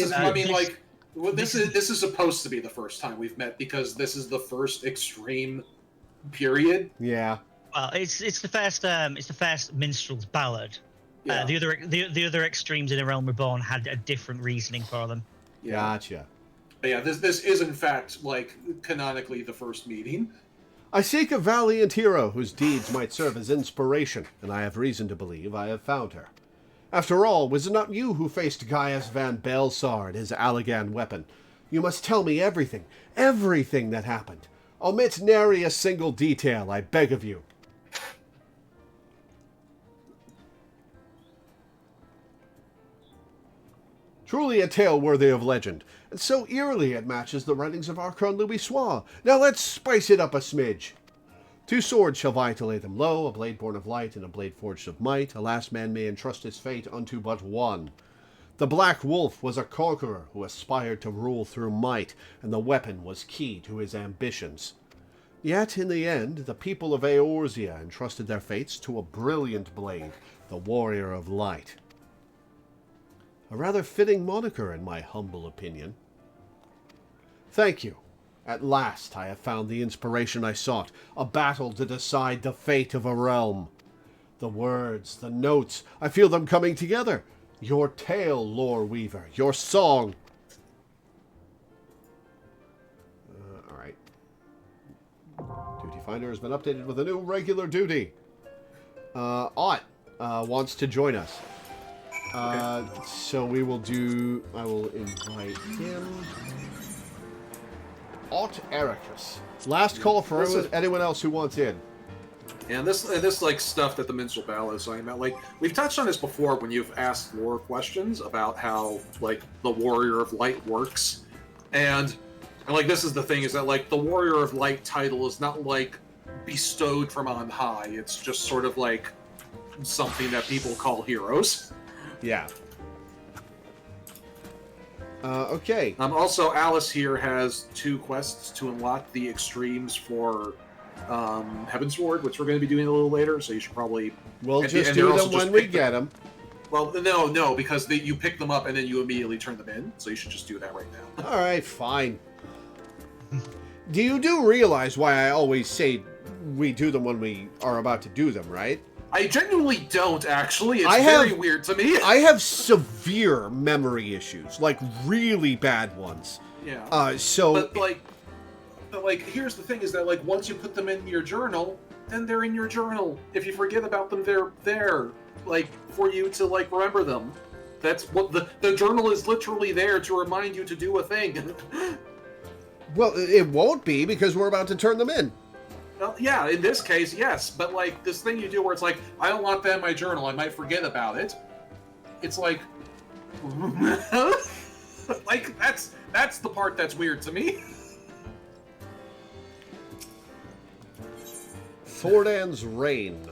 This is supposed to be the first time we've met because this is the first extreme period. Yeah. Well, it's the first minstrel's ballad. Yeah. The other extremes in A Realm Reborn had a different reasoning for them. Yeah. Gotcha. But yeah, this is in fact canonically the first meeting. I seek a valiant hero whose deeds might serve as inspiration, and I have reason to believe I have found her. After all, was it not you who faced Gaius Van Belsar and his Allagan weapon? You must tell me everything that happened. Omit nary a single detail, I beg of you. Truly a tale worthy of legend, and so eerily it matches the writings of Archon Louisoix. Now let's spice it up a smidge. 2 swords shall vie to lay them low, a blade born of light and a blade forged of might. A last man may entrust his fate unto but one. The Black Wolf was a conqueror who aspired to rule through might, and the weapon was key to his ambitions. Yet, in the end, the people of Eorzea entrusted their fates to a brilliant blade, the Warrior of Light. A rather fitting moniker, in my humble opinion. Thank you. At last I have found the inspiration I sought, a battle to decide the fate of a realm. The words, the notes, I feel them coming together. Your tale, Loreweaver, your song. All right. Duty Finder has been updated with a new regular duty. Ott wants to join us. So we will do... I will invite him. Ott Ericus. Last call for anyone else who wants in. And this like stuff that the Minstrel Ballad is talking about, like we've touched on this before when you've asked lore questions about how like the Warrior of Light works, and like this is the thing is that like the Warrior of Light title is not like bestowed from on high. It's just sort of like something that people call heroes. Yeah. Okay. Also, Alice here has 2 quests to unlock the extremes for Heavensward, which we're going to be doing a little later, so you should probably... We'll just do them when we get them. Well, no, because you pick them up and then you immediately turn them in, so you should just do that right now. All right, fine. Do you realize why I always say we do them when we are about to do them, right? I genuinely don't, actually. It's very weird to me. I have severe memory issues, like really bad ones. Yeah. But like, here's the thing: is that like once you put them in your journal, then they're in your journal. If you forget about them, they're there, like for you to like remember them. That's what the journal is literally there to remind you to do a thing. Well, it won't be because we're about to turn them in. Well, yeah, in this case, yes, but like this thing you do where it's like, I don't want that in my journal, I might forget about it. It's like, like that's the part that's weird to me. Thordan's Reign.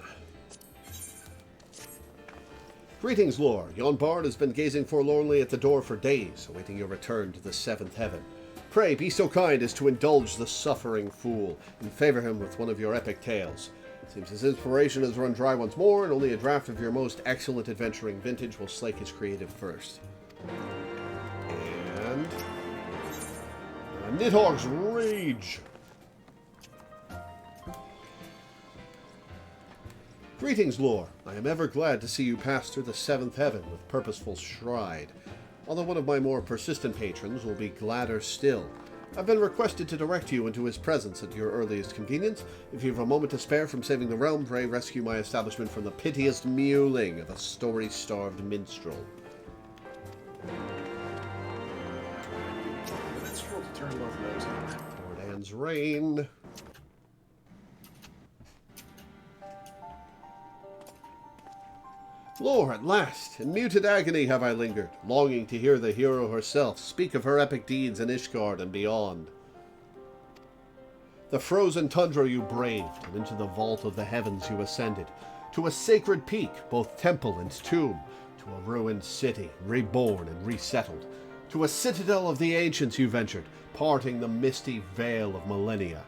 Greetings, Lore. Yon bard has been gazing forlornly at the door for days, awaiting your return to the 7th heaven. Pray, be so kind as to indulge the suffering fool, and favor him with one of your epic tales. Seems his inspiration has run dry once more, and only a draft of your most excellent adventuring vintage will slake his creative thirst. And... Nidhogg's Rage! Greetings, Lore. I am ever glad to see you pass through the seventh heaven with purposeful stride. Although one of my more persistent patrons will be gladder still. I've been requested to direct you into his presence at your earliest convenience. If you have a moment to spare from saving the realm, pray rescue my establishment from the piteous mewling of a story-starved minstrel. Minstrel to turn both of those on. Ordan's Reign. Lore, at last, in muted agony have I lingered, longing to hear the hero herself speak of her epic deeds in Ishgard and beyond. The frozen tundra you braved, and into the vault of the heavens you ascended, to a sacred peak, both temple and tomb, to a ruined city, reborn and resettled, to a citadel of the ancients you ventured, parting the misty veil of millennia.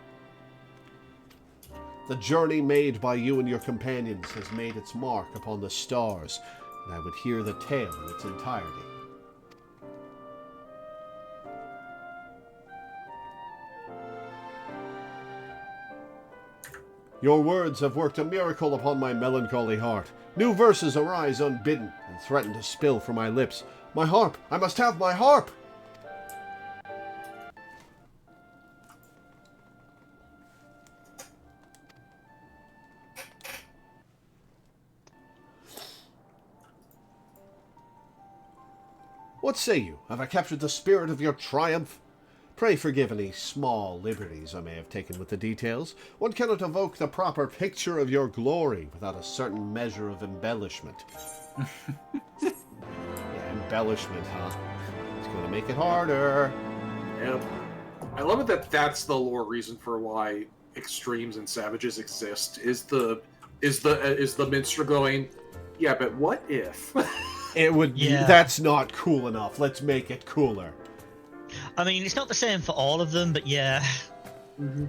The journey made by you and your companions has made its mark upon the stars, and I would hear the tale in its entirety. Your words have worked a miracle upon my melancholy heart. New verses arise unbidden and threaten to spill from my lips. My harp! I must have my harp! What say you? Have I captured the spirit of your triumph? Pray forgive any small liberties I may have taken with the details. One cannot evoke the proper picture of your glory without a certain measure of embellishment. Yeah, embellishment, huh? It's going to make it harder. Yep. I love it that that's the lore reason for why extremes and savages exist. Is the minstrel going, yeah, but what if? It would. Yeah. That's not cool enough. Let's make it cooler. I mean, it's not the same for all of them, but yeah. Mm-hmm.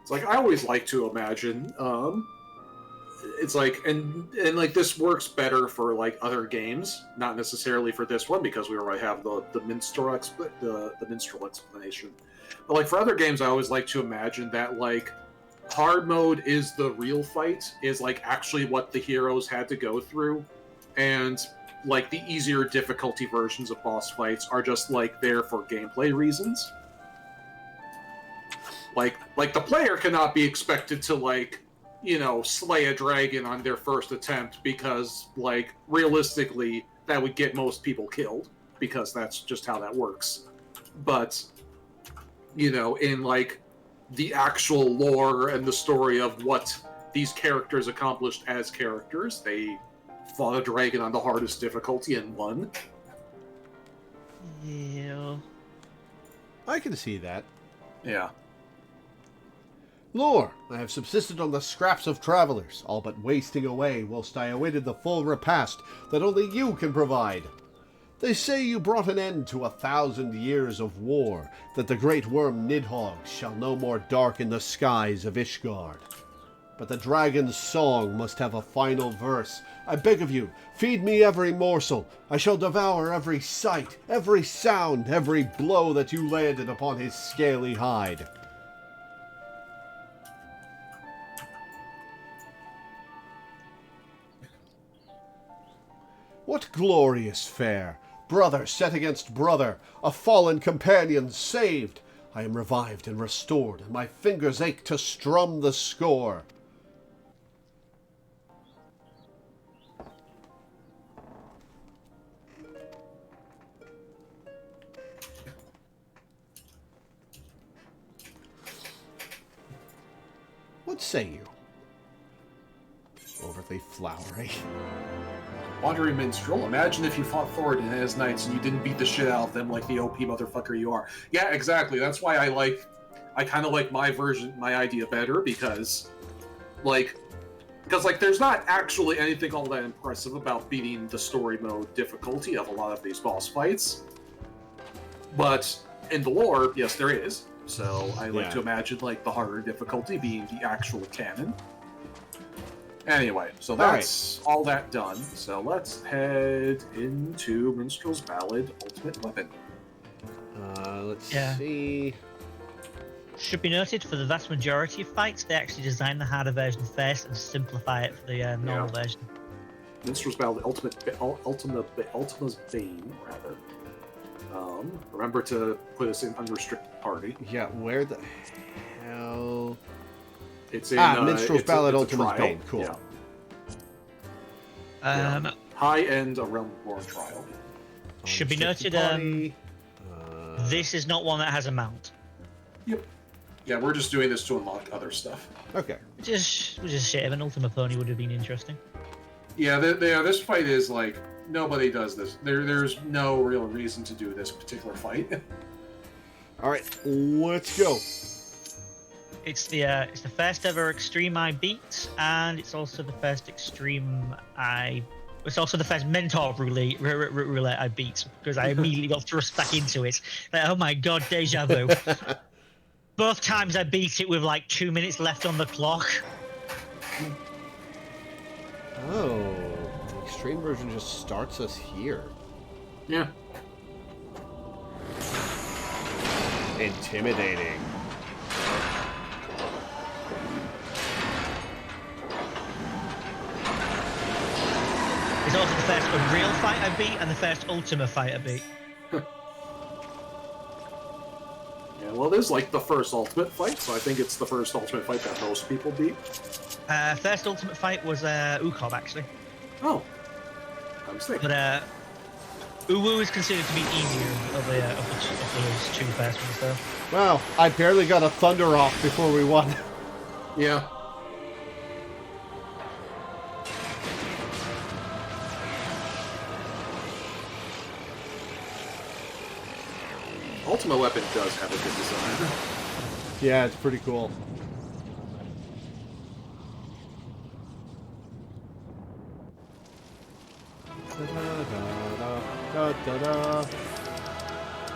It's like I always like to imagine. It's like and like this works better for like other games, not necessarily for this one because we already have the minstrel the minstrel explanation. But like for other games, I always like to imagine that like hard mode is the real fight, is like actually what the heroes had to go through, and like the easier difficulty versions of boss fights are just like there for gameplay reasons. Like the player cannot be expected to like, you know, slay a dragon on their first attempt because like realistically that would get most people killed because that's just how that works. But you know, in like the actual lore and the story of what these characters accomplished as characters, they fought a dragon on the hardest difficulty and won. Yeah. I can see that. Yeah. Lore, I have subsisted on the scraps of travelers, all but wasting away whilst I awaited the full repast that only you can provide. They say you brought an end to 1,000 years of war, that the great worm Nidhogg shall no more darken the skies of Ishgard. But the dragon's song must have a final verse. I beg of you, feed me every morsel. I shall devour every sight, every sound, every blow that you landed upon his scaly hide. What glorious fare! Brother set against brother, a fallen companion saved. I am revived and restored, and my fingers ache to strum the score. What say you? Overly flowery. Wandering Minstrel, imagine if you fought Thor and his knights and you didn't beat the shit out of them like the OP motherfucker you are. Yeah, exactly. That's why I kind of like my idea better, because, like, Because, like, there's not actually anything all that impressive about beating the story mode difficulty of a lot of these boss fights. But in the lore, yes, there is. So I like to imagine, like, the harder difficulty being the actual canon. Anyway, so that's all that done. So let's head into Minstrel's Ballad Ultimate Weapon. Let's see. Should be noted, for the vast majority of fights, they actually design the harder version first and simplify it for the normal version. Minstrel's Ballad Ultimate's Bane, rather. Remember to put us in unrestricted party. Yeah, where the hell? It's in Minstrel's Ballad Ultimate Bane. Cool. Yeah. High-end A Realm Reborn trial. Should be noted, this is not one that has a mount. Yep. Yeah, we're just doing this to unlock other stuff. Okay. Which is shame. An Ultima Pony would have been interesting. Yeah, this fight is like, nobody does this. There's no real reason to do this particular fight. Alright, let's go. It's the first ever Extreme I beat, and it's also the first It's also the first Mentor roulette I beat, because I immediately got thrust back into it. Like, oh my god, deja vu. Both times I beat it with like 2 minutes left on the clock. Oh, the extreme version just starts us here. Yeah. Intimidating. It's also the first Unreal fight I beat and the first Ultima fight I beat. Yeah, well, it is like the first Ultimate fight, so I think it's the first Ultimate fight that most people beat. First Ultimate fight was Ukob, actually. Oh. I was thinking. But Uwu is considered to be easier of those two first ones, though. Wow, I barely got a Thunder off before we won. Yeah. Ultima Weapon does have a good design. Yeah, it's pretty cool.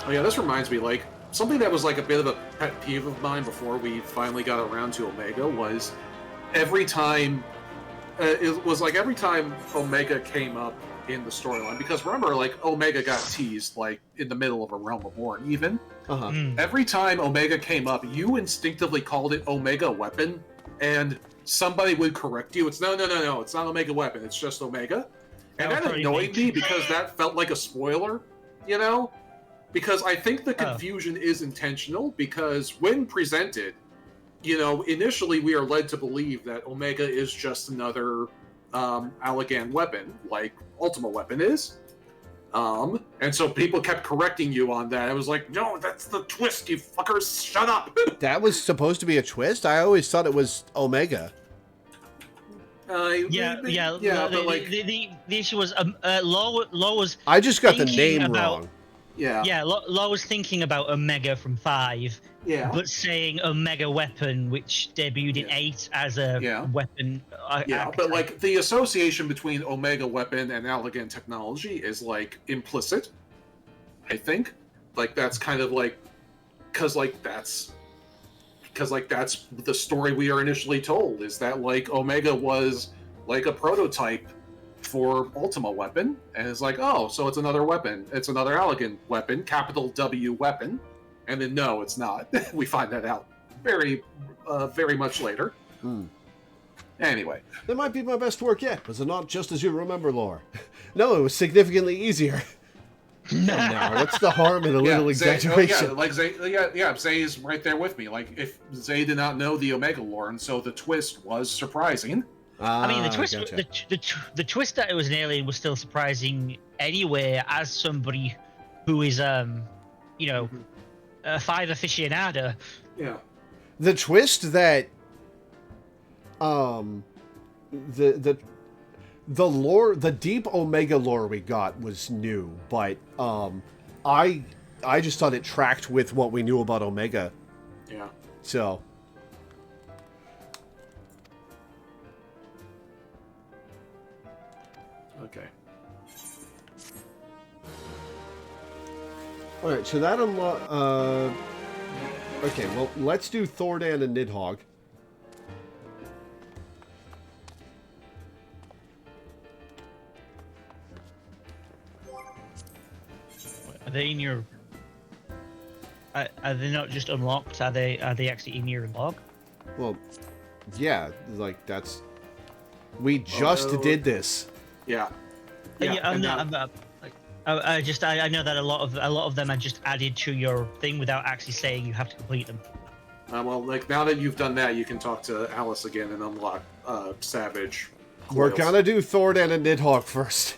Oh yeah, this reminds me, like, something that was like a bit of a pet peeve of mine before we finally got around to Omega was every time every time Omega came up in the storyline, because remember, like, Omega got teased like in the middle of A Realm Reborn even. Every time Omega came up, you instinctively called it Omega Weapon, and somebody would correct you. It's no, it's not Omega Weapon, it's just Omega. And that annoyed me because that felt like a spoiler, you know? Because I think the confusion is intentional, because when presented, you know, initially we are led to believe that Omega is just another Allagan weapon, like Ultima Weapon is. And so people kept correcting you on that. I was like, no, that's the twist, you fuckers, shut up! That was supposed to be a twist? I always thought it was Omega. But like the issue was Law was. I just got the name wrong. Yeah, Law was thinking about Omega from 5. Yeah. But saying Omega Weapon, which debuted in 8 as a weapon. But like the association between Omega Weapon and Allagan technology is like implicit. I think, like that's kind of like, because that's the story we are initially told, is that like Omega was like a prototype for Ultima Weapon, and it's like, oh, so it's another weapon. It's another Allagan weapon, capital W weapon. And then no, it's not. We find that out very much later. Anyway. That might be my best work yet. Was it not just as you remember, lore? No, it was significantly easier. No, what's the harm in a little exaggeration? Zay's right there with me. Like, if Zay did not know the Omega lore, and so the twist was surprising. I mean, the twist, gotcha. the twist that it was an alien was still surprising anyway. As somebody who is, a 5 aficionado. Yeah. The twist that, the lore, the deep Omega lore we got was new, but I just thought it tracked with what we knew about Omega. Yeah. So. Okay. All right, so that unlock. Okay, well, let's do Thordan and Nidhogg. Are they in your? Are they not just unlocked? Are they actually in your log? Well, yeah, like that's. We just did this. Yeah. I know that a lot of them are just added to your thing without actually saying you have to complete them. Well, like now that you've done that, you can talk to Alice again and unlock Savage. We're Coils. gonna do Thordan and Nidhogg first.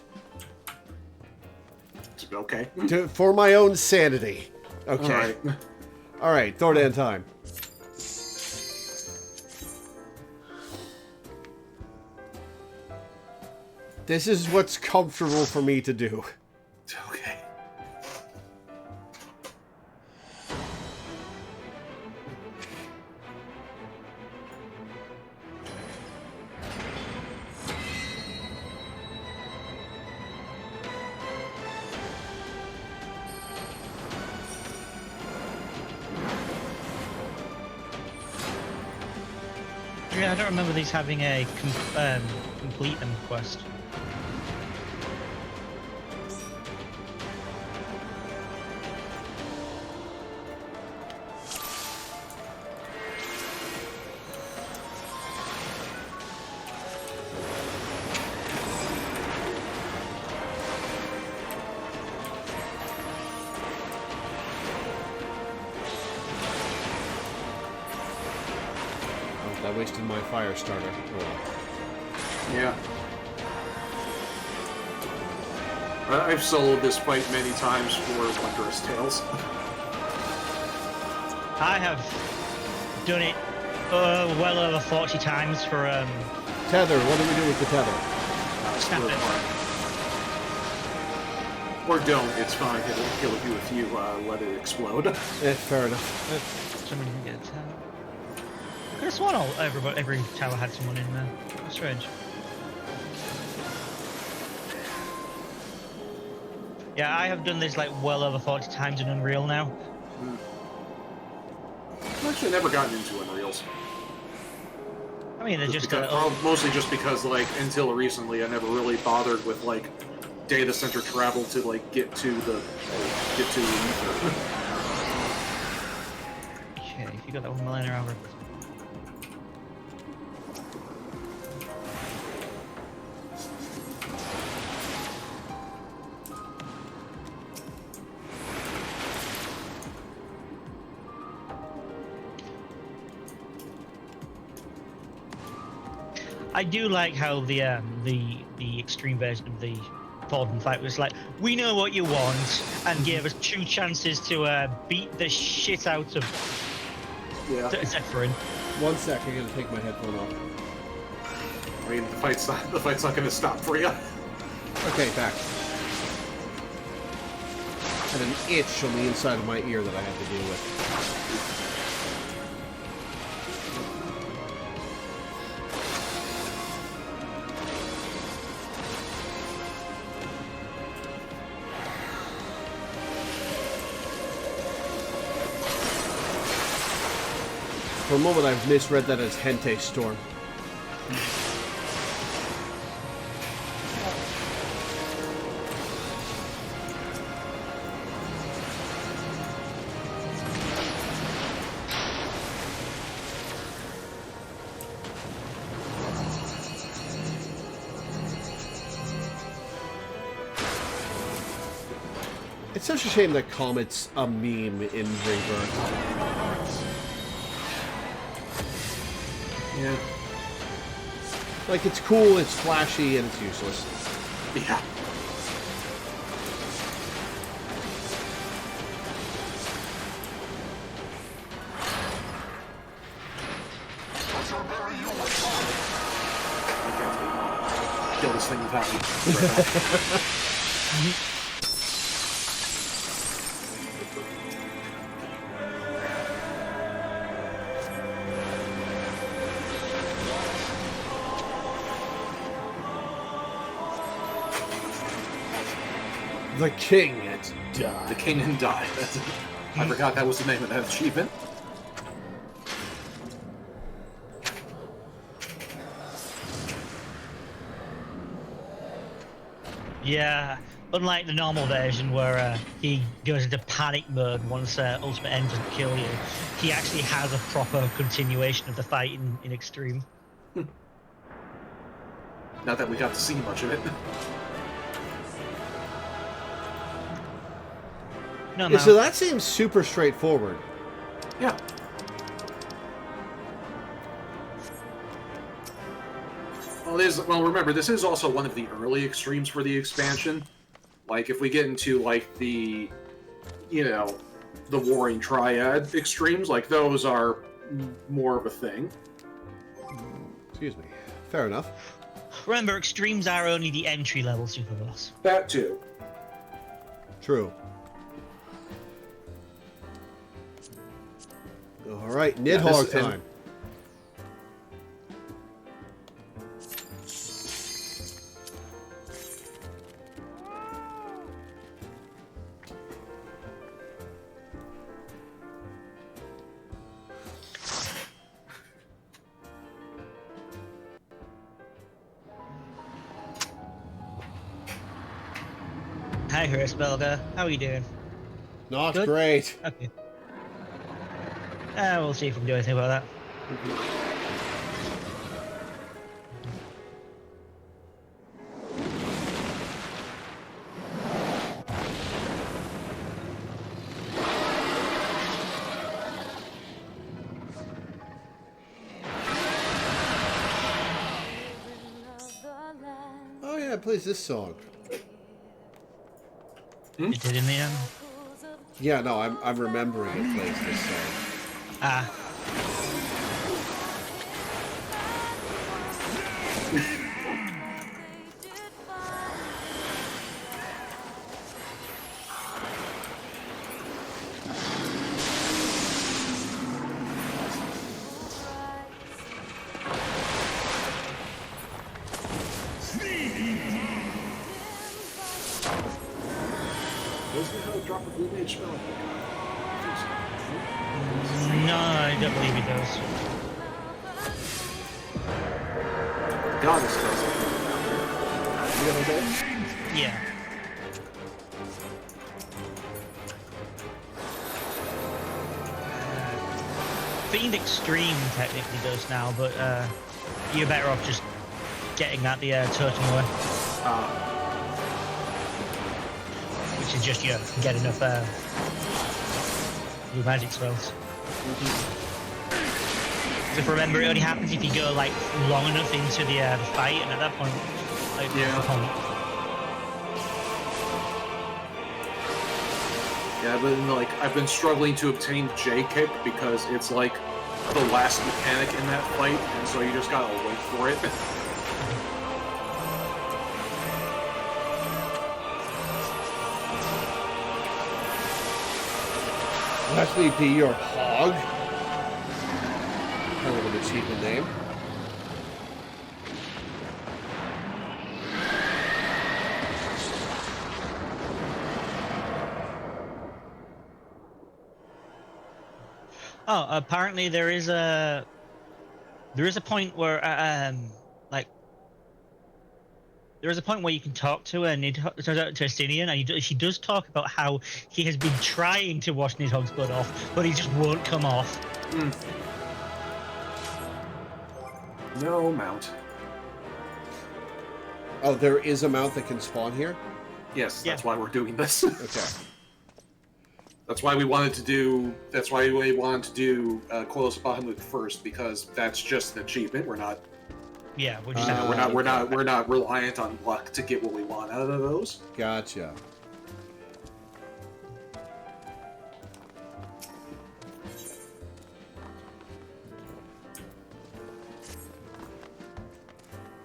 Okay. For my own sanity. Okay. All right. All right, Thordan time. This is what's comfortable for me to do. Okay. Yeah, I don't remember these having a complete them quest. I wasted my fire starter. Oh. Yeah. I've soloed this fight many times for Wondrous Tales. I have done it well over 40 times for Tether, what do we do with the tether? Snap Split it. apart. Or don't, it's fine. It'll kill you if you let it explode. Fair enough. Somebody can get a tower. I could have sworn every tower had someone in there. That's strange. Yeah, I have done this like well over 40 times in Unreal now. I've actually never gotten into Unreals. I mean, they're just Mostly just because, like, until recently, I never really bothered with, like, data center travel to, like, get to the ether. Okay, if you got that 1 millennia hour. I do like how the extreme version of the Thordan fight was like, we know what you want, and gave us 2 chances to beat the shit out of Zephyrin. 1 sec, I gotta take my headphone off. I mean, the fight's not going to stop for you. Okay, back. Had an itch on the inside of my ear that I had to deal with. For a moment, I've misread that as Hente Storm. It's such a shame that Comet's a meme in Rebirth. Yeah. Like, it's cool, it's flashy, and it's useless. Yeah. I can't kill this thing without me. The king has died. The king and died. I forgot that was the name of that achievement. Yeah, unlike the normal version where he goes into panic mode once Ultimate End doesn't kill you, he actually has a proper continuation of the fight in Extreme. Not that we got to see much of it. No, Yeah, so that seems super straightforward. Yeah. Well, remember, this is also one of the early extremes for the expansion. Like, if we get into, like, the, you know, the Warring Triad extremes, like, those are more of a thing. Excuse me. Fair enough. Remember, Extremes are only the entry-level Super Boss. That, too. True. All right, Nidhogg time. Hi, Hirschberger. How are you doing? Not Good? great. Okay. We'll see if we can do anything about that. Oh yeah, it plays this song. It did in the end. Yeah, no, I'm remembering it plays this song. Ah. Doesn't have a drop of blue mage spell. No, I don't believe he does. Goddess does it. You know that? Yeah. Fiend Extreme technically does now, but you're better off just getting at the totem away. Which is just you can get enough blue magic spells. If remember, it only happens if you go like long enough into the fight, and at that point, like, Yeah. the point. Yeah, I've been struggling to obtain J kick because it's like the last mechanic in that fight, and so you just gotta wait for it. SVP or Hog. Kind of an achievement name. Oh, apparently there is a point where there is a point where you can talk to Estinian, and she does talk about how he has been trying to wash Nidhogg's blood off, but he just won't come off. No mount. Oh, there is a mount that can spawn here? Yes, that's Yeah. why we're doing this. Okay. That's why we wanted to do. That's why we wanted to do Koilos Bahamut first, because that's just an achievement. We're not. Yeah, we're just We're not reliant on luck to get what we want out of those. Gotcha.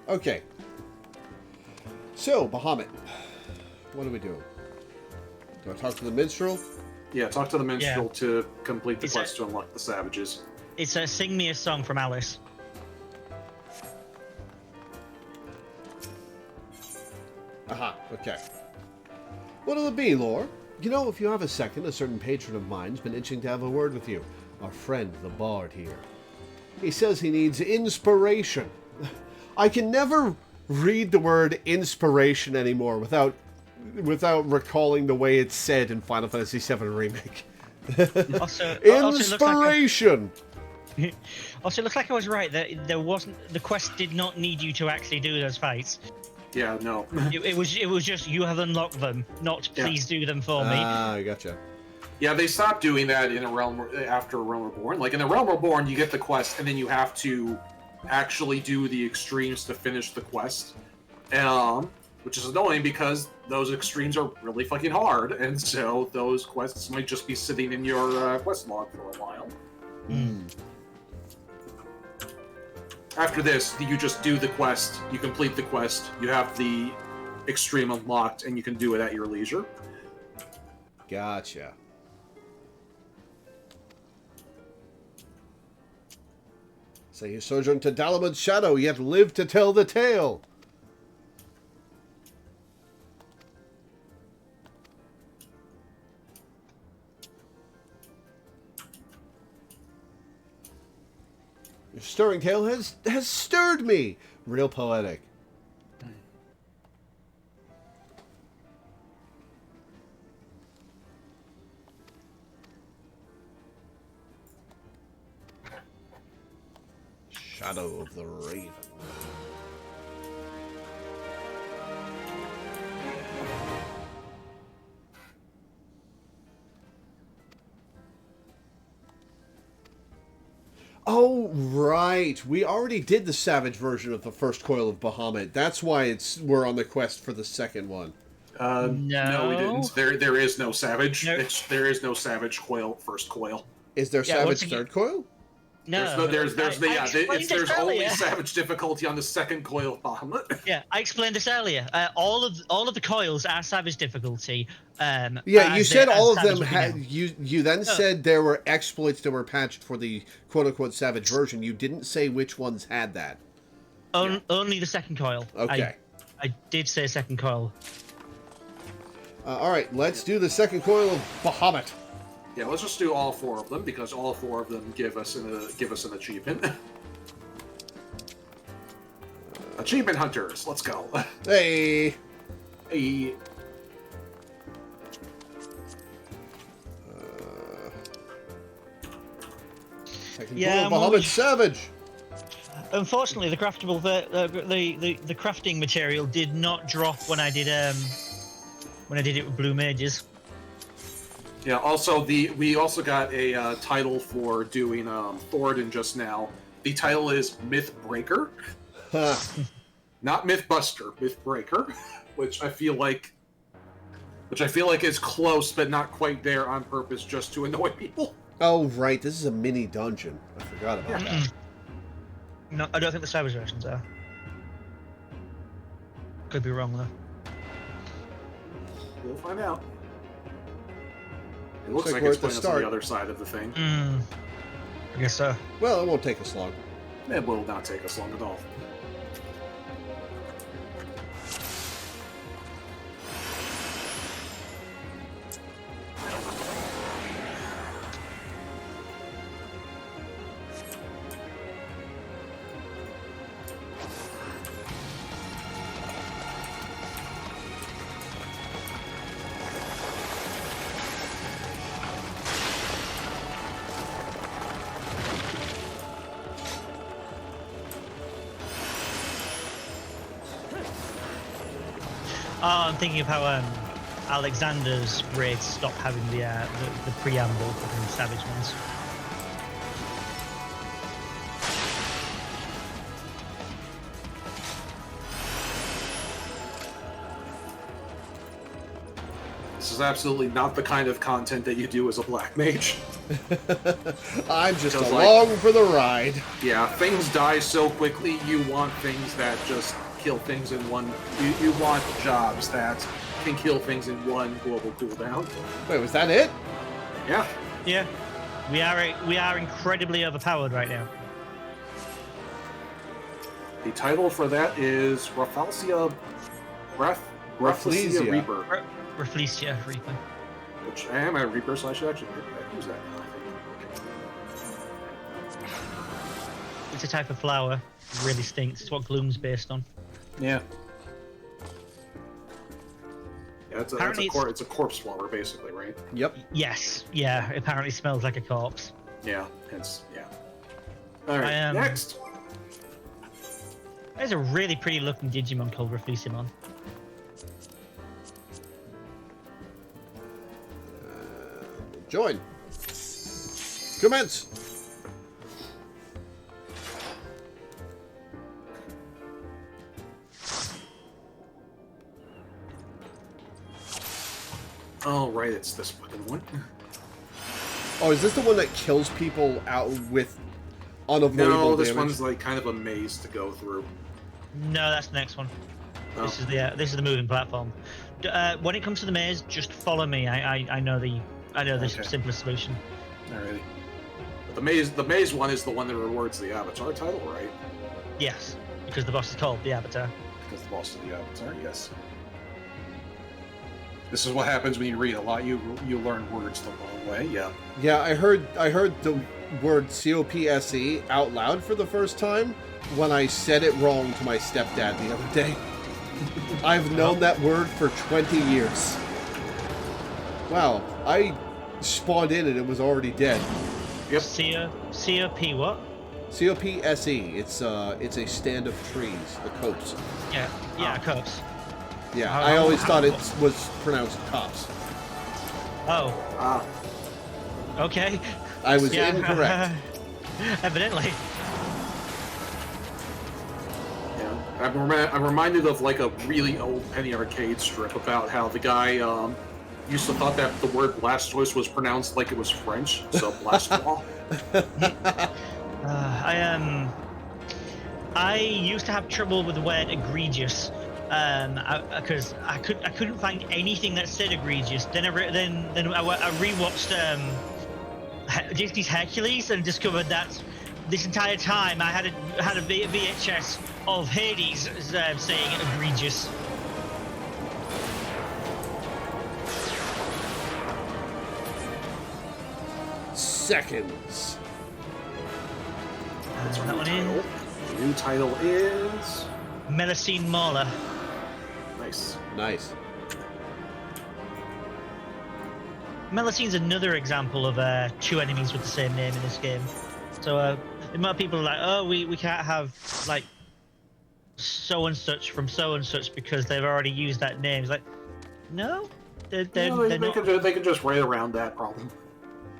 Okay. So, Bahamut. What do we do? Do I talk to the minstrel? Yeah, talk to the minstrel Yeah. to complete the It's quest to unlock the savages. It's a Sing Me a Song from Alice. Aha, okay. What'll it be, Lore? You know, if you have a second, a certain patron of mine's been itching to have a word with you. Our friend, the Bard here. He says he needs inspiration. I can never read the word inspiration anymore without recalling the way it's said in Final Fantasy VII Remake. Inspiration! Also, it looks like I was right. There wasn't... The quest did not need you to actually do those fights. Yeah, no. It was just, you have unlocked them, not please do them for me. Ah, I gotcha. Yeah, they stopped doing that in after A Realm Reborn. Like, in A Realm Reborn, you get the quest, and then you have to actually do the extremes to finish the quest. Which is annoying because those extremes are really fucking hard, and so those quests might just be sitting in your quest log for a while. After this, you just do the quest, you complete the quest, you have the extreme unlocked, and you can do it at your leisure. Gotcha. Say you sojourn to Dalamud's shadow, yet live to tell the tale. Your stirring tale has stirred me. Real poetic. Shadow of the Raven. Oh, right. We already did the Savage version of the first coil of Bahamut. That's why we're on the quest for the second one. No, we didn't. There is no Savage. No. There is no Savage coil, first coil. Is there Savage third coil? No, there's only earlier. Savage difficulty on the second coil of Bahamut. Yeah, I explained this earlier. All of the coils are Savage difficulty. Yeah, you said all of them Savage had. beginning. You then said there were exploits that were patched for the quote unquote Savage version. You didn't say which ones had that. Only the second coil. Okay. I did say second coil. All right, let's do the second coil of Bahamut. Yeah, let's just do all four of them because all four of them give us an achievement. Achievement hunters, let's go. Hey. Hey. Second coil of Bahamut Savage. Unfortunately, the craftable the crafting material did not drop when I did it with Blue Mages. Yeah. Also, we also got a title for doing Thoradin just now. The title is Myth Breaker, not Myth Buster. Myth Breaker, which I feel like is close but not quite there on purpose, just to annoy people. Oh right, this is a mini dungeon. I forgot about that. No, I don't think the Savage versions are. Could be wrong though. We'll find out. It looks like we're it's at the putting us on start. the other side of the thing. I guess so. Well, it won't take us long. It will not take us long at all. Oh, I'm thinking of how Alexander's raids stopped having the preamble for the Savage ones. This is absolutely not the kind of content that you do as a black mage. I'm just Feels along for the ride. Yeah, things die so quickly, you want things that just kill things in one... You want jobs that can kill things in one global cooldown. Wait, was that it? Yeah. Yeah, we are incredibly overpowered right now. The title for that is Raffalsia Rafflesia Reaper. Rafflesia Reaper. Which I am a Reaper, so I should actually use that now, I think. It's a type of flower. It really stinks. It's what Gloom's based on. Yeah. Yeah, it's a corpse flower, basically, right? Yep. Yes. Yeah. It apparently smells like a corpse. Yeah. All right. Next. There's a really pretty looking Digimon called Rafflesimon. Join. Commence. Oh, right, it's this fucking one. Oh, is this the one that kills people out with unavoidable No, this damage? one's like kind of a maze to go through. No, that's the next one. Oh. This is the moving platform. When it comes to the maze, just follow me. I know the simplest solution. Alrighty. But the maze one is the one that rewards the Avatar title, right? Yes, because the boss is called the Avatar. Because the boss of the Avatar, yes. This is what happens when you read a lot. You learn words the wrong way. Yeah. Yeah, I heard the word COPSE out loud for the first time when I said it wrong to my stepdad the other day. I've known that word for 20 years. Wow, I spawned in and it was already dead. Yep. COP what? COPSE. It's a stand of trees, the copse. Yeah, copse. Yeah, I always thought it was pronounced cops. Oh. Ah. Okay. I was incorrect. Evidently. Yeah. I'm reminded of like a really old Penny Arcade strip about how the guy used to thought that the word Blastoise was pronounced like it was French, so Blastoise. I used to have trouble with the word egregious. Because I couldn't find anything that said egregious. Then I rewatched Disney's Hercules and discovered that this entire time I had a VHS of Hades saying egregious. Seconds. That's our That new one title. in. The new title is Melusine Mauler. Nice. Melusine's another example of two enemies with the same name in this game. So the amount of people are like, oh, we can't have like so and such from so and such because they've already used that name. It's like, no, they're not. They can just write around that problem.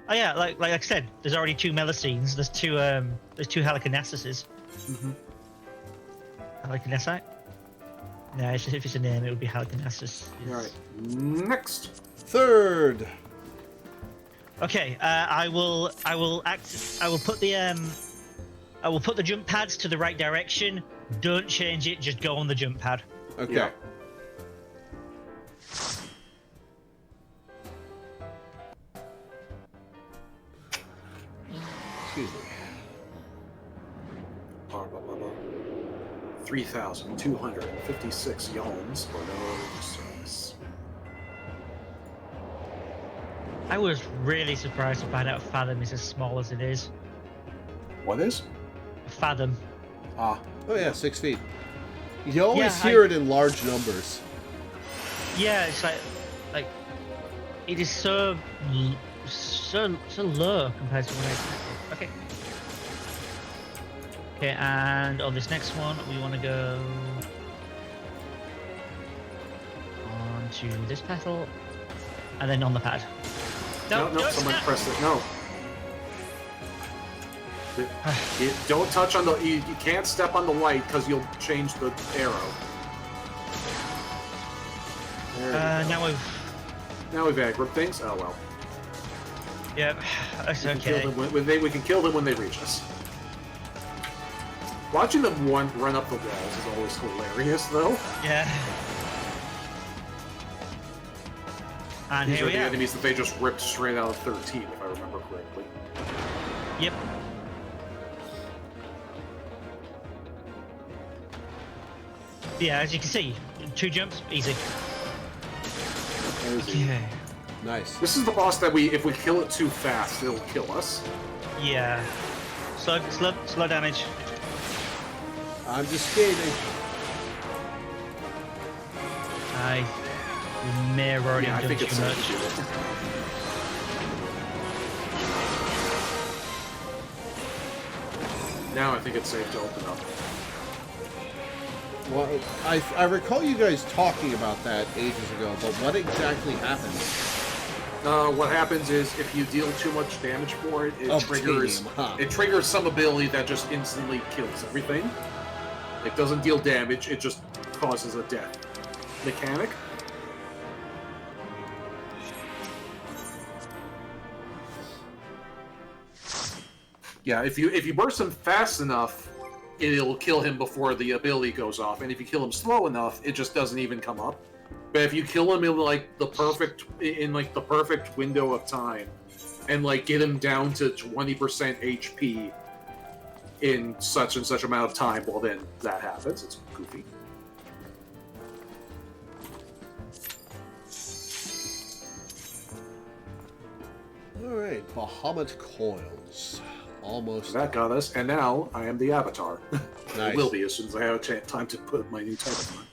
Oh yeah, like I said, there's already two Melusines. There's two Halicarnassuses. Mm-hmm. Halicarnassite? No, if it's a name, it would be Halicarnassus. All right. Next. Third. Okay, I will put the jump pads to the right direction. Don't change it. Just go on the jump pad. Okay. Yeah. Excuse me. 3,256 yalms for no service. I was really surprised to find out Fathom is as small as it is. What is? Fathom. Ah. Oh yeah, 6 feet. You always Yeah, hear it in large numbers. Yeah, it's like it is so low compared to what I expected. Okay. Okay, and on this next one, we want to go on to this petal, and then on the pad. No, someone pressed it. No. Don't touch on the. You can't step on the light because you'll change the arrow. Now we've aggroed things. Oh well. Yep, it's We can kill okay. them we can kill them when they reach us. Watching them run up the walls is always hilarious, though. Yeah. And These here are we the are. enemies that they just ripped straight out of 13, if I remember correctly. Yep. Yeah, as you can see, 2 jumps, easy. Easy. Okay. Nice. This is the boss that if we kill it too fast, it'll kill us. Yeah. Slow damage. I'm just skating. We may have already Yeah, I done think it's too safe much. to do it. Now I think it's safe to open up. Well, I recall you guys talking about that ages ago, but what exactly happened? What happens is if you deal too much damage for it, it Obtanium, huh? triggers some ability that just instantly kills everything. It doesn't deal damage; it just causes a death mechanic. Yeah, if you burst him fast enough, it'll kill him before the ability goes off, and if you kill him slow enough, it just doesn't even come up. But if you kill him in the perfect window of time, and get him down to 20% HP in such and such amount of time, well then that happens. It's goofy. Alright, Bahamut Coils. Almost. That got us, and now I am the Avatar. Nice. It will be as soon as I have time to put my new title on.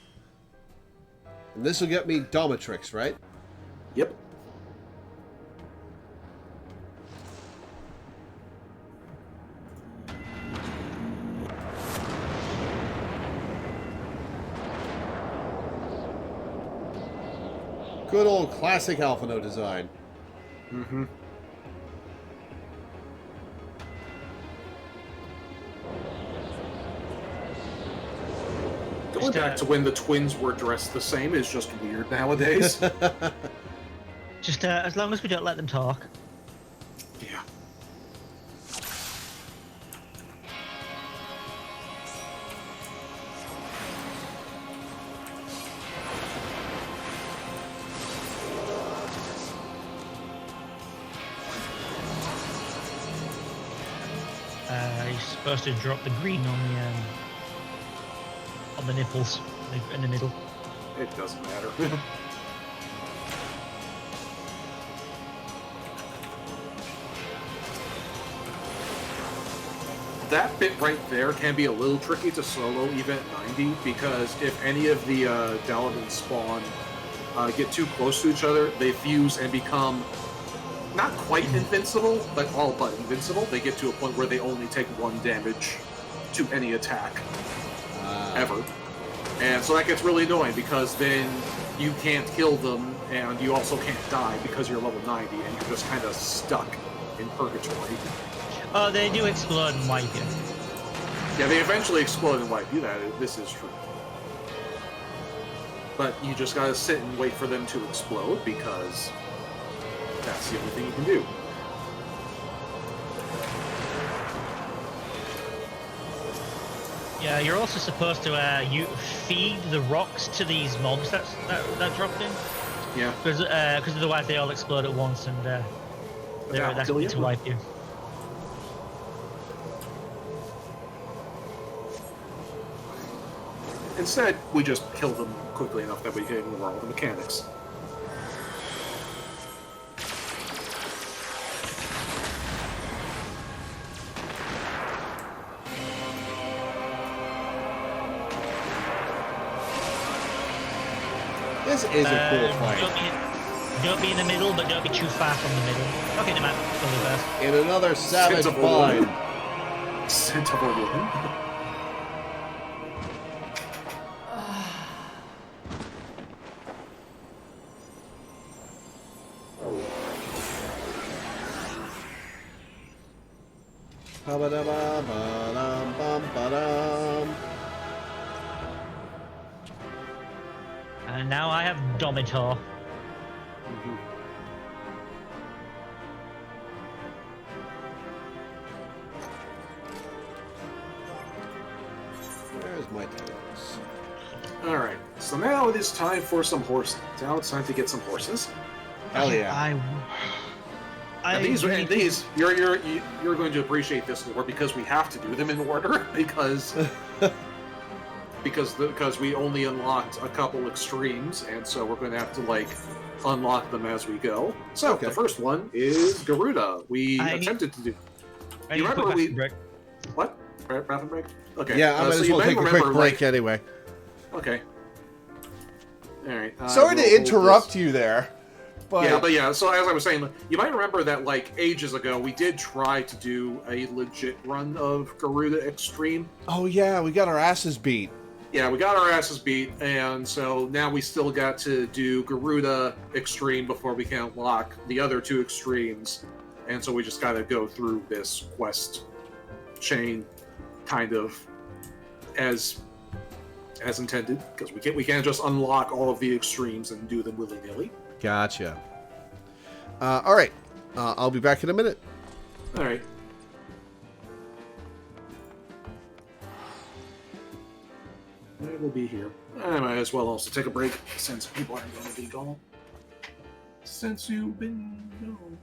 And this will get me Dominatrix, right? Yep. Good old classic Alphino design. Mm-hmm. Going back to when the twins were dressed the same is just weird nowadays. Just as long as we don't let them talk. Yeah. You're supposed to drop the green on the nipples in the middle. It doesn't matter. That bit right there can be a little tricky to solo even at 90, because if any of the Daladin spawn get too close to each other, they fuse and become not quite invincible, but all but invincible. They get to a point where they only take 1 damage to any attack. Ever. And so that gets really annoying, because then you can't kill them, and you also can't die because you're level 90, and you're just kind of stuck in purgatory. Oh, they do explode and wipe you. Yeah, they eventually explode and wipe you. This is true. But you just gotta sit and wait for them to explode, because that's the only thing you can do. Yeah, you're also supposed to you feed the rocks to these mobs that dropped in. Yeah. Because otherwise they all explode at once, and they're That'll kill you. to wipe you. Instead, we just kill them quickly enough that we can ignore all the mechanics. This is a cool fight. Don't be in the middle, but don't be too far from the middle. Okay, no matter. Go first. In another savage Scent of a bind. woman. Scent of a woman. Ba-ba-da-ba-ba-dum-bum-ba-dum. And now I have Dominator. Where's my tails? Alright, so now it is time for some horses. Now it's time to get some horses. Hell yeah. And these you're going to appreciate this more, because we have to do them in order, because because we only unlocked a couple extremes, and so we're going to have to like unlock them as we go. So Okay. the first one is Garuda. We I need- attempted to do. I You need a remember quick we bathroom break. what? Bathroom break? Okay. Yeah, I might so as you well may take a quick remember, break like, anyway. Okay. All right. Sorry to interrupt you there, but Yeah. So as I was saying, you might remember that like ages ago we did try to do a legit run of Garuda Extreme. oh yeah, we got our asses beat. Yeah, we got our asses beat, and so now we still got to do Garuda Extreme before we can unlock the other two extremes, and so we just got to go through this quest chain, kind of as intended, because we can't just unlock all of the extremes and do them willy nilly. Gotcha. All right, I'll be back in a minute. All right. I will be here. I might as well also take a break since people aren't going to be gone. Since you've been gone.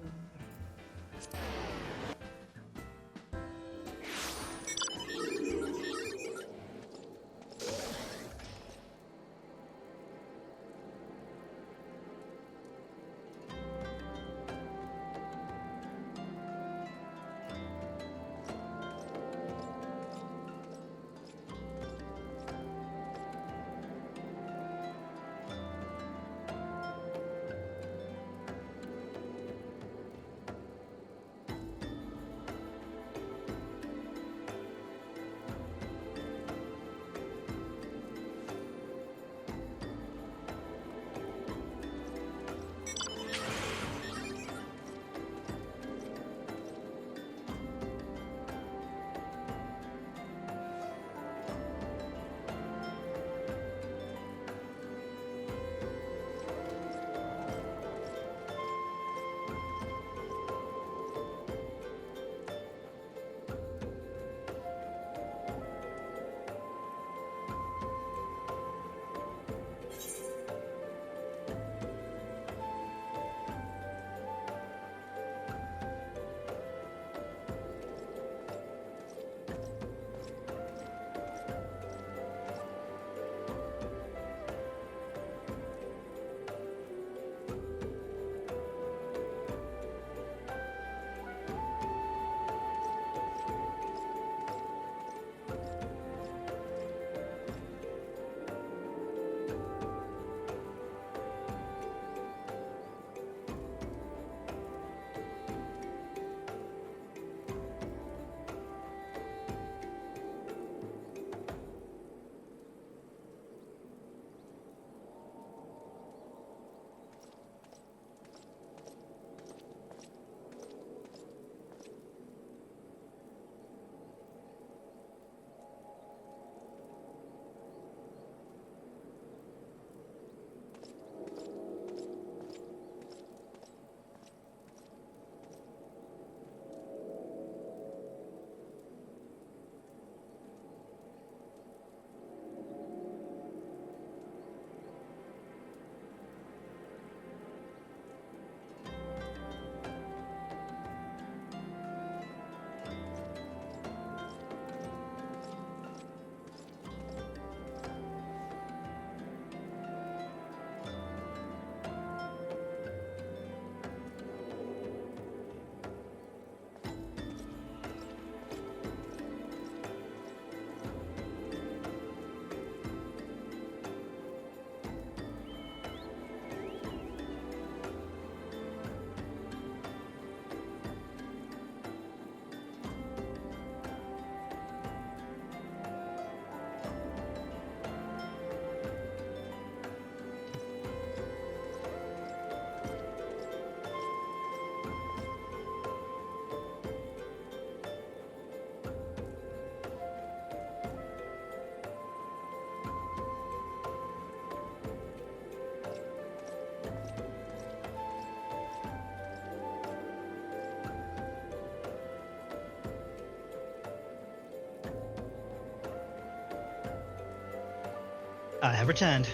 I have returned.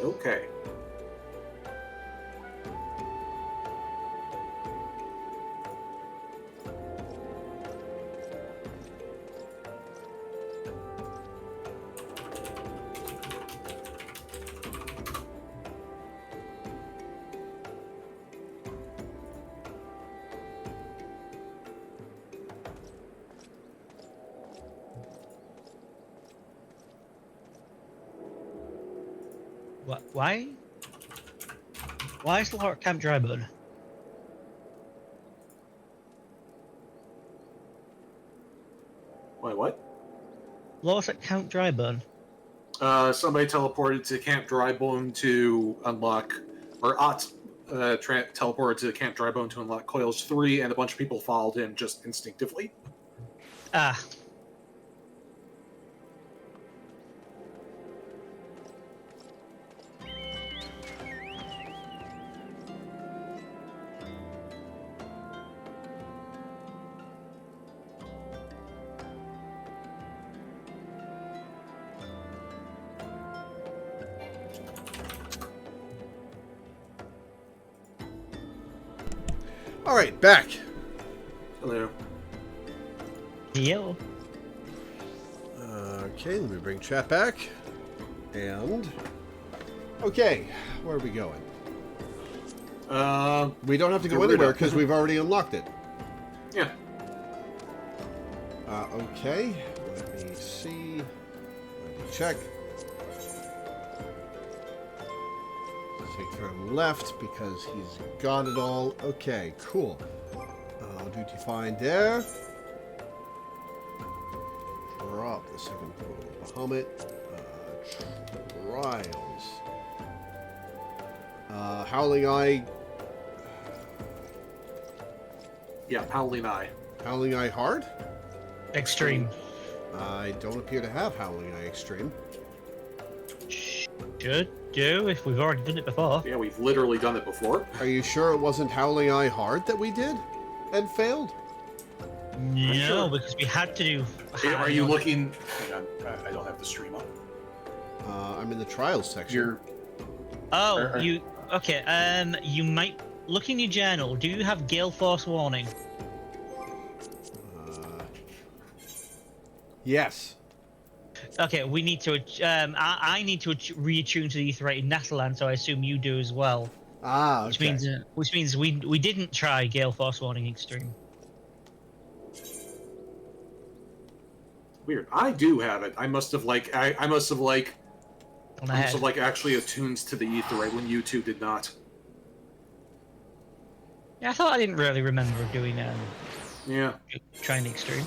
Okay. Why? Why is Laura at Camp Dryburn? Wait, what? Laura's at Camp Dryburn. Somebody teleported to Camp Drybone to unlock, or teleported to Camp Drybone to unlock Coils 3, and a bunch of people followed him just instinctively. Ah. All right, back. Hello. Yo. Okay, let me bring chat back. And okay, where are we going? We don't have to go anywhere because we've already unlocked it. Yeah. Okay, let me see. Let me check. Take turn left because he's got it all. Okay, cool. Duty find there. Drop the second Bahamut. Trials. Howling Eye. Yeah, Howling Eye. Howling Eye Hard? Extreme. I don't appear to have Howling Eye Extreme. Should do if we've already done it before. Yeah, we've literally done it before. Are you sure it wasn't Howling Eye Hard that we did and failed? No, sure. because we had to do. Are you looking? Hang on, I don't have the stream up. I'm in the trials section. You're. Oh, you okay? You might look in your journal. Do you have Gale Force warning? Yes. Okay, we need to. I need to reattune to the ether rate in Natalan, so I assume you do as well. Ah, okay. Which means we didn't try Gale Force warning extreme. Weird. I do have it. I must have actually attuned to the ether rate when you two did not. Yeah, I thought I didn't really remember doing Yeah. trying the extreme.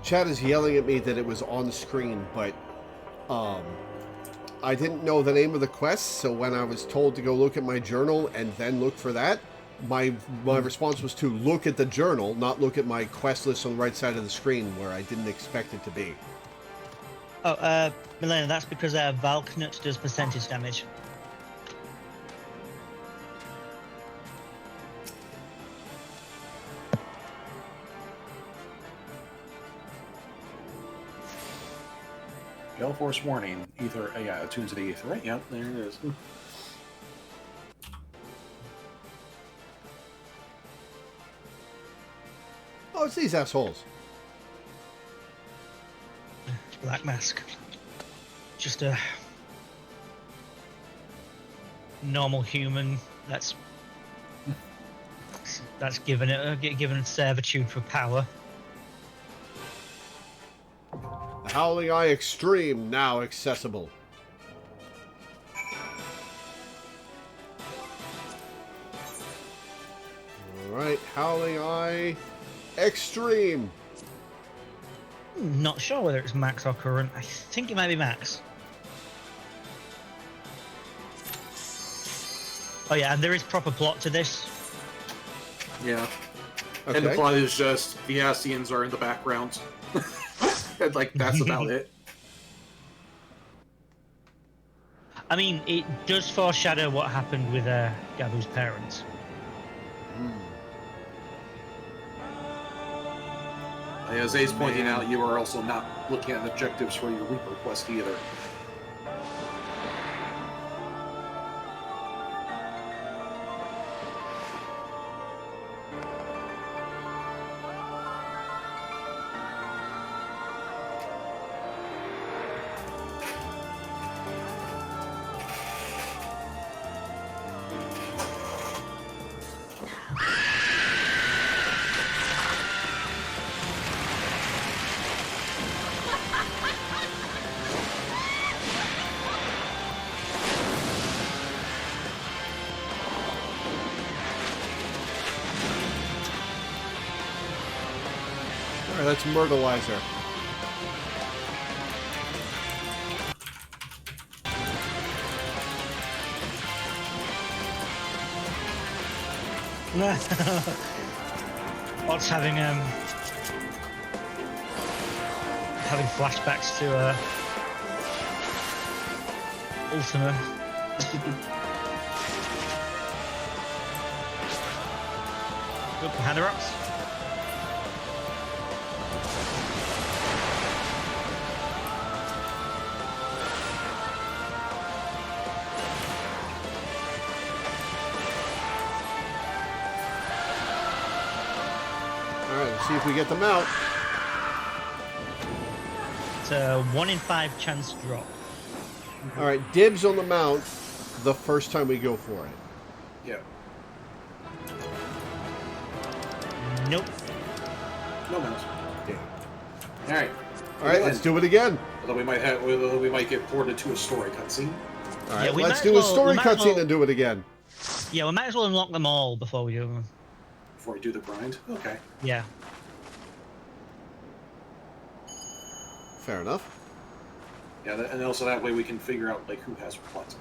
Chad is yelling at me that it was on screen, but I didn't know the name of the quest, so when I was told to go look at my journal and then look for that, my response was to look at the journal, not look at my quest list on the right side of the screen where I didn't expect it to be. Oh, Milena, that's because Valknut does percentage damage. Gale Force warning. Ether. Yeah, attuned to the ether rate. Yeah, there it is. Oh, it's these assholes. Black Mask. Just a normal human that's given servitude for power. The Howling Eye Extreme now accessible. Alright, Howling Eye Extreme. Not sure whether it's max or current. I think it might be max. Oh yeah, and there is proper plot to this. Yeah. Okay. And the plot is just the Ascians are in the background. And, that's about it. I mean, it does foreshadow what happened with Gabu's parents. As Ace pointing out, you are also not looking at objectives for your Reaper quest either. Let's myrtleize her. Odd's having flashbacks to Ultima. Good hand-ups. Alright, let's see if we get them out. It's a 1 in 5 chance drop. Alright, dibs on the mount the first time we go for it. Yeah. Nope. No mouse. Yeah. Alright. Alright, let's do it again. Although we might get poured into a story cutscene. Alright, Yeah, we let's might do as a well- story we might as cutscene well- and do it again. Yeah, we might as well unlock them all before we do them. Before we do the grind? Okay. Yeah. Fair enough. Yeah, and also that way we can figure out like who has what.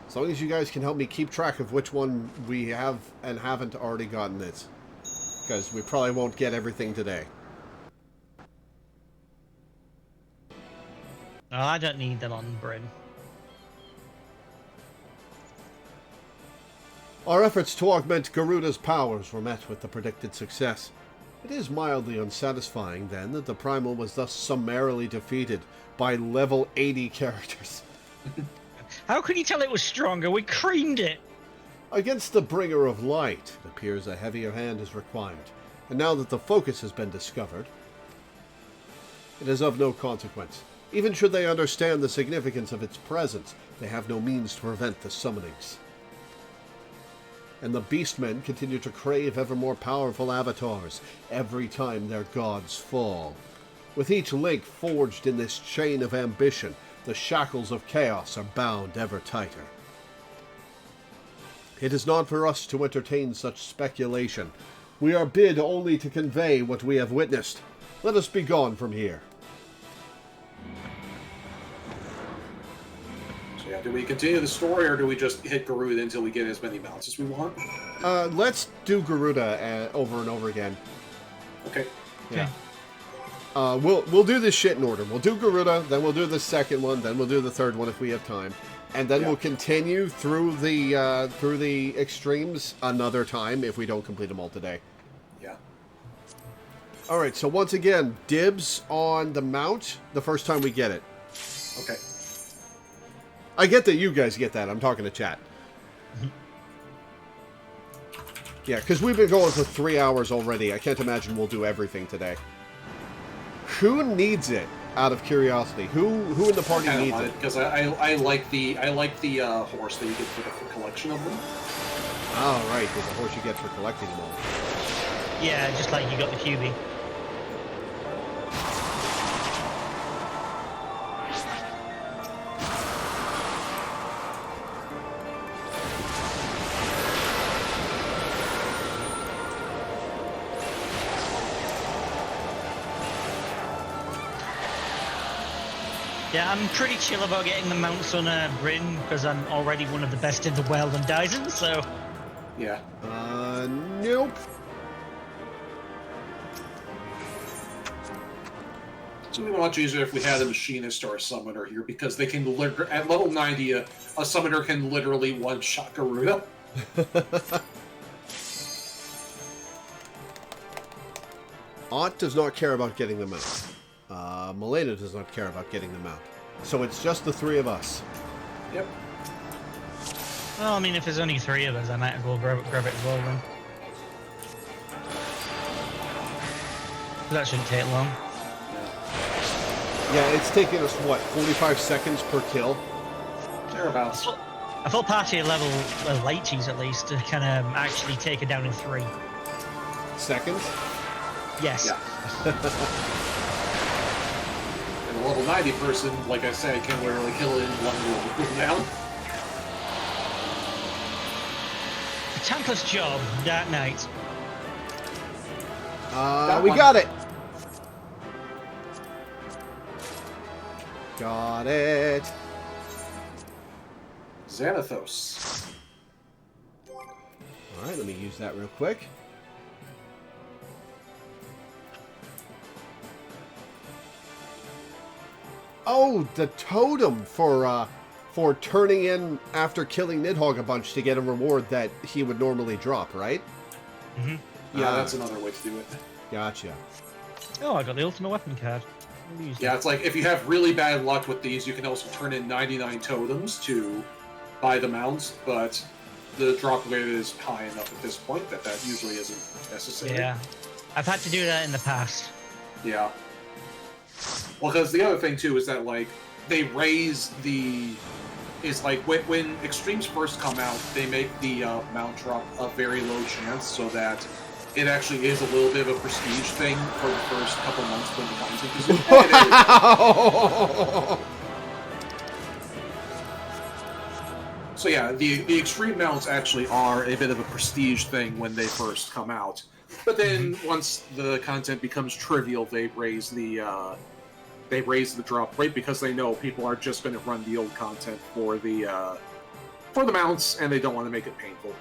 As long as you guys can help me keep track of which one we have and haven't already gotten it. Because we probably won't get everything today. Oh, I don't need them on Bryn. Our efforts to augment Garuda's powers were met with the predicted success. It is mildly unsatisfying, then, that the Primal was thus summarily defeated by level 80 characters. How could you tell it was stronger? We creamed it! Against the Bringer of Light, it appears a heavier hand is required. And now that the focus has been discovered, it is of no consequence. Even should they understand the significance of its presence, they have no means to prevent the summonings. And the Beastmen continue to crave ever more powerful avatars every time their gods fall. With each link forged in this chain of ambition, the shackles of chaos are bound ever tighter. It is not for us to entertain such speculation. We are bid only to convey what we have witnessed. Let us be gone from here. So yeah, do we continue the story or do we just hit Garuda until we get as many mounts as we want? Let's do Garuda over and over again. Okay. Yeah. We'll do this shit in order. We'll do Garuda, then we'll do the second one, then we'll do the third one if we have time, and then we'll continue through the extremes another time if we don't complete them all today. Yeah. All right. So once again, dibs on the mount the first time we get it. Okay. I get that you guys get that. I'm talking to chat. Yeah, because we've been going for 3 hours already. I can't imagine we'll do everything today. Who needs it? Out of curiosity, who in the party needs it? Because I like the horse that you get for the collection of them. Oh right, there's a horse you get for collecting them all. Yeah, just like you got the QB. Yeah, I'm pretty chill about getting the mounts on Bryn because I'm already one of the best in the world on Dyson, so... Yeah. Nope. It would be much easier if we had a machinist or a summoner here because they can at level 90, a summoner can literally one-shot Garuda. Ott does not care about getting them out. Milena does not care about getting them out. So it's just the three of us. Yep. Well, I mean, if there's only 3 of us, I might as well grab it as well then. That shouldn't take long. Yeah, it's taking us, what, 45 seconds per kill? Thereabouts. A full party level light cheese at least to kind of actually take her down in 3. Seconds? Yes. Yeah. And a level 90 person, like I said, can literally kill it in one roll. Cooldown. A tankless job, Dark Knight. We got it! Got it. Xanathos. All right, let me use that real quick. Oh, the totem for turning in after killing Nidhogg a bunch to get a reward that he would normally drop, right? Mm-hmm. Yeah, that's another way to do it. Gotcha. Oh, I got the ultimate weapon card. Yeah, it's like if you have really bad luck with these, you can also turn in 99 totems to buy the mounts, but the drop rate is high enough at this point that that usually isn't necessary. Yeah. I've had to do that in the past. Yeah. Well, because the other thing, too, is that, like, they raise the... Is like, when Extremes first come out, they make the mount drop a very low chance, so that it actually is a little bit of a prestige thing for the first couple months when the content is in. Wow! So yeah, the extreme mounts actually are a bit of a prestige thing when they first come out. But then once the content becomes trivial, they raise the drop rate because they know people are just going to run the old content for the mounts, and they don't want to make it painful.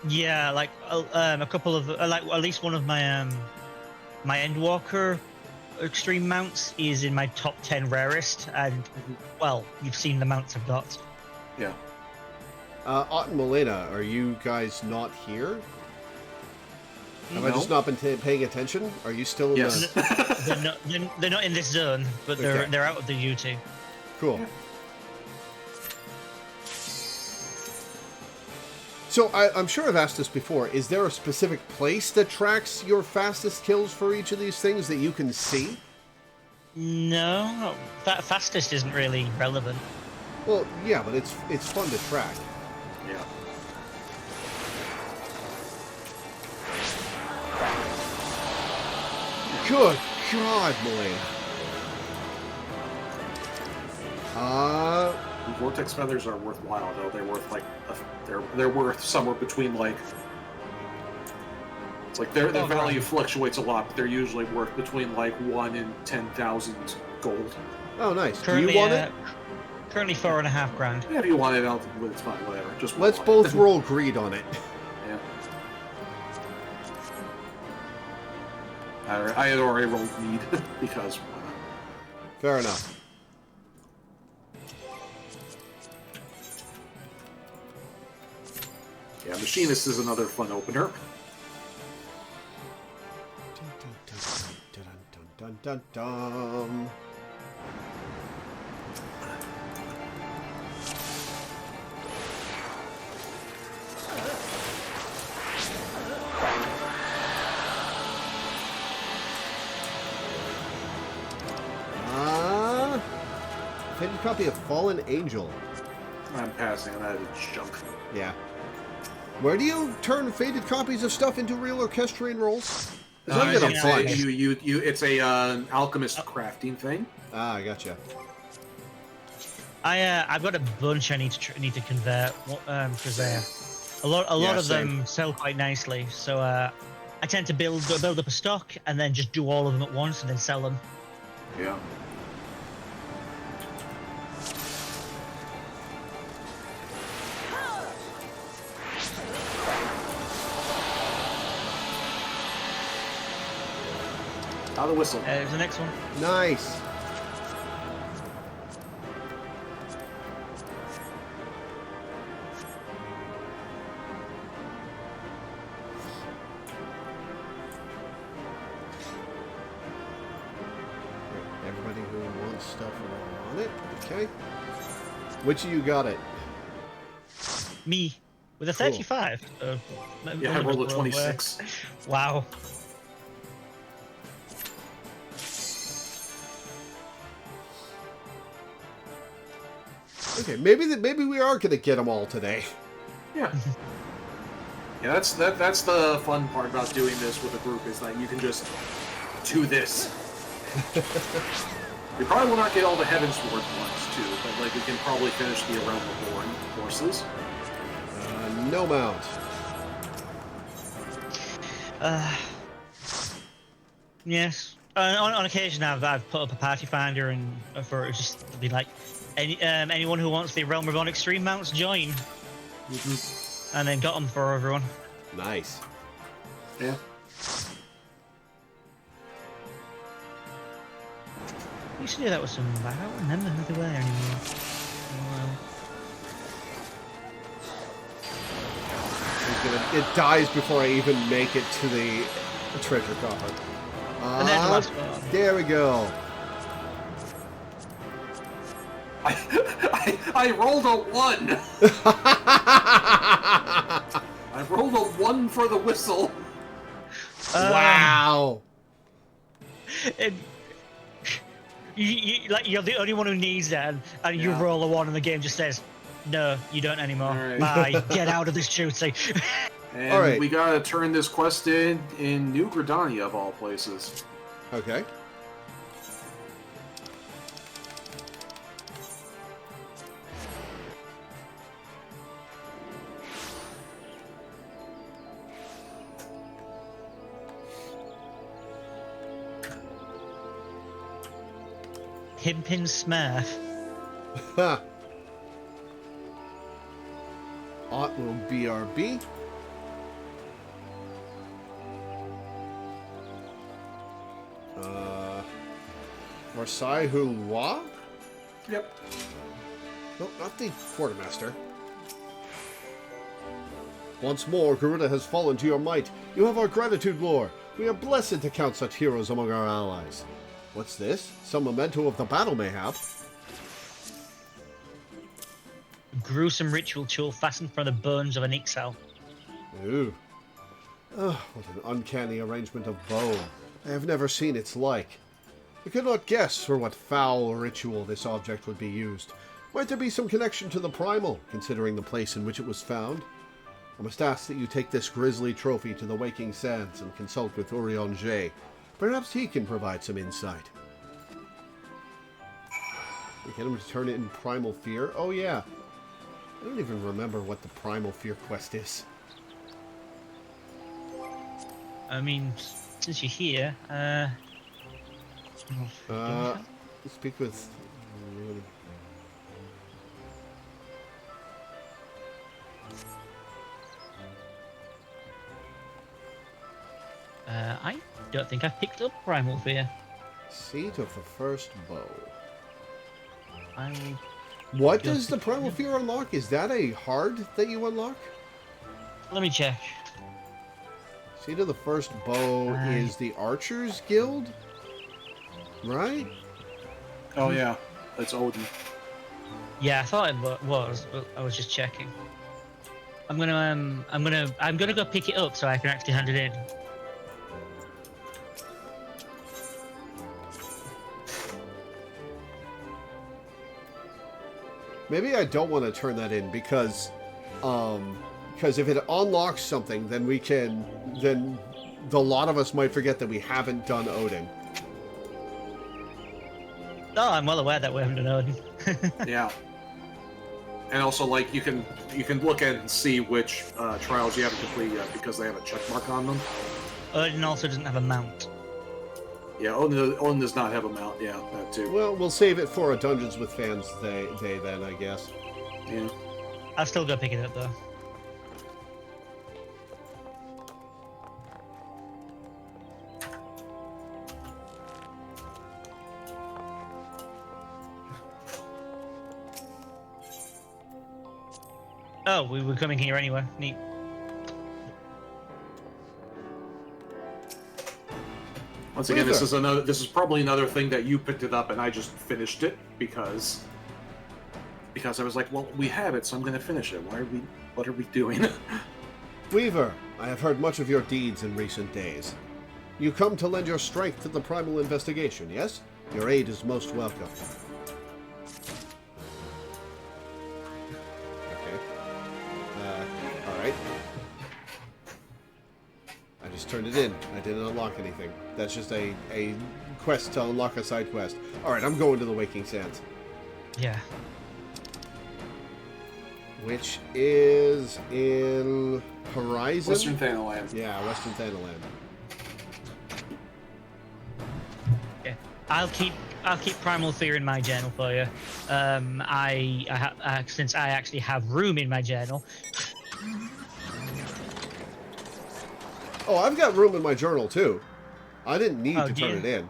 Yeah, like a couple of like at least one of my my Endwalker extreme mounts is in my top 10 rarest, and well, you've seen the mounts I've got. Yeah. Ott and Molina, are you guys not here? Have I No. just not been paying attention? Are you still in Yes. They're not in this zone, but they're Okay. they're out of the UT. Cool. So I'm sure I've asked this before. Is there a specific place that tracks your fastest kills for each of these things that you can see? No, that fastest isn't really relevant. Well, yeah, but it's fun to track. Yeah. Good God, Molina. The vortex feathers are worthwhile, though. They're worth like they're worth somewhere between like it's like their value fluctuates a lot, but they're usually worth between like 1 and 10,000 gold. Oh, nice. Currently, Do you want it? Currently $4.5 grand. Yeah, if you want it, it's fine. Whatever. Just Let's roll both it. roll greed on it. Yeah. I had already rolled need because. Fair enough. Yeah, Machinist is another fun opener. Dun, dun, dun. Faded copy of Fallen Angel. I'm passing on that. It's junk. Yeah. Where do you turn faded copies of stuff into real orchestrion rolls? Because I'm gonna It's bunch. it's a alchemist crafting thing. Ah, I gotcha. I've got a bunch I need to convert because a lot Yeah, of same. them sell quite nicely. So I tend to build up a stock and then just do all of them at once and then sell them. Yeah. How the whistle. Here's the next one. Nice. Everybody who wants stuff on it. Okay. Which of you got it? Me with a Cool. 35. Yeah, I rolled a 26. Wow. Okay, maybe we are gonna get them all today. Yeah. Yeah, that's the fun part about doing this with a group is that you can just do this. We probably will not get all the Heavensward ones too, but like we can probably finish the Around the Horn courses. No mount. Yes. On occasion, I've put up a party finder and for just to be like, anyone who wants the Realm Reborn Extreme mounts join, and then got them for everyone. Nice. Yeah. We used to do that with some. I don't remember who they were anymore. It dies before I even make it to the treasure coffer. And then the last one. There we go. I rolled a 1. I rolled a 1 for the whistle. Wow. You're the only one who needs that, and you roll a 1, and the game just says, "No, you don't anymore. Right. Bye. Get out of this duty." And all right. we gotta turn this quest in New Gridania, of all places. Okay. Pimpin' Smurf. Ha. Ot will BRB. Marsai Hulwa? Yep. No, not the quartermaster. Once more, Garuda has fallen to your might. You have our gratitude, Lore. We are blessed to count such heroes among our allies. What's this? Some memento of the battle, mayhap? Gruesome ritual tool fastened from the bones of an Ixal. Ooh. Oh, what an uncanny arrangement of bone. I have never seen its like. I could not guess for what foul ritual this object would be used. Might there be some connection to the primal, considering the place in which it was found? I must ask that you take this grisly trophy to the Waking Sands and consult with Urion J. Perhaps he can provide some insight. We get him to turn it in Primal Fear? Oh yeah. I don't even remember what the Primal Fear quest is. I mean, since you're here, speak with... I don't think I've picked up Primal Fear. Seat of the First Bow. I What does the Primal Fear unlock? Is that a hard that you unlock? Let me check. Seat of the First Bow is the Archers Guild? Right? Oh yeah, that's Odin. Yeah, I thought it was, but I was just checking. I'm gonna go pick it up so I can actually hand it in. Maybe I don't want to turn that in because if it unlocks something, then the lot of us might forget that we haven't done Odin. Oh, I'm well aware that we haven't done Odin. Yeah. And also, like, you can look at and see which trials you haven't completed yet because they have a check mark on them. Odin also doesn't have a mount. Yeah, Odin does not have a mount. Yeah, that too. Well, we'll save it for a Dungeons with Fans day then, I guess. Yeah. I'll still go pick it up though. Oh, we were coming here anyway. Neat. Once again, this is probably another thing that you picked it up and I just finished it because I was like, well, we have it, so I'm going to finish it. What are we doing? Weaver, I have heard much of your deeds in recent days. You come to lend your strength to the primal investigation, yes? Your aid is most welcome. Okay. Alright. I just turned it in. I didn't unlock anything. That's just a quest to unlock a side quest. Alright, I'm going to the Waking Sands. Yeah. Which is in Horizon? Western Thanaland. Yeah, Western Thanaland. I'll keep Primal Fear in my journal for you. Since I actually have room in my journal. Oh, I've got room in my journal too. I didn't need to do turn you? it in.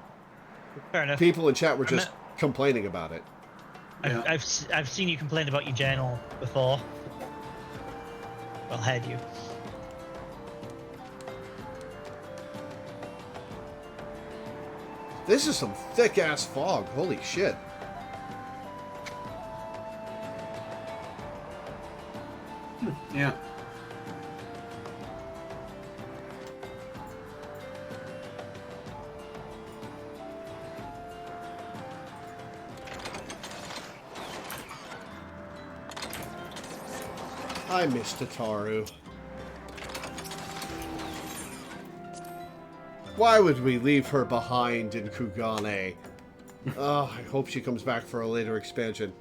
Fair enough. People in chat were just complaining about it. Yeah. I've seen you complain about your journal before. Well, heard you. This is some thick-ass fog. Holy shit. Yeah. I miss Tataru. Why would we leave her behind in Kugane? Oh, I hope she comes back for a later expansion.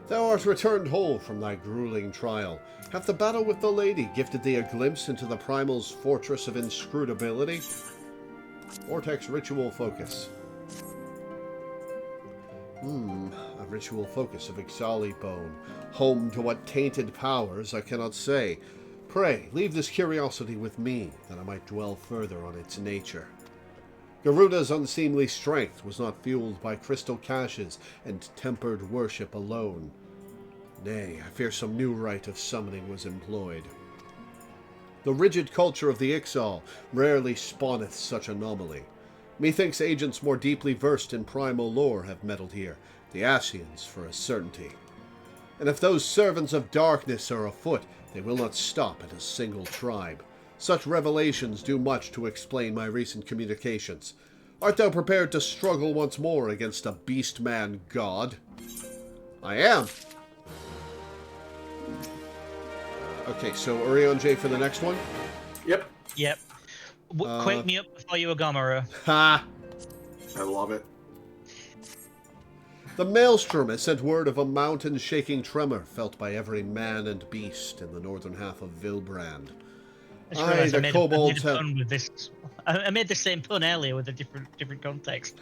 Thou art returned whole from thy grueling trial. Hath the battle with the lady gifted thee a glimpse into the Primal's fortress of inscrutability? Vortex Ritual Focus. A ritual focus of Ixali bone. Home to what tainted powers, I cannot say. Pray, leave this curiosity with me, that I might dwell further on its nature. Garuda's unseemly strength was not fueled by crystal caches and tempered worship alone. Nay, I fear some new rite of summoning was employed. The rigid culture of the Ixal rarely spawneth such anomaly. Methinks agents more deeply versed in primal lore have meddled here, the Ascians for a certainty. And if those servants of darkness are afoot, they will not stop at a single tribe. Such revelations do much to explain my recent communications. Art thou prepared to struggle once more against a beast-man god? I am. Okay, so Orion J for the next one? Yep. Yep. Quake me up before you were Gomorrah. Ha! I love it. The Maelstrom has sent word of a mountain-shaking tremor felt by every man and beast in the northern half of Vilbrand. I The kobolds have... I made the same pun earlier with a different context.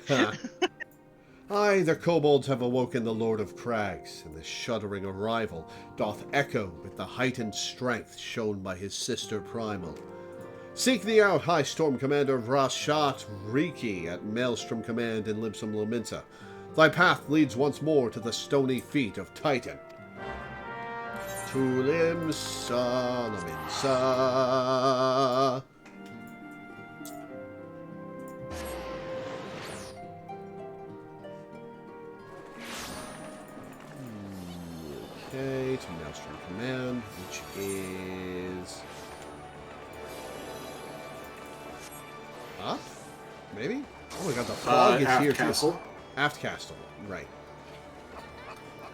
Aye, the kobolds have awoken the Lord of Crags, and this shuddering arrival doth echo with the heightened strength shown by his sister Primal. Seek thee out, High Storm Commander Vrashat Riki at Maelstrom Command in Libsum Lominsa. Thy path leads once more to the stony feet of Titan. To Limsa Lominsa. Okay, to Maelstrom Command, which is... up? Maybe? Oh my god, the fog is here Castle. too. Aft Castle, right.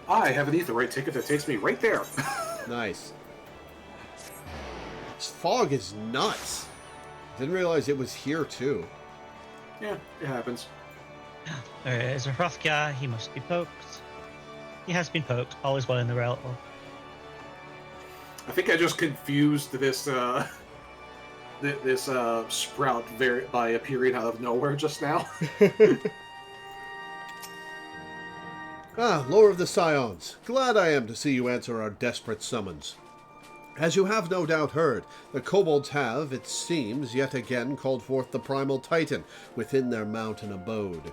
I have an Aetheryte ticket that takes me right there. Nice. This fog is nuts. Didn't realize it was here too. Yeah, it happens. There is a Hrothgar, he must be poked. He has been poked, all is well in the realm. I think I just confused this this sprout by appearing out of nowhere just now. Lore of the Scions. Glad I am to see you answer our desperate summons. As you have no doubt heard, the kobolds have, it seems, yet again called forth the primal titan within their mountain abode.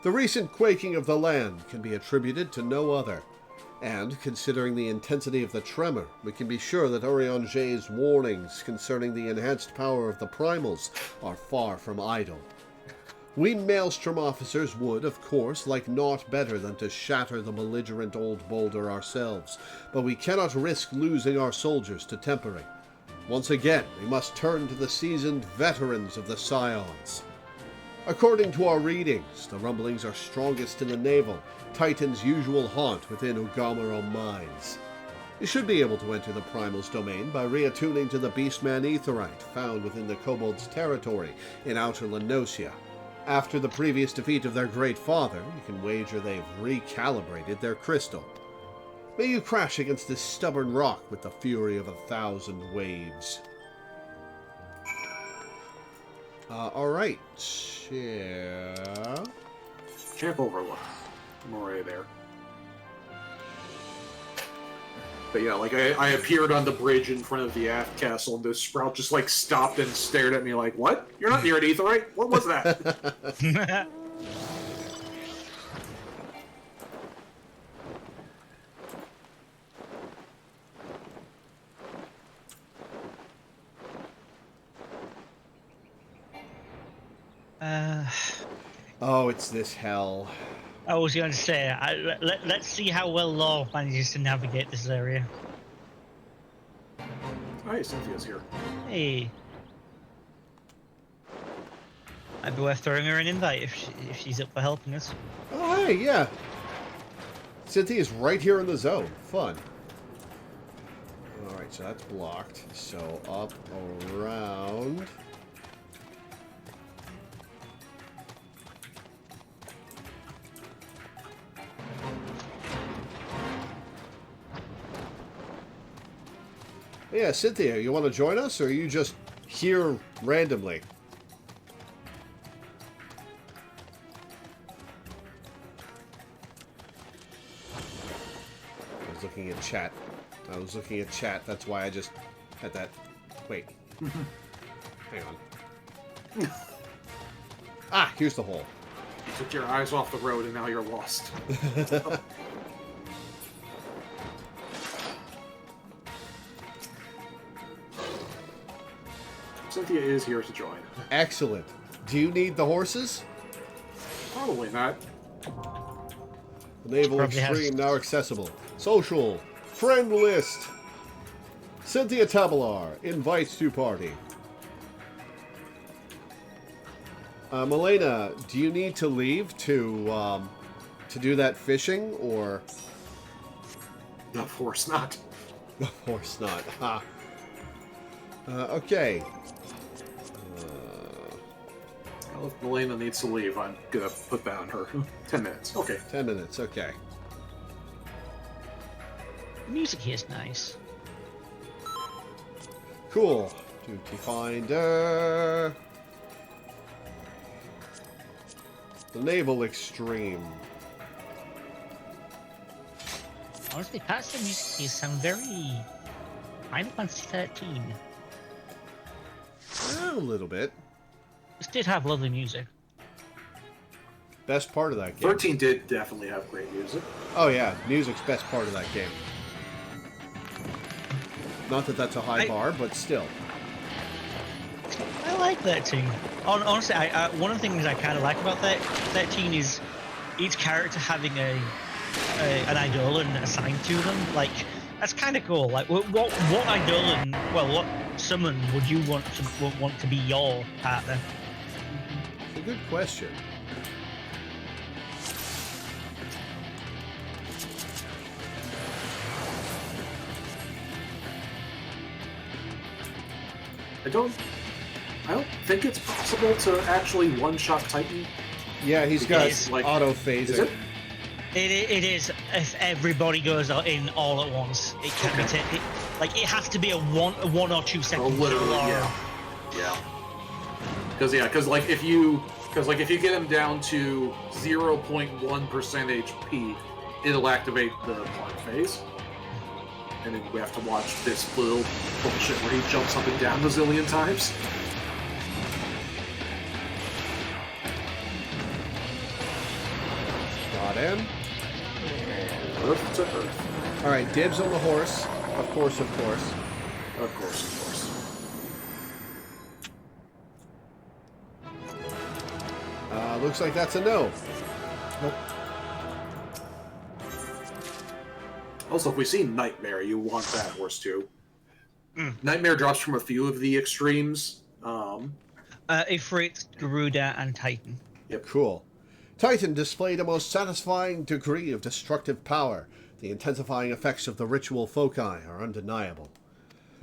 The recent quaking of the land can be attributed to no other, and, considering the intensity of the tremor, we can be sure that Orion J's warnings concerning the enhanced power of the primals are far from idle. We Maelstrom officers would, of course, like naught better than to shatter the belligerent old boulder ourselves, but we cannot risk losing our soldiers to tempering. Once again, we must turn to the seasoned veterans of the Scions. According to our readings, the rumblings are strongest in the navel, Titan's usual haunt within Ugamaro mines. You should be able to enter the Primal's domain by reattuning to the Beastman Aetheryte found within the Kobold's territory in Outer Lenosia. After the previous defeat of their great father, you can wager they've recalibrated their crystal. May you crash against this stubborn rock with the fury of 1,000 waves. Alright. Yeah. Camp Overlook. I'm already there. But yeah, like, I appeared on the bridge in front of the aft castle, and this sprout just, like, stopped and stared at me like, what? You're not near an aetheryte? What was that? Oh, it's this hell. I was going to say, let's see how well Law manages to navigate this area. Oh, hey, Cynthia's here. Hey. Might be worth throwing her an invite if she's up for helping us. Oh, hey, yeah. Cynthia's right here in the zone. Fun. Alright, so that's blocked. So up, around. Yeah, Cynthia, you want to join us, or are you just here randomly? I was looking at chat. That's why I just had that. Wait. Hang on. Ah, here's the hole. You took your eyes off the road and now you're lost. Cynthia is here to join. Excellent. Do you need the horses? Probably not. The Naval Probably Extreme has- now accessible. Social. Friend list. Cynthia Tabalar invites to party. Milena, do you need to leave to do that fishing, or? Of course not. Of course not. Ha. Okay. Well, if Milena needs to leave, I'm gonna put that on her. 10 minutes. Okay. 10 minutes. Okay. The music here is nice. Cool. Duty Finder. The Naval Extreme. Honestly, parts of the music here sound very Final Fantasy XIII. A little bit. This did have lovely music. Best part of that game. 13 did definitely have great music. Oh yeah, music's best part of that game. Not that that's a high bar, but still. I like 13. Honestly, one of the things I kind of like about 13 is each character having an Eidolon assigned to them. Like, that's kind of cool. Like, what Eidolon, well, what summon would you want to be your partner? It's a good question. I don't think it's possible to actually one-shot Titan. Yeah, he's got is, like- auto Is phasing. it? It is if everybody goes in all at once. It can be it has to be a 1 or 2 Oh, seconds. literally, or- yeah. Because if you get him down to 0.1% HP, it'll activate the block phase. And then we have to watch this little bullshit where he jumps up and down a zillion times. Got him. Earth to Earth. Alright, dibs on the horse. Of course, of course. Of course, of course. Looks like that's a no. Nope. Also, if we see Nightmare, you want that horse too. Nightmare drops from a few of the extremes. Ifrit, Garuda, and Titan. Cool. Titan displayed a most satisfying degree of destructive power. The intensifying effects of the ritual foci are undeniable.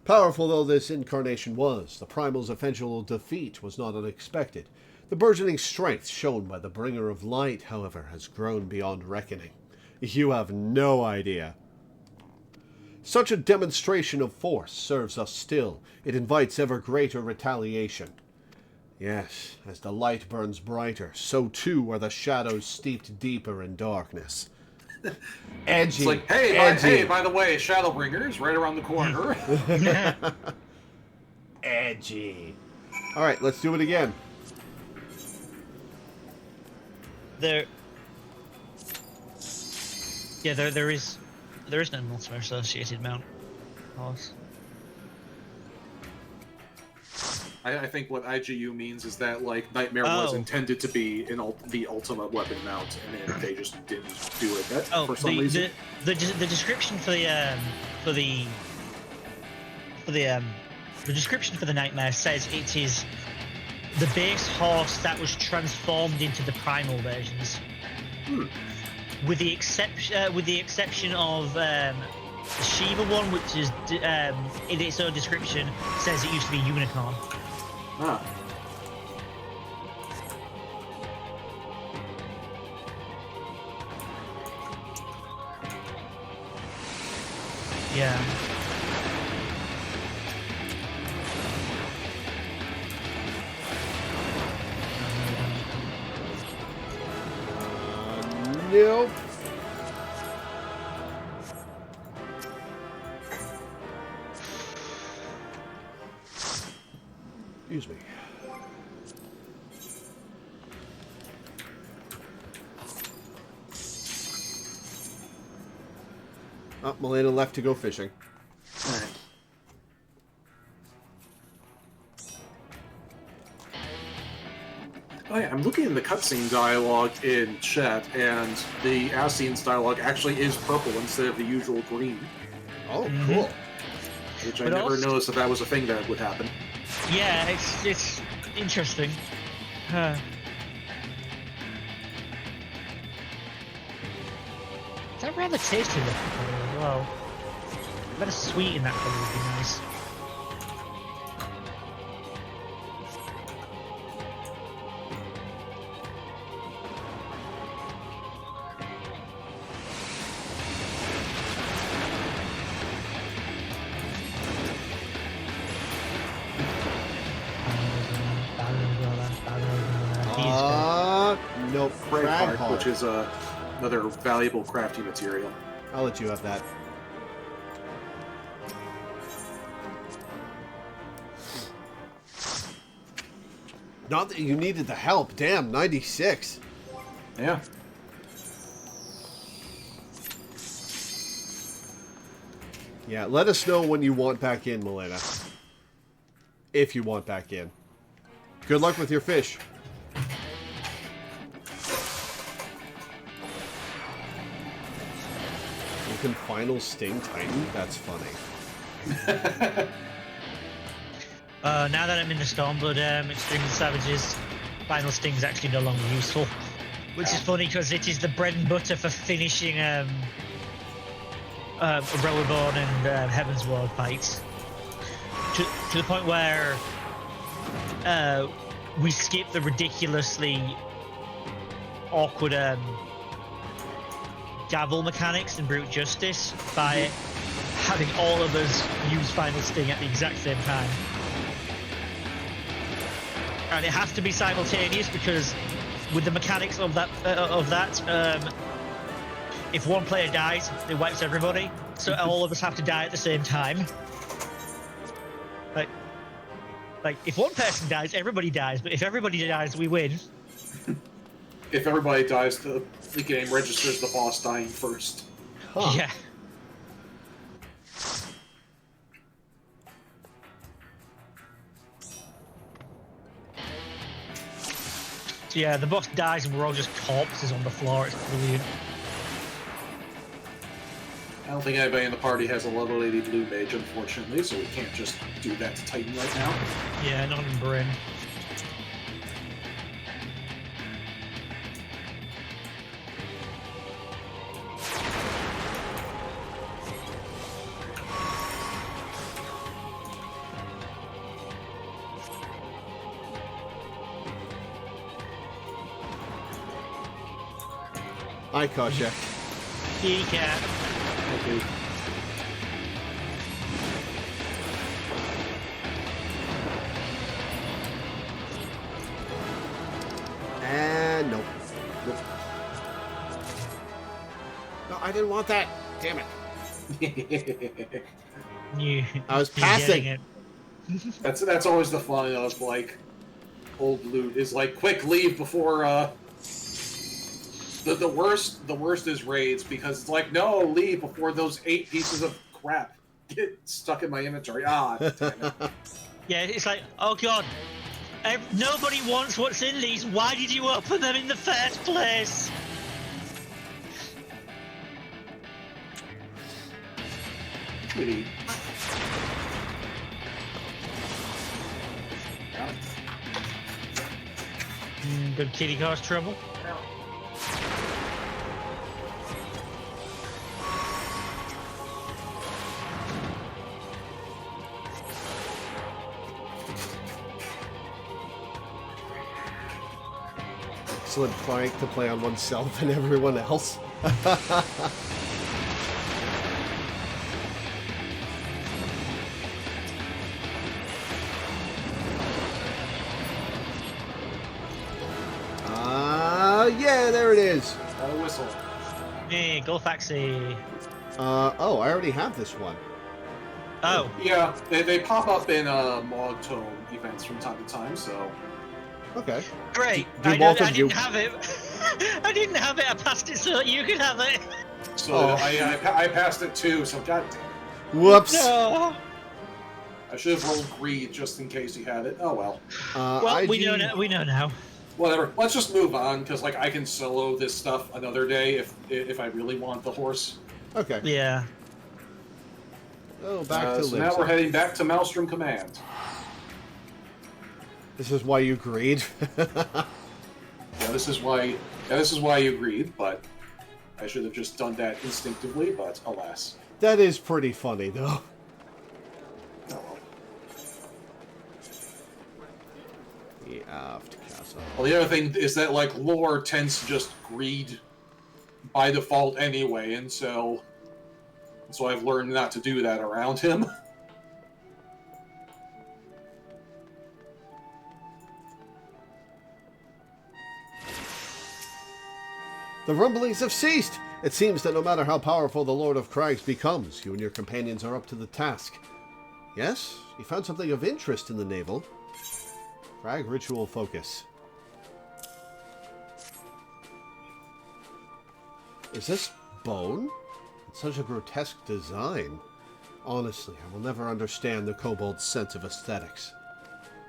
Powerful though this incarnation was, the Primal's eventual defeat was not unexpected. The burgeoning strength shown by the bringer of light, however, has grown beyond reckoning. You have no idea. Such a demonstration of force serves us still. It invites ever greater retaliation. Yes, as the light burns brighter, so too are the shadows steeped deeper in darkness. Edgy. It's like, hey, by the way, Shadowbringers right around the corner. Edgy. All right, let's do it again. There is no Ultima associated mount horse. I think what IGU means is that like Nightmare was intended to be the ultimate weapon mount, and then they just didn't do it for some reason. The description for the description for the Nightmare says it is the base horse that was transformed into the primal versions. With the exception of the Shiva one, which is in its own description says it used to be unicorn. Ah. Yeah. Nope. Excuse me. Oh, Milena left to go fishing. Alright. Oh yeah, I'm looking at the cutscene dialogue in chat, and the Ascine's dialogue actually is purple instead of the usual green. Oh, cool. Which I never noticed that was a thing that would happen. Yeah, it's interesting. Is that rather tasty looking as well? A bit of sweet in that colour would be nice. Nope. Crag heart, which is another valuable crafting material. I'll let you have that. Not that you needed the help. Damn, 96. Yeah. Yeah, let us know when you want back in, Milena. If you want back in. Good luck with your fish. You can final sting Titan? That's funny. Now that I'm in the Stormblood Extreme Savages, Final Sting's actually no longer useful. Which is funny because it is the bread and butter for finishing Rowerborn and Heaven's Ward fights. To the point where we skip the ridiculously awkward gavel mechanics in Brute Justice by having all of us use Final Sting at the exact same time. And it has to be simultaneous because with the mechanics of that, if one player dies, it wipes everybody. So all of us have to die at the same time. Like if one person dies, everybody dies. But if everybody dies, we win. If everybody dies, the game registers the boss dying first. Huh. Yeah. So yeah, the boss dies and we're all just corpses on the floor. It's brilliant. I don't think anybody in the party has a level 80 blue mage, unfortunately, so we can't just do that to Titan right now. Yeah, not in Bryn. I caught you. Kitty cat. Okay. And nope. Nope. No, I didn't want that. Damn it. I was You're passing. getting it. That's always the fun of like old loot is like quick leave before the worst is raids because it's like no leave before those 8 pieces of crap get stuck in my inventory. Ah, damn it. Yeah, it's like, oh god, nobody wants what's in these. Why did you open them in the first place? Kitty. Good kitty cause trouble. Excellent prank to play on oneself and everyone else. Yeah, there it is. A whistle. Hey, Gulfaxi. Oh, I already have this one. Oh, Yeah, they pop up in log tome events from time to time, so Okay. great. Do I both of you- didn't have it. I didn't have it. I passed it so that you could have it. so Oh. I passed it too. So god damn it. Whoops. No. I should have rolled greed just in case he had it. Oh well. Well, we IG know now. We know now. Whatever. Let's just move on because like I can solo this stuff another day if I really want the horse. Okay. Yeah. Oh, back to So now Libsyn. we're heading back to Maelstrom Command. This is why you agreed. Yeah, this is why you agreed, but I should have just done that instinctively. But alas. That is pretty funny, though. Oh well. The aft castle. Well, the other thing is that like lore tends to just greed by default anyway, and so I've learned not to do that around him. The rumblings have ceased. It seems that no matter how powerful the Lord of Crags becomes, you and your companions are up to the task. Yes, you found something of interest in the navel. Crag ritual focus. Is this bone? It's such a grotesque design. Honestly, I will never understand the kobold's sense of aesthetics.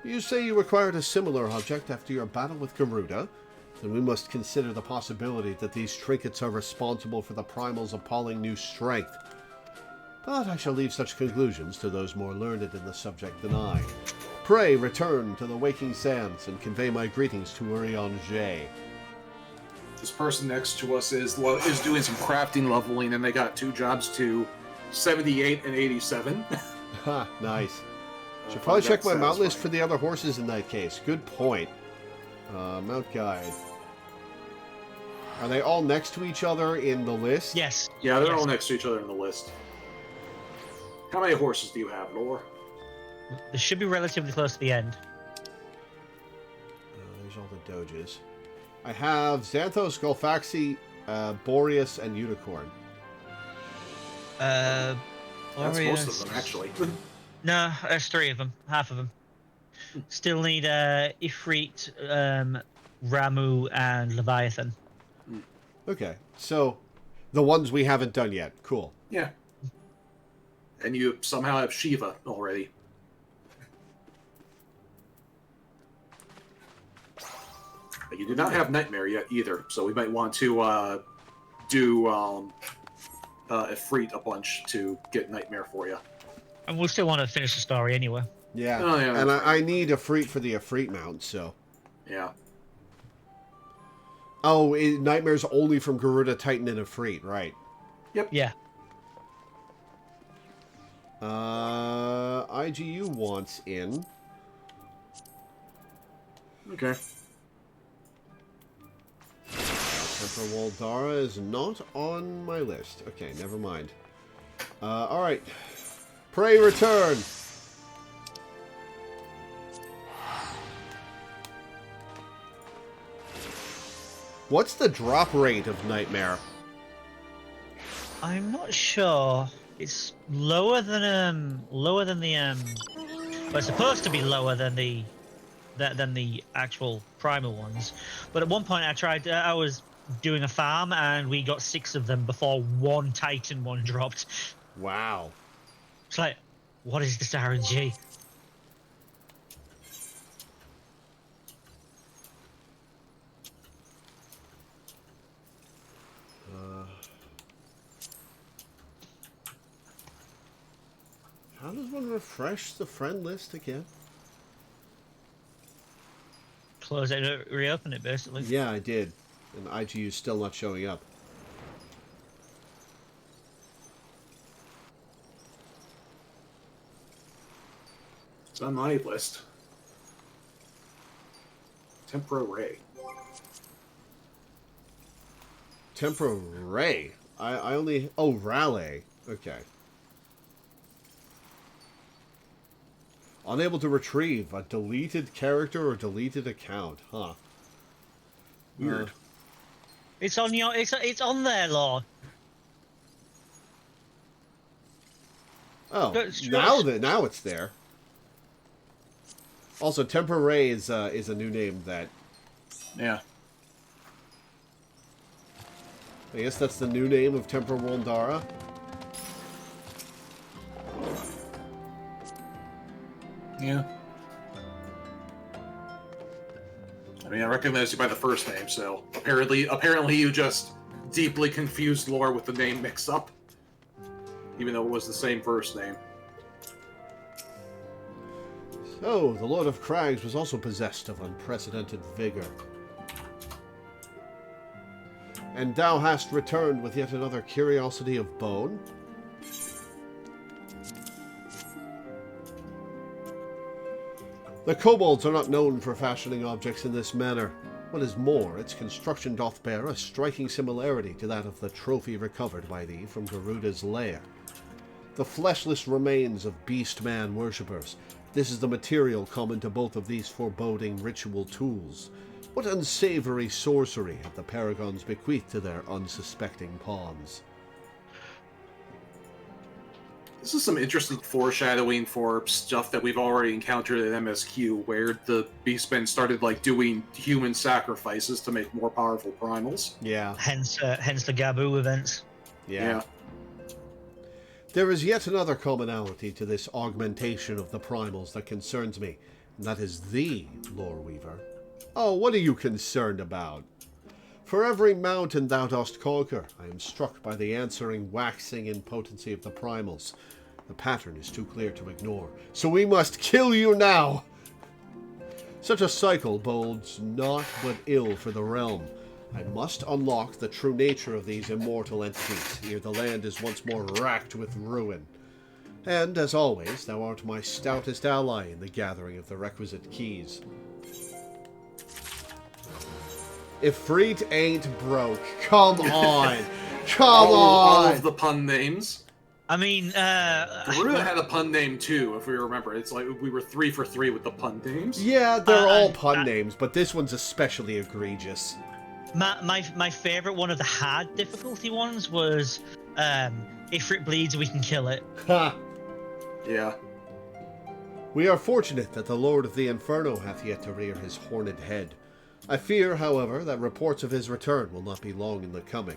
You say you acquired a similar object after your battle with Garuda? Then we must consider the possibility that these trinkets are responsible for the Primal's appalling new strength. But I shall leave such conclusions to those more learned in the subject than I. Pray return to the Waking Sands and convey my greetings to Urion J. This person next to us is doing some crafting leveling, and they got 2 jobs to 78 and 87. Ha, nice. Should probably check my mount list for the other horses in that case. Good point. Mount guide. Are they all next to each other in the list? Yes. Yeah, they're Yes. all next to each other in the list. How many horses do you have, Lore? They should be relatively close to the end. There's all the doges. I have Xanthos, Gulfaxi, Boreas, and Unicorn. That's Warriors. most of them, actually. No, there's 3 of them. Half of them. Still need Ifrit, Ramu, and Leviathan. Okay, so the ones we haven't done yet. Cool. Yeah. And you somehow have Shiva already. But you do not have Nightmare yet either, so we might want to do Ifrit a bunch to get Nightmare for you. And we'll still want to finish the story anyway. Yeah, Oh, yeah, and that's I need a Ifrit for the Ifrit mount, so... Yeah. Oh, Nightmare's only from Garuda, Titan, and Ifrit, right. Yeah. IGU wants in. Okay. Emperor Waldara is not on my list. Okay, never mind. Alright. Pray return! What's the drop rate of Nightmare? I'm not sure. It's lower than the well, it's supposed to be lower than the actual primal ones. But at one point I was doing a farm and we got 6 of them before one Titan one dropped. Wow. It's like, what is this RNG? How does one refresh the friend list again? Close it, reopen it, basically. Yeah, I did. And IGU is still not showing up. It's on my list. Temporary. Temporary. I only... Oh, Raleigh. Okay. Unable to retrieve a deleted character or deleted account. Huh. Weird. It's on your. It's on there, Lord. Oh, That's now it's there. Also, Temporary is a new name that... Yeah. I guess that's the new name of Temper Waldara. Yeah. I mean, I recognize you by the first name, so apparently you just deeply confused Lore with the name mix-up, even though it was the same first name. So, the Lord of Crags was also possessed of unprecedented vigor. And thou hast returned with yet another curiosity of bone? The kobolds are not known for fashioning objects in this manner. What is more, its construction doth bear a striking similarity to that of the trophy recovered by thee from Garuda's lair. The fleshless remains of beast-man worshippers. This is the material common to both of these foreboding ritual tools. What unsavory sorcery have the paragons bequeathed to their unsuspecting pawns? This is some interesting foreshadowing for stuff that we've already encountered at MSQ, where the Beastmen started doing human sacrifices to make more powerful primals. Yeah. Hence the Gabu events. Yeah. There is yet another commonality to this augmentation of the primals that concerns me, and that is thee, Loreweaver. Oh, what are you concerned about? For every mountain thou dost conquer, I am struck by the answering waxing in potency of the primals. The pattern is too clear to ignore, so we must kill you now! Such a cycle bodes naught but ill for the realm. I must unlock the true nature of these immortal entities, ere the land is once more racked with ruin. And, as always, thou art my stoutest ally in the gathering of the requisite keys. Ifrit ain't broke. Come on! Come on! All of the pun names. I mean, Garuda had a pun name too, if we remember. It's like we were 3 for 3 with the pun names. Yeah, they're all pun names, but this one's especially egregious. my favorite one of the hard difficulty ones was if it bleeds, we can kill it. Ha! Yeah. We are fortunate that the Lord of the Inferno hath yet to rear his horned head. I fear, however, that reports of his return will not be long in the coming.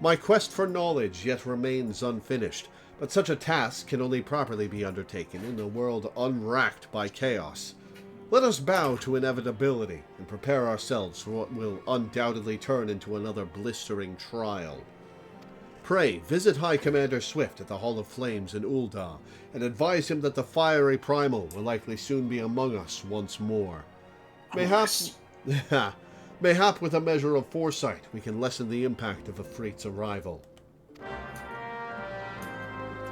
My quest for knowledge yet remains unfinished, but such a task can only properly be undertaken in a world unracked by chaos. Let us bow to inevitability and prepare ourselves for what will undoubtedly turn into another blistering trial. Pray, visit High Commander Swift at the Hall of Flames in Ul'dah, and advise him that the fiery primal will likely soon be among us once more. Mayhap with a measure of foresight, we can lessen the impact of Ifrit's arrival.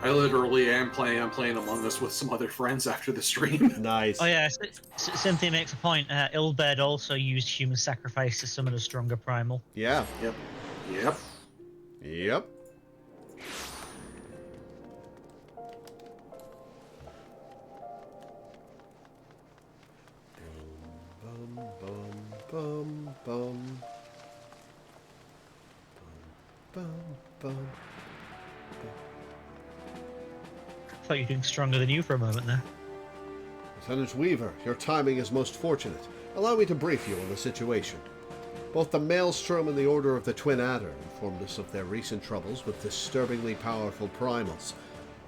I literally am playing. I'm playing Among Us with some other friends after the stream. Nice. Oh yeah, Cynthia makes a point. Ilbed also used human sacrifice to summon a stronger primal. Yeah. Yep. Yep. Yep. Bum, bum, bum, bum. Bum, bum. I thought you were doing stronger than you for a moment there. Lieutenant Weaver, your timing is most fortunate. Allow me to brief you on the situation. Both the Maelstrom and the Order of the Twin Adder informed us of their recent troubles with disturbingly powerful primals.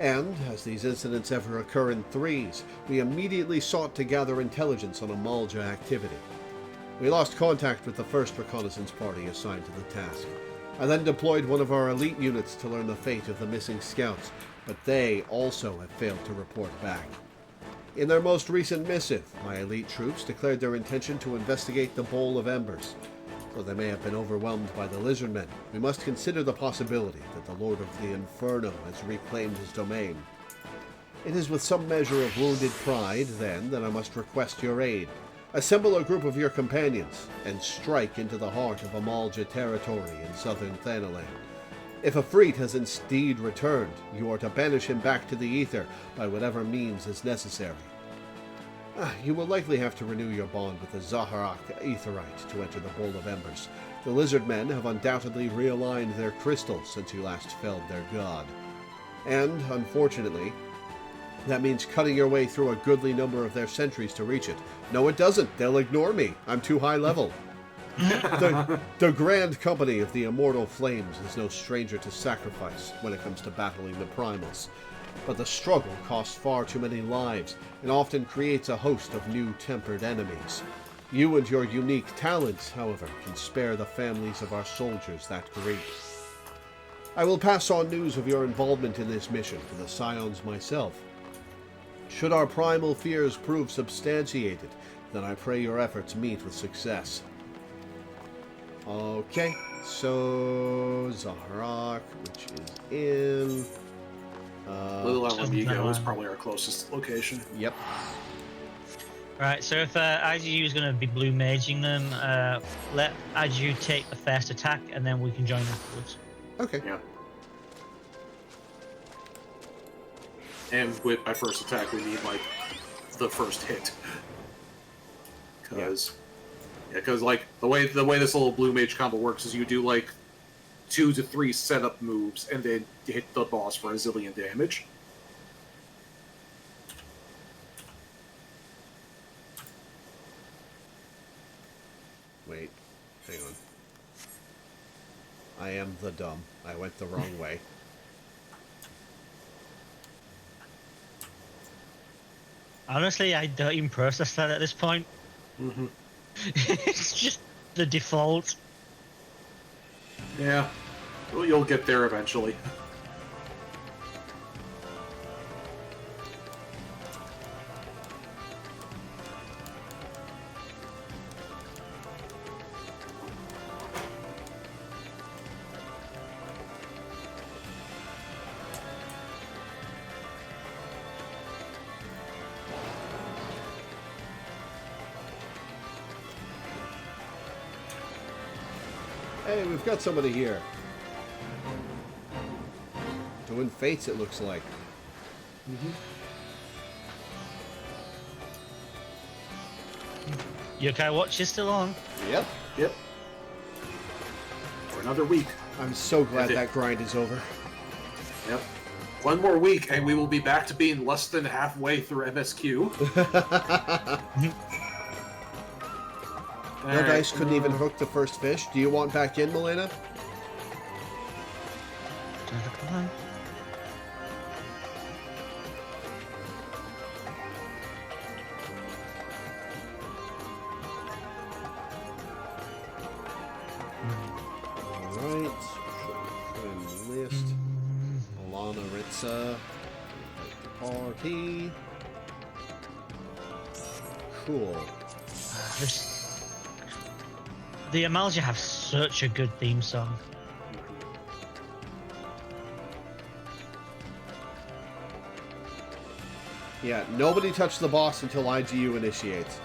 And, as these incidents ever occur in threes, we immediately sought to gather intelligence on Amalja activity. We lost contact with the first reconnaissance party assigned to the task. I then deployed one of our elite units to learn the fate of the missing scouts, but they also have failed to report back. In their most recent missive, my elite troops declared their intention to investigate the Bowl of Embers. Though they may have been overwhelmed by the Lizardmen, we must consider the possibility that the Lord of the Inferno has reclaimed his domain. It is with some measure of wounded pride, then, that I must request your aid. Assemble a group of your companions, and strike into the heart of Amalja territory in southern Thanalan. If Afreet has indeed returned, you are to banish him back to the Ether by whatever means is necessary. You will likely have to renew your bond with the Zaharak Aetherite to enter the Bowl of Embers. The Lizardmen have undoubtedly realigned their crystals since you last felled their god. And, unfortunately, that means cutting your way through a goodly number of their sentries to reach it. No, it doesn't. They'll ignore me. I'm too high level. The Grand Company of the Immortal Flames is no stranger to sacrifice when it comes to battling the primals. But the struggle costs far too many lives and often creates a host of new tempered enemies. You and your unique talents, however, can spare the families of our soldiers that grief. I will pass on news of your involvement in this mission to the Scions myself. Should our primal fears prove substantiated, then I pray your efforts meet with success. Okay, so Zaharak, which is in... Little Alamigo is probably our closest location. Yep. Right, so if IGU is going to be blue maging them, let IGU take the first attack, and then we can join afterwards. Okay. Yeah. And with my first attack, we need like the first hit, because like the way this little blue mage combo works is you do like 2 to 3 setup moves and then hit the boss for a zillion damage. Wait, hang on. I am the dumb. I went the wrong way. Honestly, I don't even process that at this point. Mm-hmm. It's just the default. Yeah, well, you'll get there eventually. Hey, we've got somebody here. Doing fates, it looks like. Yokai Watch is still on. Yep. Yep. For another week. I'm so glad that grind is over. Yep. One more week, and we will be back to being less than halfway through MSQ. Your dice couldn't even hook the first fish. Do you want back in, Milena? Come on. Alright. Friend list. Alana Ritza. Party. Cool. The Amalja have such a good theme song. Yeah, nobody touch the boss until IGU initiates.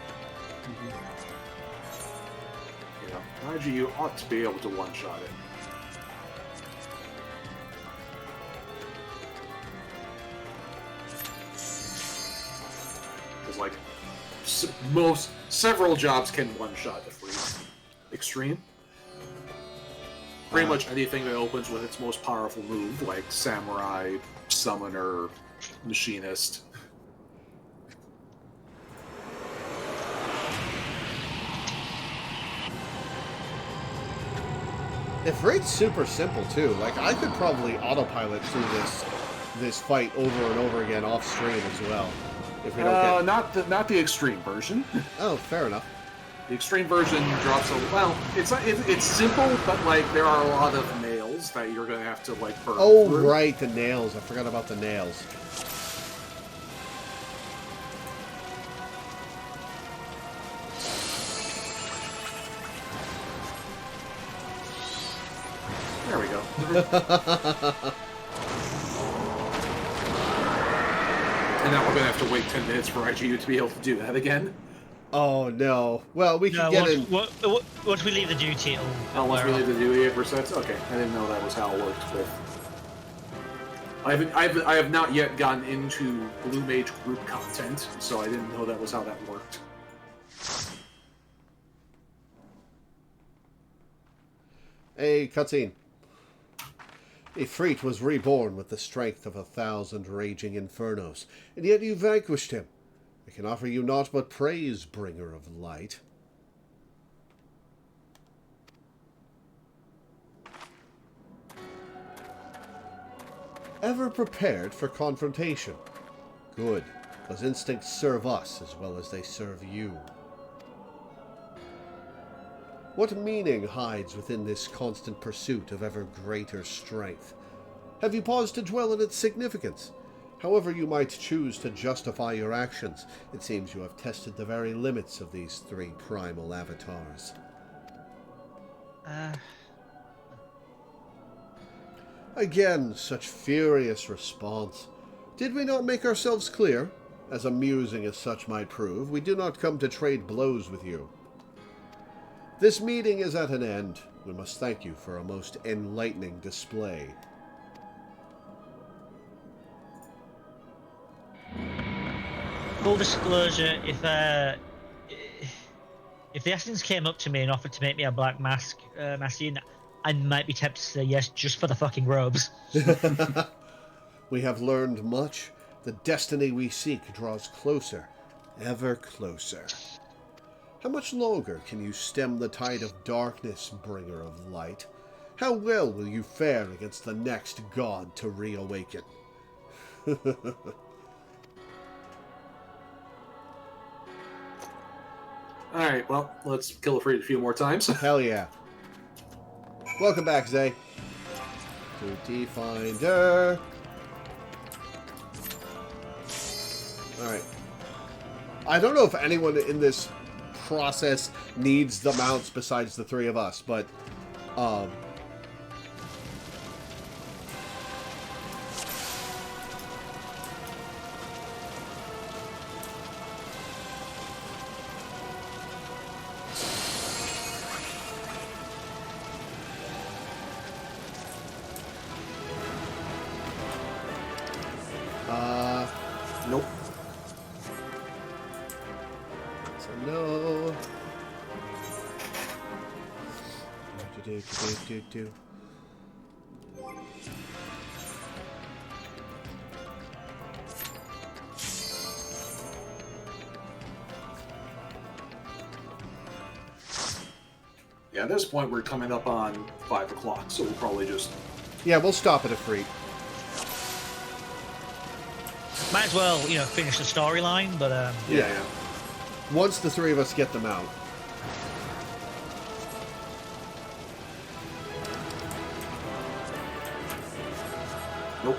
Yeah, IGU ought to be able to one-shot it. Because, like, several jobs can one-shot the freeze. Extreme. Pretty much anything that opens with its most powerful move, like Samurai, Summoner, Machinist. Ifrit's super simple too. Like I could probably autopilot through this fight over and over again off stream as well. If we don't get... not the extreme version. Oh, fair enough. The extreme version drops a it's simple, but like there are a lot of nails that you're gonna have to like burn. Oh through. right, the nails. I forgot about the nails. There we go. And now we're gonna have to wait 10 minutes for IGU to be able to do that again. Oh no. Well, we can get in. Once we leave the duty, Once we leave the duty resets. Okay, I didn't know that was how it worked. With I have not yet gotten into Blue Mage group content, so I didn't know that was how that worked. Hey, cutscene. Ifrit was reborn with the strength of 1,000 raging infernos, and yet you vanquished him. I can offer you naught but praise, bringer of light. Ever prepared for confrontation? Good, those instincts serve us as well as they serve you. What meaning hides within this constant pursuit of ever greater strength? Have you paused to dwell on its significance? However you might choose to justify your actions, it seems you have tested the very limits of these three primal avatars. Again, such furious response. Did we not make ourselves clear? As amusing as such might prove, we do not come to trade blows with you. This meeting is at an end. We must thank you for a most enlightening display. Full disclosure, if the Assassins came up to me and offered to make me a black mask, Massine, I might be tempted to say yes just for the fucking robes. We have learned much. The destiny we seek draws closer, ever closer. How much longer can you stem the tide of darkness, bringer of light? How well will you fare against the next god to reawaken? Alright, well, let's kill Ifrit a few more times. Hell yeah. Welcome back, Zay. Duty Finder. Alright. I don't know if anyone in this process needs the mounts besides the three of us, but Nope. so no. Do. Yeah, at this point we're coming up on 5 o'clock, so we'll probably just... Yeah, we'll stop at a free. Might as well, finish the storyline, but Yeah. Once the three of us get them out. Nope.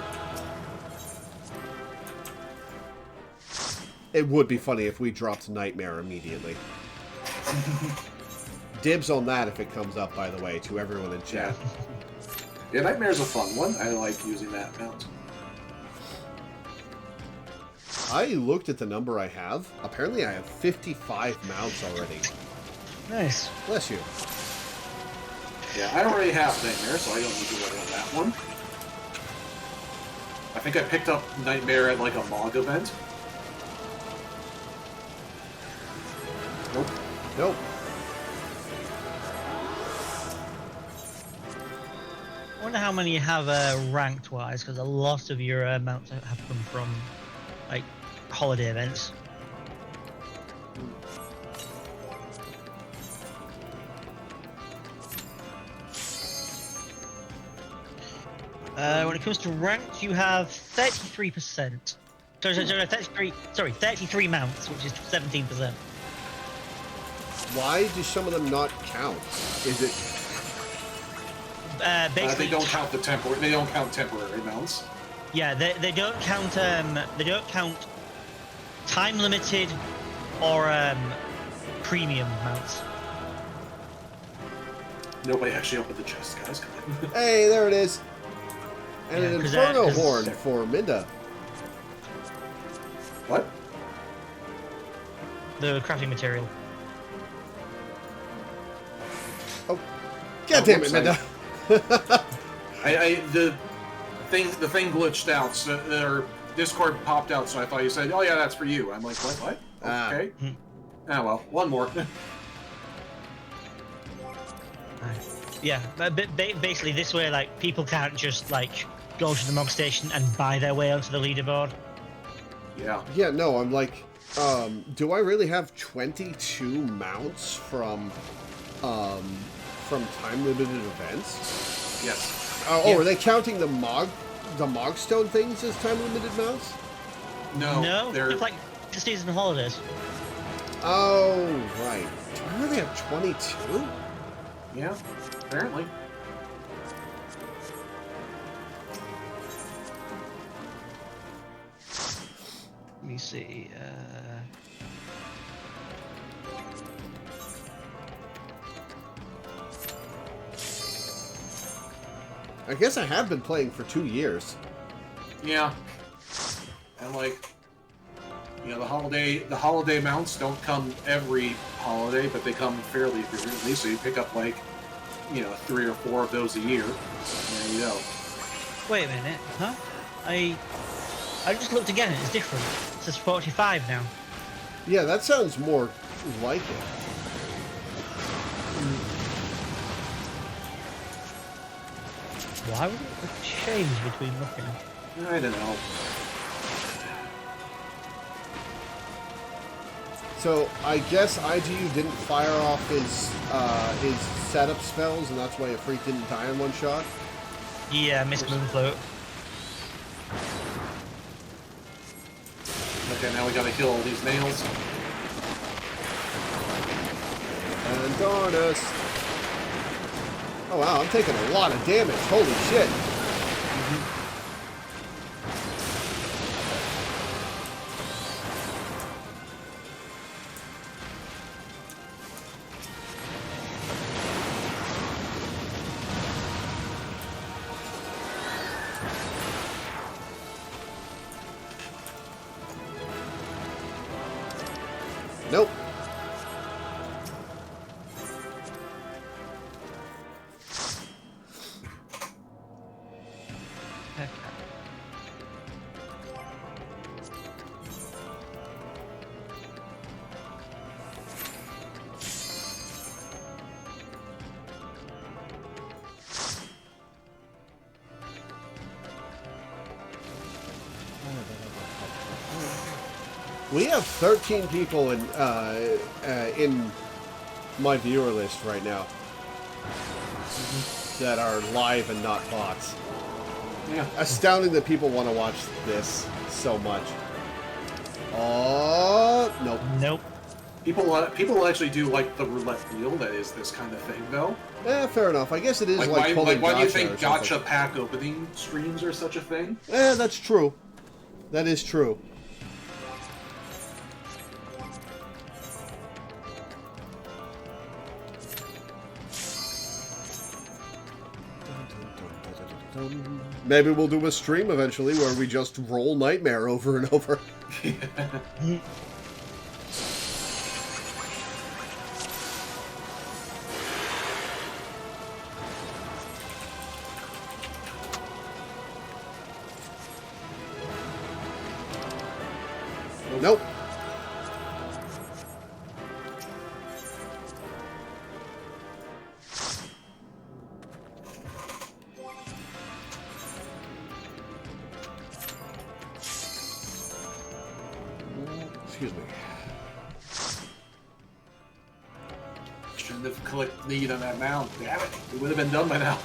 It would be funny if we dropped Nightmare immediately. Dibs on that if it comes up, by the way, to everyone in chat. Yeah, Nightmare's a fun one. I like using that mount. I looked at the number I have. Apparently I have 55 mounts already. Nice. Bless you. Yeah, I already have Nightmare, so I don't need to worry on that one. I think I picked up Nightmare at like a MOG event. Nope. Nope. I wonder how many you have ranked wise, because a lot of your mounts have come from like holiday events. When it comes to ranked, you have 33%. Sorry, 33 mounts, which is 17%. Why do some of them not count? Is it... Basically, they don't count the temporary. They don't count temporary mounts. yeah, they don't count. They don't count time limited or premium mounts. Nobody actually opened the chest, guys. Come on. Hey, there it is. And Yeah, an 'cause Inferno 'cause- Horn for Minda. What? The crafting material. Oh, God damn it, whoops, Minda. The thing glitched out. So their Discord popped out, so I thought you said, "Oh yeah, that's for you." I'm like, "What? Ah. Okay." Ah well, one more. Yeah, but basically this way, like people can't just like go to the MOG station and buy their way onto the leaderboard. Yeah. Yeah, no, I'm like, do I really have 22 mounts from time-limited events? Yes. Oh, are they counting the Mogstone things as time-limited mounts? No. They're it's like the season holidays. Oh, right. Do I really have 22? yeah. Apparently. Let me see. I guess I have been playing for 2 years. Yeah. And like, the holiday mounts don't come every holiday, but they come fairly frequently. So you pick up like, 3 or 4 of those a year. And there you go. Wait a minute, huh? I just looked again. It's different. It says 45 now. Yeah, that sounds more like it. Why would it change between looking? I don't know. So I guess IGU didn't fire off his setup spells, and that's why a freak didn't die in one shot. Yeah, Miss Moonfloat. Okay, now we gotta kill all these nails. And darn us. Oh wow, I'm taking a lot of damage. Holy shit. Nope. We have 13 people in my viewer list right now that are live and not bots. Yeah. Astounding that people want to watch this so much. Oh, nope. Nope. People actually do like the roulette wheel that is this kind of thing, though. Fair enough. I guess it is like pulling why do you gacha think or something. gacha pack opening streams are such a thing? That's true. That is true. Maybe we'll do a stream eventually where we just roll Nightmare over and over. Nope. Excuse me. Shouldn't have collected need on that mound. Damn it. It would have been done by now.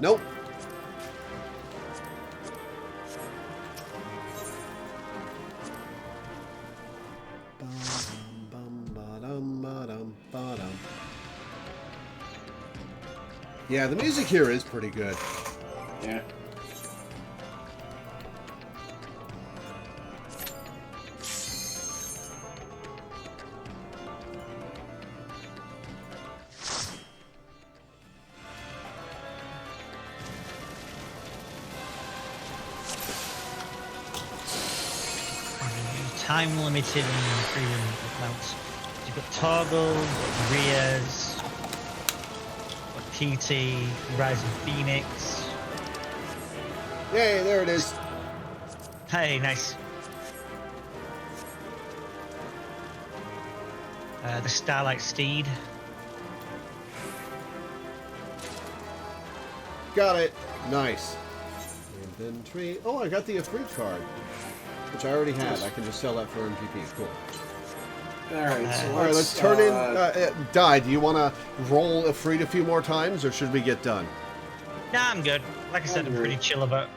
Nope. Yeah, the music here is pretty good. Yeah. Time limited and freedom mounts. You've got Toggle, you've got Riaz, PT, Rising Phoenix. Yay, there it is. Hey, nice. The Starlight Steed. Got it. Nice. Inventory. Oh, I got the Ifrit card, which I already had. I can just sell that for MGP. Cool. Alright, so All right, let's turn in. Di, do you want to roll Ifrit a few more times, or should we get done? Nah, I'm good. Like I said, I'm pretty chill about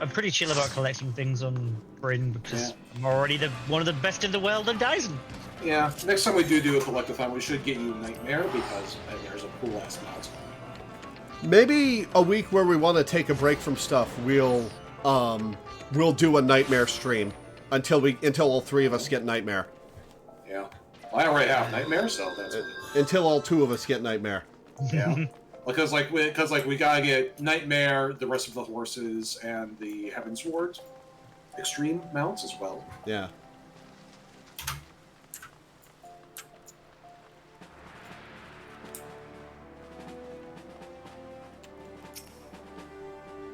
collecting things on Bryn because I'm already one of the best in the world on Dyson. Yeah, next time we do a collectathon, we should get you Nightmare because there's a cool ass mount. Maybe a week where we want to take a break from stuff, we'll do a Nightmare stream until all three of us get Nightmare. Yeah. Well, I already have Nightmare, so that's until all two of us get Nightmare. Yeah. Because we gotta get Nightmare, the rest of the horses, and the Heavensward extreme mounts as well. Yeah.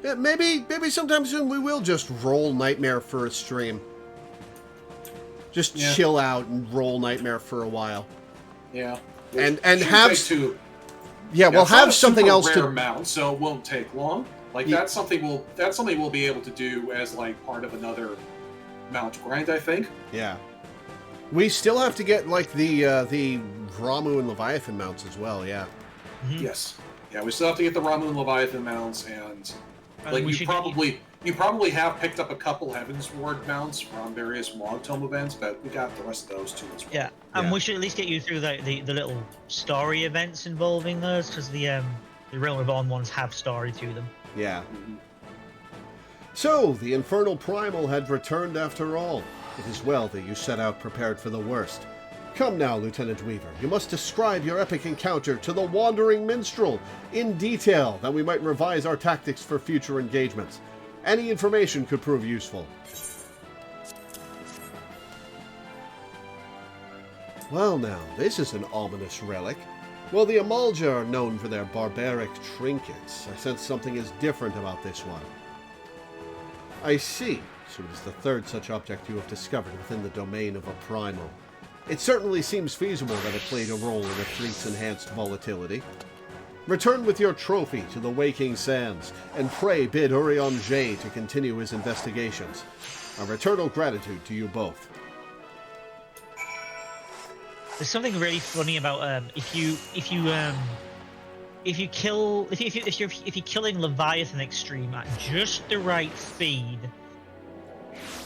Yeah, maybe sometime soon we will just roll Nightmare for a stream. Just chill out and roll Nightmare for a while. Yeah. And have we'll have something else to mount, so it won't take long. Like that's something we'll be able to do as like part of another mount grind, I think. Yeah. We still have to get like the Ramu and Leviathan mounts as well, yeah. Mm-hmm. Yes. Yeah, we still have to get the Ramu and Leviathan mounts, and like you probably have picked up a couple Heavensward mounts from various Log Tome events, but we got the rest of those too as well. Yeah, and we should at least get you through the little story events involving those, because the Realm Reborn ones have story to them. Yeah. Mm-hmm. So, the Infernal Primal had returned after all. It is well that you set out prepared for the worst. Come now, Lieutenant Weaver, you must describe your epic encounter to the Wandering Minstrel in detail, that we might revise our tactics for future engagements. Any information could prove useful. Well now, this is an ominous relic. While the Amalja are known for their barbaric trinkets, I sense something is different about this one. I see. So it is the third such object you have discovered within the domain of a primal. It certainly seems feasible that it played a role in Ifrit's enhanced volatility. Return with your trophy to the Waking Sands, and pray bid Urion J to continue his investigations. Our eternal gratitude to you both. There's something really funny about if you're killing Leviathan Extreme at just the right speed,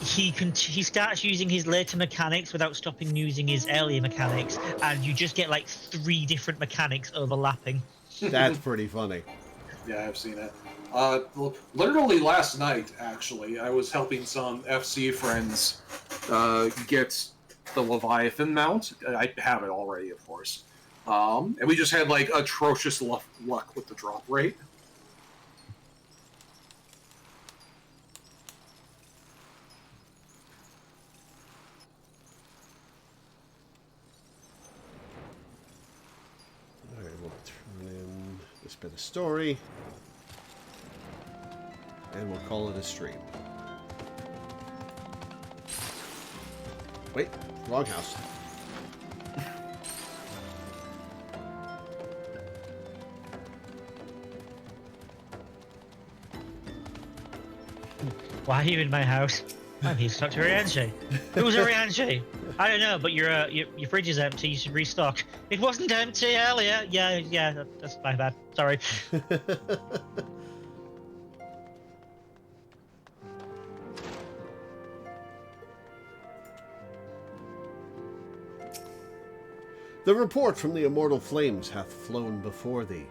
he starts using his later mechanics without stopping using his earlier mechanics, and you just get like 3 different mechanics overlapping. That's pretty funny. Yeah, I've seen that. Literally last night, actually, I was helping some FC friends get the Leviathan mount. I have it already, of course. And we just had like atrocious luck with the drop rate. Alright, we'll turn in this bit of story. And we'll call it a stream. Wait, wrong house. Why are you in my house? I'm here to talk to Oriange. Who's Oriange? I don't know, but your fridge is empty. You should restock. It wasn't empty earlier. Yeah, that's my bad. Sorry. The report from the immortal flames hath flown before thee.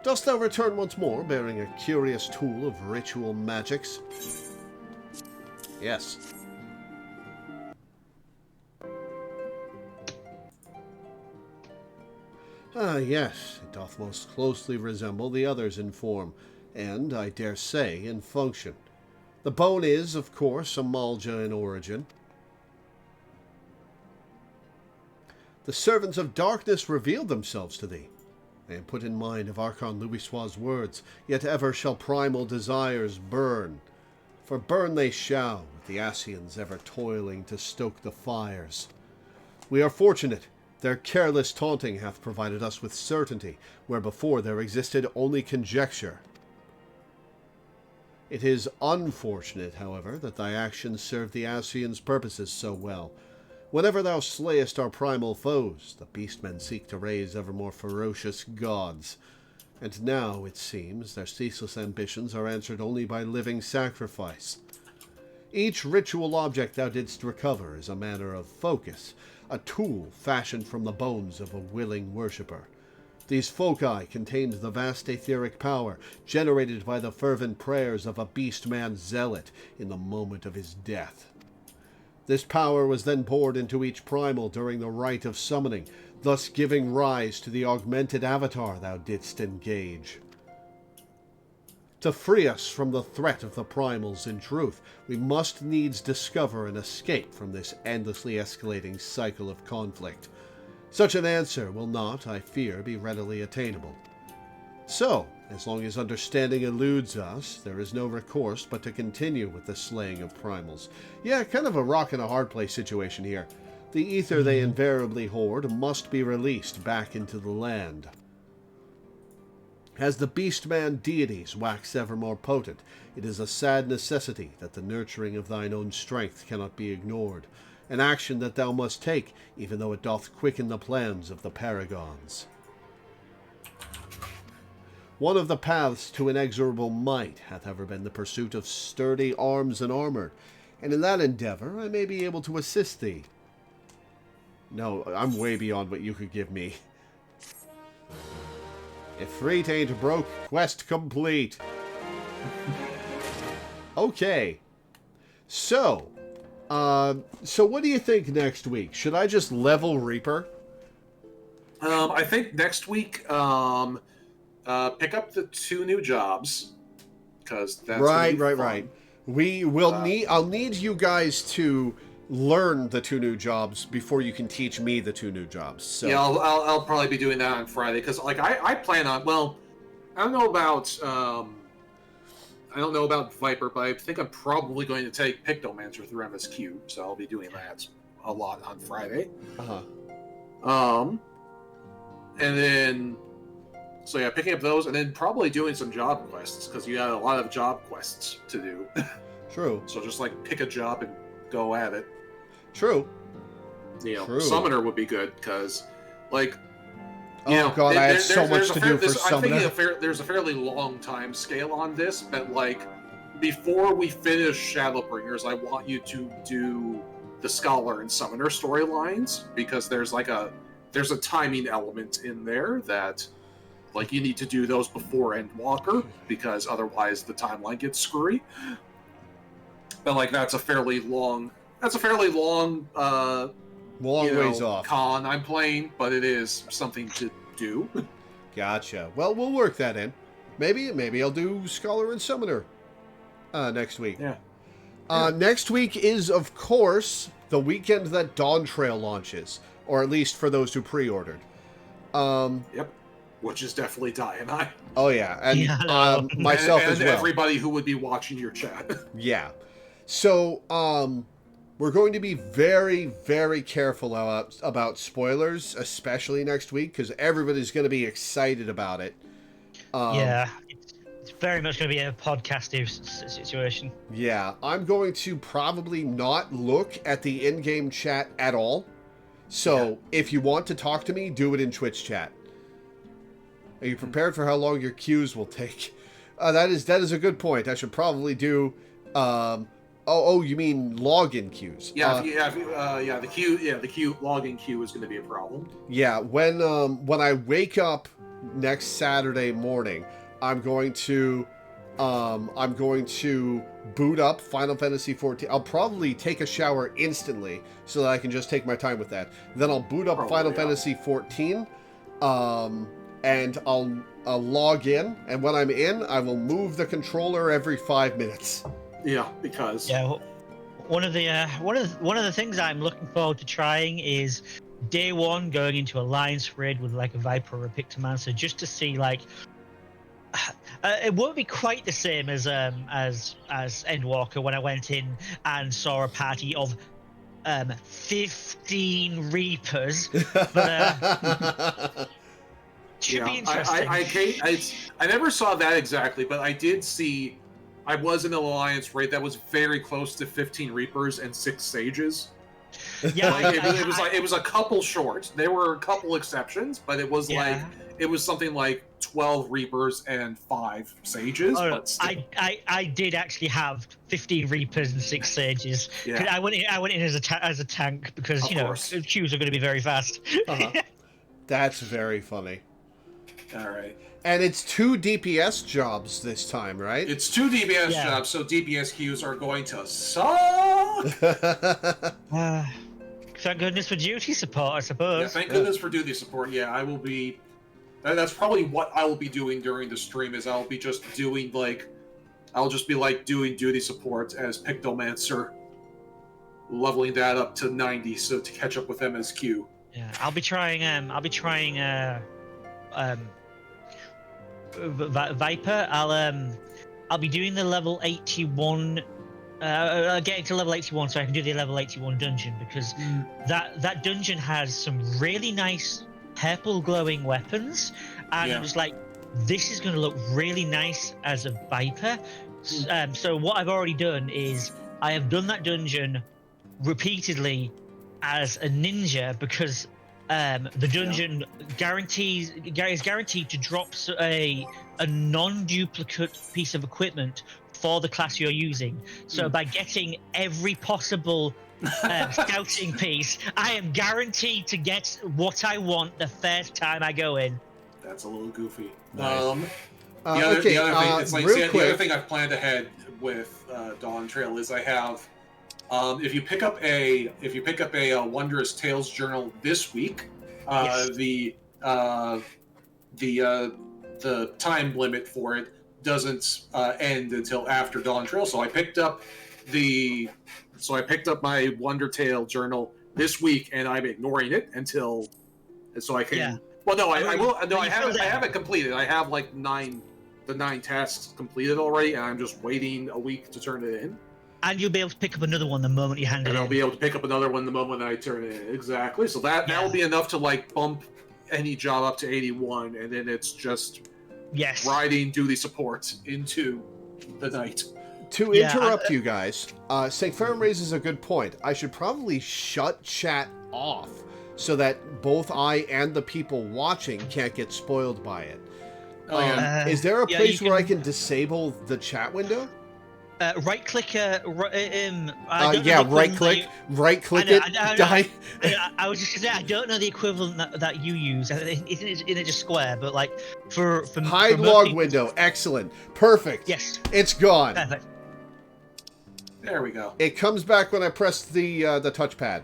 Dost thou return once more, bearing a curious tool of ritual magics? Yes. Ah, yes, it doth most closely resemble the others in form, and, I dare say, in function. The bone is, of course, a Malja in origin. The servants of darkness revealed themselves to thee. I am put in mind of Archon Louisoix's words, yet ever shall primal desires burn. For burn they shall, with the Ascians ever toiling to stoke the fires. We are fortunate. Their careless taunting hath provided us with certainty, where before there existed only conjecture. It is unfortunate, however, that thy actions serve the Ascians' purposes so well. Whenever thou slayest our primal foes, the beastmen seek to raise ever more ferocious gods. And now, it seems, their ceaseless ambitions are answered only by living sacrifice. Each ritual object thou didst recover is a manner of focus, a tool fashioned from the bones of a willing worshipper. These foci contained the vast etheric power generated by the fervent prayers of a beastman zealot in the moment of his death. This power was then poured into each primal during the rite of summoning, thus giving rise to the augmented avatar thou didst engage. To free us from the threat of the primals, in truth, we must needs discover an escape from this endlessly escalating cycle of conflict. Such an answer will not, I fear, be readily attainable. So, as long as understanding eludes us, there is no recourse but to continue with the slaying of primals. Yeah, kind of a rock and a hard place situation here. The ether they invariably hoard must be released back into the land. As the beastman deities wax ever more potent, it is a sad necessity that the nurturing of thine own strength cannot be ignored, an action that thou must take, even though it doth quicken the plans of the paragons. One of the paths to inexorable might hath ever been the pursuit of sturdy arms and armor, and in that endeavor I may be able to assist thee. No, I'm way beyond what you could give me. If Freet ain't broke, quest complete. Okay. So what do you think next week? Should I just level Reaper? I think next week, pick up the 2 new jobs, because that's right. We will I'll need you guys to learn the 2 new jobs before you can teach me the 2 new jobs. So yeah, I'll probably be doing that on Friday, because like I plan on, well, I don't know about Viper, but I think I'm probably going to take Pictomancer through MSQ, so I'll be doing that a lot on Friday. And then, so yeah, picking up those, and then probably doing some job quests, because you got a lot of job quests to do. True. So just like pick a job and go at it. True. You know, True. Summoner would be good, because like, I had so much to do for Summoner. I'm thinking there's a fairly long time scale on this, but like, before we finish Shadowbringers, I want you to do the Scholar and Summoner storylines, because there's a timing element in there that, Like, you need to do those before Endwalker, because otherwise the timeline gets screwy. But, like, that's a fairly long ways off. con I'm playing, but it is something to do. Gotcha. Well, we'll work that in. Maybe I'll do Scholar and Summoner next week. Yeah. Next week is, of course, the weekend that Dawn Trail launches, or at least for those who pre-ordered. Yep. Which is definitely Di and I. Oh, yeah. And myself and as well. everybody who would be watching your chat. Yeah. So, we're going to be very, very careful about spoilers, especially next week, because everybody's going to be excited about it. Yeah, it's very much going to be a podcasting situation. Yeah, I'm going to probably not look at the in-game chat at all. So, if you want to talk to me, do it in Twitch chat. Are you prepared for how long your queues will take? That is a good point. I should probably do... you mean login queues? Yeah, the queue login queue is going to be a problem. Yeah, when I wake up next Saturday morning, I'm going to boot up Final Fantasy XIV. I'll probably take a shower instantly so that I can just take my time with that. Then I'll boot up Final Fantasy XIV, and I'll log in. And when I'm in, I will move the controller every 5 minutes. Yeah, because one of the things I'm looking forward to trying is day one going into Alliance raid with like a Viper or a Pictomancer, just to see like it won't be quite the same as Endwalker when I went in and saw a party of 15 Reapers. But should be interesting. I never saw that exactly, but I did see. I was in an Alliance raid that was very close to 15 Reapers and 6 Sages. Yeah, it was a couple short. There were a couple exceptions, but it was something like 12 Reapers and 5 Sages. But still. I did actually have 15 Reapers and 6 Sages. Yeah. I went in as a tank because queues are going to be very fast. Uh-huh. That's very funny. All right. And it's 2 DPS jobs this time, right? It's 2 DPS jobs, so DPS queues are going to suck. Thank goodness for duty support, I suppose. Yeah, thank goodness for duty support. Yeah, I will be. That's probably what I will be doing during the stream. Is I'll be just doing doing duty support as Pictomancer, leveling that up to 90, so to catch up with MSQ. Yeah, I'll be trying Viper. I'll be doing the level 81. Getting to level 81 so I can do the level 81 dungeon, because that dungeon has some really nice purple glowing weapons, and I'm just like, this is going to look really nice as a Viper. So what I've already done is I have done that dungeon repeatedly as a ninja, because the dungeon is guaranteed to drop a non-duplicate piece of equipment for the class you're using. So by getting every possible scouting piece, I am guaranteed to get what I want the first time I go in. That's a little goofy. Nice. The other thing I've planned ahead with Dawn Trail is I have. If you pick up a Wondrous Tales journal this week, the time limit for it doesn't end until after Dawn Trail. So I picked up my Wonder Tale journal this week, and I'm ignoring it until so I can. Yeah. Well, no, I will. No, I have it completed. I have like 9 tasks completed already, and I'm just waiting a week to turn it in. And you'll be able to pick up another one the moment you hand it in. And I'll be able to pick up another one the moment I turn it in. Exactly. So that will be enough to like bump any job up to 81, and then it's just riding duty support into the night. To interrupt you guys, St. Ferrum raises a good point. I should probably shut chat off so that both I and the people watching can't get spoiled by it. Is there a place where I can disable the chat window? Right click. Yeah, right click it. Die. I was just gonna say I don't know the equivalent that you use. Isn't it just square? But like for Hide most log people- window. Excellent. Perfect. Yes. It's gone. Perfect. There we go. It comes back when I press the touchpad.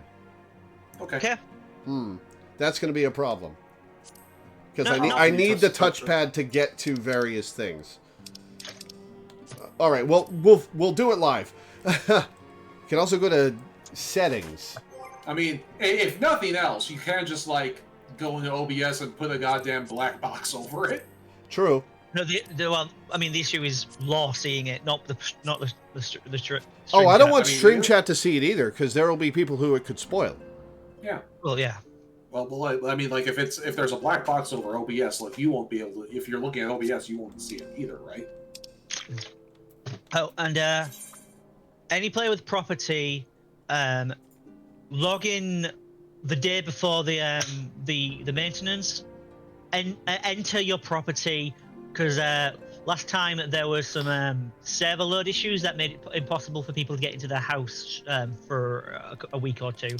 Okay. That's going to be a problem. Because No, I need the touchpad to get to various things. All right, well, we'll do it live. You can also go to settings. I mean, if nothing else, you can just like go into OBS and put a goddamn black box over it. True. No, well, I mean, the issue is Law seeing it, not the Oh, I don't want I mean, stream really? chat to see it either, because there will be people who it could spoil. Yeah. Well, yeah. Well, I mean, like if there's a black box over OBS, like you won't be able to. If you're looking at OBS, you won't see it either, right? Oh, and any player with property, log in the day before the maintenance, and enter your property, because last time there was some server load issues that made it impossible for people to get into their house for a week or two.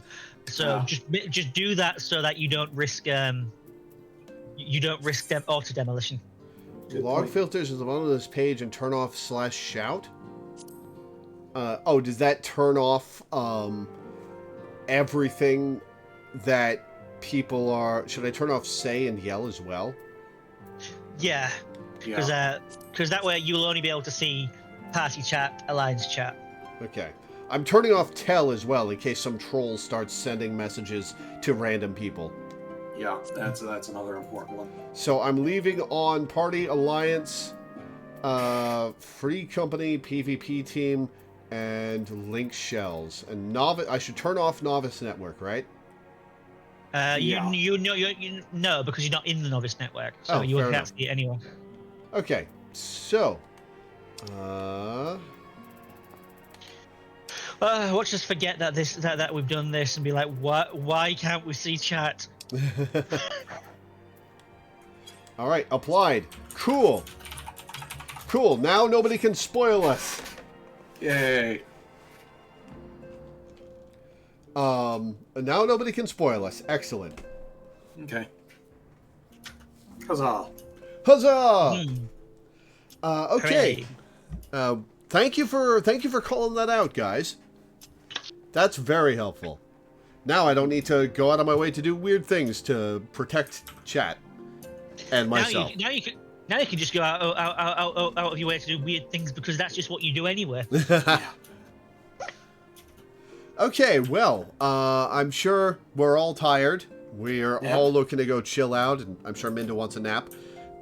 So just do that so that you don't risk auto demolition. Log filters is the bottom of this page and turn off /shout. Oh, does that turn off everything that people are? Should I turn off say and yell as well? Yeah, because that way you'll only be able to see party chat, alliance chat. Okay. I'm turning off tell as well in case some troll starts sending messages to random people. Yeah, that's another important one. So I'm leaving on party, alliance, free company, PvP team, and link shells. And novice. I should turn off novice network, right? You know because you're not in the novice network, so you fair can't see it anyway. Okay, so Watch us forget that we've done this and be like, what? Why can't we see chat? all right, applied. Cool. Now nobody can spoil us. Yay. Now nobody can spoil us. Excellent. Okay. Huzzah. Huzzah! Hmm. Okay. Thank you for calling that out, guys. That's very helpful. Now I don't need to go out of my way to do weird things to protect chat and myself. Now you can just go out of your way to do weird things because that's just what you do anyway. Okay, well, I'm sure we're all tired. We're all looking to go chill out, and I'm sure Minda wants a nap.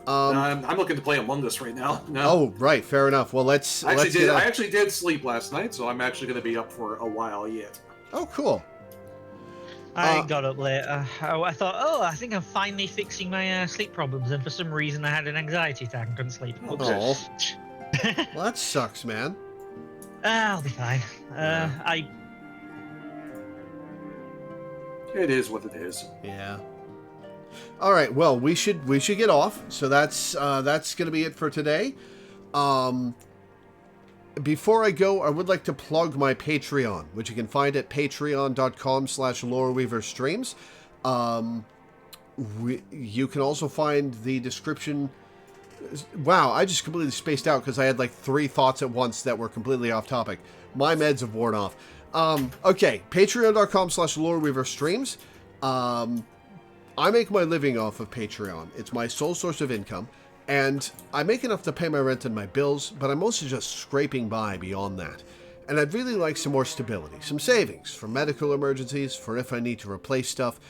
I'm looking to play Among Us right now. No. Oh, right, fair enough. Well, I actually did sleep last night, so I'm actually going to be up for a while yet. Oh, cool. I got up late. I thought, I think I'm finally fixing my sleep problems, and for some reason I had an anxiety attack and couldn't sleep. Oh. Well, that sucks, man. I'll be fine. It is what it is. Yeah. All right. Well, we should get off. So that's going to be it for today. Before I go, I would like to plug my Patreon, which you can find at patreon.com/LoreweaverStreams. You can also find the description. Wow, I just completely spaced out because I had like 3 thoughts at once that were completely off topic. My meds have worn off. Okay, patreon.com/LoreweaverStreams. I make my living off of Patreon. It's my sole source of income, and I make enough to pay my rent and my bills, but I'm mostly just scraping by beyond that. And I'd really like some more stability, some savings for medical emergencies, for if I need to replace stuff,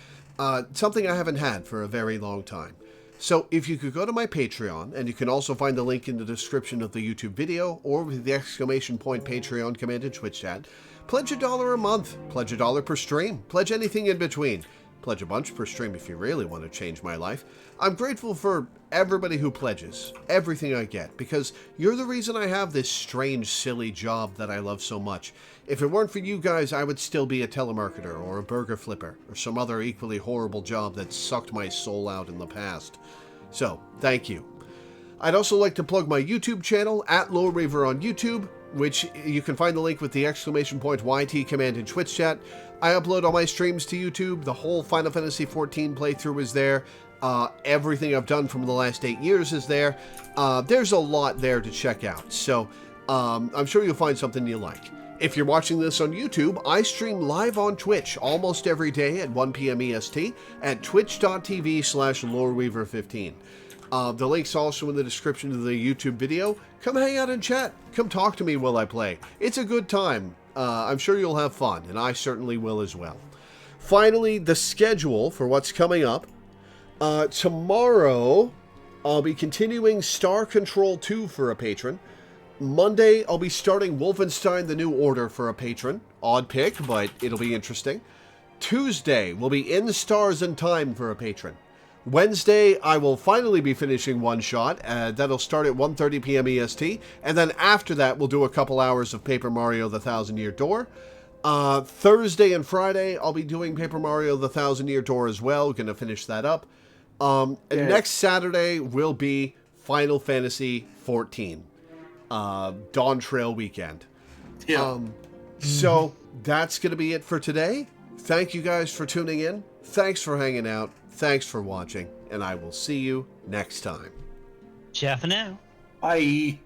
something I haven't had for a very long time. So if you could go to my Patreon, and you can also find the link in the description of the YouTube video, or with the exclamation point Patreon command in Twitch chat, pledge $1 a month, pledge $1 per stream, pledge anything in between. Pledge a bunch per stream if you really want to change my life. I'm grateful for everybody who pledges, everything I get, because you're the reason I have this strange, silly job that I love so much. If it weren't for you guys, I would still be a telemarketer or a burger flipper or some other equally horrible job that sucked my soul out in the past. So, thank you. I'd also like to plug my YouTube channel, at Loreweaver on YouTube. which you can find the link with the exclamation point YT command in Twitch chat. I upload all my streams to YouTube. The whole Final Fantasy XIV playthrough is there. Everything I've done from the last 8 years is there. There's a lot there to check out, so I'm sure you'll find something you like. If you're watching this on YouTube, I stream live on Twitch almost every day at 1 p.m. EST at twitch.tv/Loreweaver15. The link's also in the description of the YouTube video. Come hang out and chat. Come talk to me while I play. It's a good time. I'm sure you'll have fun, and I certainly will as well. Finally, the schedule for what's coming up. Tomorrow, I'll be continuing Star Control 2 for a patron. Monday, I'll be starting Wolfenstein The New Order for a patron. Odd pick, but it'll be interesting. Tuesday, we'll be In Stars and Time for a patron. Wednesday, I will finally be finishing One Shot. That'll start at 1:30 p.m. EST. And then after that, we'll do a couple hours of Paper Mario The Thousand Year Door. Thursday and Friday, I'll be doing Paper Mario The Thousand Year Door as well. Gonna finish that up. And next Saturday will be Final Fantasy XIV. Dawn Trail weekend. Yeah. So that's going to be it for today. Thank you guys for tuning in. Thanks for hanging out. Thanks for watching. And I will see you next time. Ciao for now. Bye.